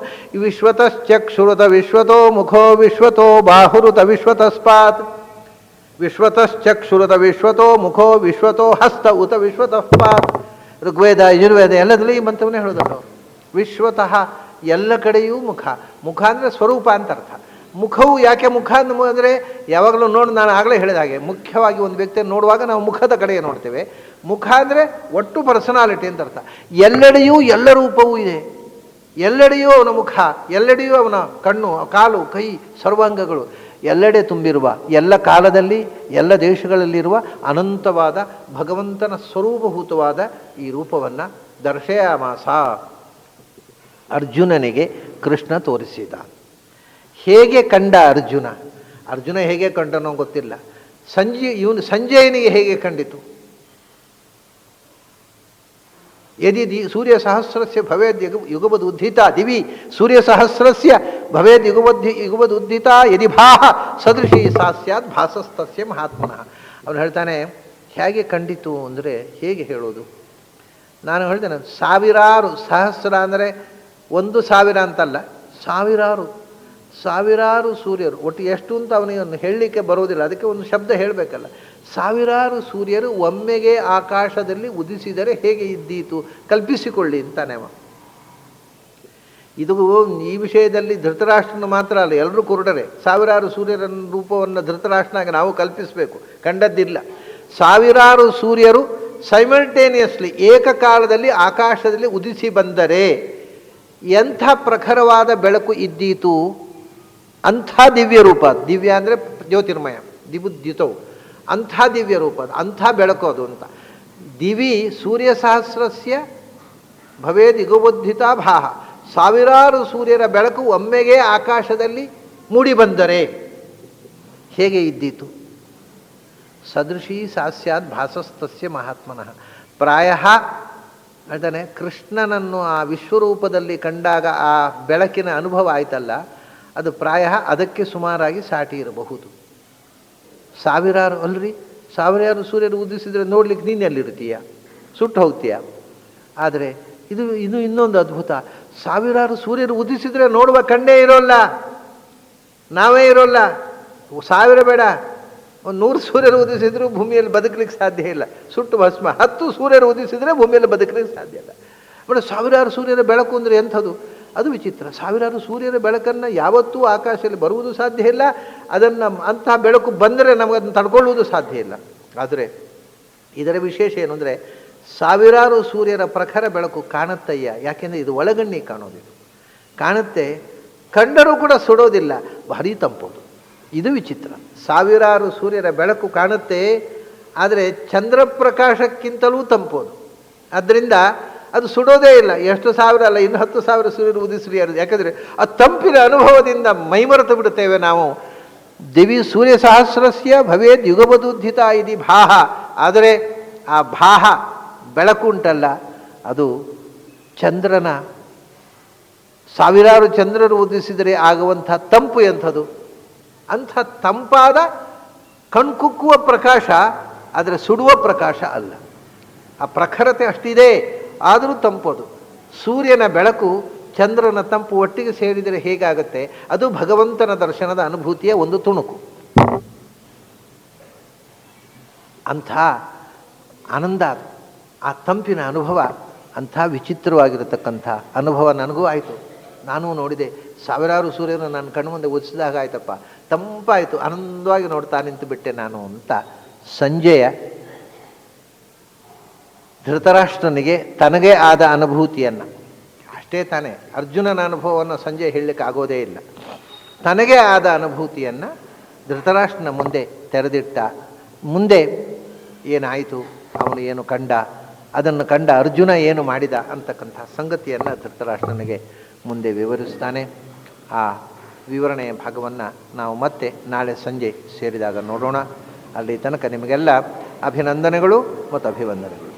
ವಿಶ್ವತಶ್ಚಕ್ಷುರುತ ವಿಶ್ವತೋ ಮುಖೋ ವಿಶ್ವತೋ ಬಾಹುರುತ ವಿಶ್ವತಸ್ಪಾತ್, ವಿಶ್ವತಶ್ಚಕ್ಷುರುತ ವಿಶ್ವತೋ ಮುಖೋ ವಿಶ್ವತೋ ಹಸ್ತ ಉತ ವಿಶ್ವತಃ ಪಾತ್. ಋಗ್ವೇದ ಯಜುರ್ವೇದ ಎಲ್ಲದರಲ್ಲಿ ಈ ಮಂತ್ರವನ್ನೇ ಹೇಳೋದಲ್ಲ. ವಿಶ್ವತಃ ಎಲ್ಲ ಕಡೆಯೂ ಮುಖ. ಮುಖ ಅಂದರೆ ಸ್ವರೂಪ ಅಂತ ಅರ್ಥ. ಮುಖವು ಯಾಕೆ ಮುಖ ಅಂದರೆ ಯಾವಾಗಲೂ ನೋಡಿ, ನಾನು ಆಗಲೇ ಹೇಳಿದ ಹಾಗೆ, ಮುಖ್ಯವಾಗಿ ಒಂದು ವ್ಯಕ್ತಿಯನ್ನು ನೋಡುವಾಗ ನಾವು ಮುಖದ ಕಡೆಗೆ ನೋಡ್ತೇವೆ. ಮುಖ ಅಂದರೆ ಒಟ್ಟು ಪರ್ಸನಾಲಿಟಿ ಅಂತ ಅರ್ಥ. ಎಲ್ಲೆಡೆಯೂ ಎಲ್ಲ ರೂಪವೂ ಇದೆ, ಎಲ್ಲೆಡೆಯೂ ಅವನ ಮುಖ, ಎಲ್ಲೆಡೆಯೂ ಅವನ ಕಣ್ಣು, ಕಾಲು, ಕೈ, ಸರ್ವಾಂಗಗಳು ಎಲ್ಲೆಡೆ ತುಂಬಿರುವ, ಎಲ್ಲ ಕಾಲದಲ್ಲಿ ಎಲ್ಲ ದೇಶಗಳಲ್ಲಿರುವ ಅನಂತವಾದ ಭಗವಂತನ ಸ್ವರೂಪಭೂತವಾದ ಈ ರೂಪವನ್ನು ದರ್ಶಯಾಮಾಸ, ಅರ್ಜುನನಿಗೆ ಕೃಷ್ಣ ತೋರಿಸಿದ. ಹೇಗೆ ಕಂಡ ಅರ್ಜುನ? ಅರ್ಜುನ ಹೇಗೆ ಕಂಡನೋ ಗೊತ್ತಿಲ್ಲ. ಸಂಜಯನಿಗೆ ಹೇಗೆ ಕಂಡಿತು? ಯದಿ ಸೂರ್ಯ ಸಹಸ್ರಸ್ಯ ಭವೇದ್ ಯುಗವದ್ ಉದ್ಧಿತ ದಿವಿ ಸೂರ್ಯ ಸಹಸ್ರಸ್ಯ ಭವೇದ್ ಯುಗವದ್ ಉದ್ಧಿತ ಯದಿ ಭಾಹ ಸದೃಶಿ ಸಾ ಸ್ಯಾತ್ ಭಾಸಸ್ತಸ್ಯ ಮಹಾತ್ಮನಃ. ಅವನು ಹೇಳ್ತಾನೆ, ಹೇಗೆ ಕಂಡಿತು ಅಂದರೆ ಹೇಗೆ ಹೇಳೋದು? ನಾನು ಹೇಳ್ತೇನೆ, ಸಾವಿರಾರು, ಸಹಸ್ರ ಅಂದರೆ 1,000 ಅಂತಲ್ಲ, ಸಾವಿರಾರು ಸೂರ್ಯರು, ಒಟ್ಟು ಎಷ್ಟು ಅಂತ ಅವನಿಗೆ ಹೇಳಲಿಕ್ಕೆ ಬರೋದಿಲ್ಲ, ಅದಕ್ಕೆ ಒಂದು ಶಬ್ದ ಹೇಳಬೇಕಲ್ಲ. ಸಾವಿರಾರು ಸೂರ್ಯರು ಒಮ್ಮೆಗೆ ಆಕಾಶದಲ್ಲಿ ಉದಿಸಿದರೆ ಹೇಗೆ ಇದ್ದೀತು ಕಲ್ಪಿಸಿಕೊಳ್ಳಿ ಅಂತಾನೆ ಅವ. ಇದು ಈ ವಿಷಯದಲ್ಲಿ ಧೃತರಾಷ್ಟ್ರನು ಮಾತ್ರ ಅಲ್ಲ, ಎಲ್ಲರೂ ಕುರುಡರೆ. ಸಾವಿರಾರು ಸೂರ್ಯರ ರೂಪವನ್ನು ಧೃತರಾಷ್ಟ್ರನಾಗಿ ನಾವು ಕಲ್ಪಿಸಬೇಕು, ಕಂಡದ್ದಿಲ್ಲ. ಸಾವಿರಾರು ಸೂರ್ಯರು ಸೈಮಲ್ಟೇನಿಯಸ್ಲಿ ಏಕಕಾಲದಲ್ಲಿ ಆಕಾಶದಲ್ಲಿ ಉದಿಸಿ ಬಂದರೆ ಎಂಥ ಪ್ರಖರವಾದ ಬೆಳಕು ಇದ್ದೀತು, ಅಂಥ ದಿವ್ಯ ರೂಪ. ದಿವ್ಯ ಅಂದರೆ ಜ್ಯೋತಿರ್ಮಯ, ದಿಬುದ್ಯುತವು, ಅಂಥ ದಿವ್ಯ ರೂಪ, ಅಂಥ ಬೆಳಕು ಅದು ಅಂತ. ದಿವಿ ಸೂರ್ಯ ಸಹಸ್ರಸ್ಯ ಭವೇದ್ ಯುಗಬೋದ್ಧಿತ ಭಾಹ, ಸಾವಿರಾರು ಸೂರ್ಯರ ಬೆಳಕು ಒಮ್ಮೆಗೆ ಆಕಾಶದಲ್ಲಿ ಮೂಡಿ ಬಂದರೆ ಹೇಗೆ ಇದ್ದೀತು? ಸದೃಶಿ ಸಾಸ್ಯಾತ್ ಭಾಸಸ್ತಸ್ಯ ಮಹಾತ್ಮನಃ. ಪ್ರಾಯ ಹೇಳ್ತಾನೆ, ಕೃಷ್ಣನನ್ನು ಆ ವಿಶ್ವರೂಪದಲ್ಲಿ ಕಂಡಾಗ ಆ ಬೆಳಕಿನ ಅನುಭವ ಆಯ್ತಲ್ಲ, ಅದು ಪ್ರಾಯ ಅದಕ್ಕೆ ಸುಮಾರಾಗಿ ಸಾಟಿ ಇರಬಹುದು. ಸಾವಿರಾರು ಅಲ್ರಿ, ಸಾವಿರಾರು ಸೂರ್ಯರು ಉದಿಸಿದರೆ ನೋಡ್ಲಿಕ್ಕೆ ನೀನು ಎಲ್ಲಿರ್ತೀಯ, ಸುಟ್ಟು ಹೋಗ್ತೀಯ. ಆದರೆ ಇದು ಇನ್ನೊಂದು ಅದ್ಭುತ. ಸಾವಿರಾರು ಸೂರ್ಯರು ಉದಿಸಿದರೆ ನೋಡುವ ಕಣ್ಣೇ ಇರೋಲ್ಲ, ನಾವೇ ಇರೋಲ್ಲ. 1000 ಬೇಡ, 100 ಸೂರ್ಯರು ಉದಿಸಿದ್ರು ಭೂಮಿಯಲ್ಲಿ ಬದುಕಲಿಕ್ಕೆ ಸಾಧ್ಯ ಇಲ್ಲ, ಸುಟ್ಟು ಭಸ್ಮ. 10 ಸೂರ್ಯರು ಉದಿಸಿದರೆ ಭೂಮಿಯಲ್ಲಿ ಬದುಕಲಿಕ್ಕೆ ಸಾಧ್ಯ ಇಲ್ಲ. ಬಟ್ ಸಾವಿರಾರು ಸೂರ್ಯರ ಬೆಳಕು ಅಂದರೆ ಎಂಥದ್ದು? ಅದು ವಿಚಿತ್ರ. ಸಾವಿರಾರು ಸೂರ್ಯರ ಬೆಳಕನ್ನು ಯಾವತ್ತೂ ಆಕಾಶದಲ್ಲಿ ಬರುವುದು ಸಾಧ್ಯ ಇಲ್ಲ. ಅದನ್ನು ಅಂತಹ ಬೆಳಕು ಬಂದರೆ ನಮಗದನ್ನು ತಡ್ಕೊಳ್ಳುವುದು ಸಾಧ್ಯ ಇಲ್ಲ. ಆದರೆ ಇದರ ವಿಶೇಷ ಏನು ಅಂದರೆ, ಸಾವಿರಾರು ಸೂರ್ಯರ ಪ್ರಖರ ಬೆಳಕು ಕಾಣುತ್ತಯ್ಯ. ಯಾಕೆಂದರೆ ಇದು ಒಳಗಣ್ಣಿಗೆ ಕಾಣೋದಿದು, ಕಾಣುತ್ತೆ, ಕಂಡರೂ ಕೂಡ ಸುಡೋದಿಲ್ಲ, ಭಾರಿ ತಂಪೋದು. ಇದು ವಿಚಿತ್ರ. ಸಾವಿರಾರು ಸೂರ್ಯರ ಬೆಳಕು ಕಾಣುತ್ತೆ, ಆದರೆ ಚಂದ್ರಪ್ರಕಾಶಕ್ಕಿಂತಲೂ ತಂಪೋದು. ಆದ್ದರಿಂದ ಅದು ಸುಡೋದೇ ಇಲ್ಲ. ಎಷ್ಟು ಸಾವಿರ ಅಲ್ಲ, ಇನ್ನು 10,000 ಸೂರ್ಯರು ಉದಿಸಲಿ ಯಾರು. ಯಾಕಂದರೆ ಆ ತಂಪಿನ ಅನುಭವದಿಂದ ಮೈಮರೆತು ಬಿಡುತ್ತೇವೆ ನಾವು. ದಿವಿ ಸೂರ್ಯ ಸಹಸ್ರಸ್ಯ ಭವೇದ್ ಯುಗಬದುದ್ಧಿತ ಇದಿ ಭಾಹ. ಆದರೆ ಆ ಭಾಹ ಬೆಳಕು ಉಂಟಲ್ಲ, ಅದು ಚಂದ್ರನ ಸಾವಿರಾರು ಚಂದ್ರರು ಉದಿಸಿದರೆ ಆಗುವಂಥ ತಂಪು ಎಂಥದ್ದು. ಅಂಥ ತಂಪಾದ ಕಣ್ಕುಕ್ಕುವ ಪ್ರಕಾಶ, ಆದರೆ ಸುಡುವ ಪ್ರಕಾಶ ಅಲ್ಲ. ಆ ಪ್ರಖರತೆ ಅಷ್ಟಿದೆ, ಆದರೂ ತಂಪದು. ಸೂರ್ಯನ ಬೆಳಕು ಚಂದ್ರನ ತಂಪು ಒಟ್ಟಿಗೆ ಸೇರಿದರೆ ಹೇಗಾಗುತ್ತೆ? ಅದು ಭಗವಂತನ ದರ್ಶನದ ಅನುಭೂತಿಯ ಒಂದು ತುಣುಕು. ಅಂಥ ಆನಂದ, ಆ ತಂಪಿನ ಅನುಭವ ಅಂಥ ವಿಚಿತ್ರವಾಗಿರತಕ್ಕಂಥ ಅನುಭವ ನನಗೂ ಆಯಿತು. ನಾನು ನೋಡಿದೆ, ಸಾವಿರಾರು ಸೂರ್ಯನು ನನ್ನ ಕಣ್ಣು ಮುಂದೆ ಉದಿಸಿದಾಗ ಆಯ್ತಪ್ಪ, ತಂಪಾಯಿತು, ಆನಂದವಾಗಿ ನೋಡ್ತಾ ನಿಂತು ಬಿಟ್ಟೆ ನಾನು ಅಂತ ಸಂಜೆಯ ಧೃತರಾಷ್ಟ್ರನಿಗೆ ತನಗೇ ಆದ ಅನುಭೂತಿಯನ್ನು, ಅಷ್ಟೇ ತಾನೇ, ಅರ್ಜುನನ ಅನುಭವವನ್ನು ಸಂಜೆ ಹೇಳಲಿಕ್ಕೆ ಆಗೋದೇ ಇಲ್ಲ. ತನಗೇ ಆದ ಅನುಭೂತಿಯನ್ನು ಧೃತರಾಷ್ಟ್ರನ ಮುಂದೆ ತೆರೆದಿಟ್ಟ. ಮುಂದೆ ಏನಾಯಿತು, ಅವನು ಏನು ಕಂಡ, ಅದನ್ನು ಕಂಡ ಅರ್ಜುನ ಏನು ಮಾಡಿದ ಅಂತಕ್ಕಂಥ ಸಂಗತಿಯನ್ನು ಧೃತರಾಷ್ಟ್ರನಿಗೆ ಮುಂದೆ ವಿವರಿಸ್ತಾನೆ. ಆ ವಿವರಣೆಯ ಭಾಗವನ್ನು ನಾವು ಮತ್ತೆ ನಾಳೆ ಸಂಜೆ ಸೇರಿದಾಗ ನೋಡೋಣ. ಅಲ್ಲಿ ತನಕ ನಿಮಗೆಲ್ಲ ಅಭಿನಂದನೆಗಳು ಮತ್ತು ಅಭಿವಂದನೆಗಳು.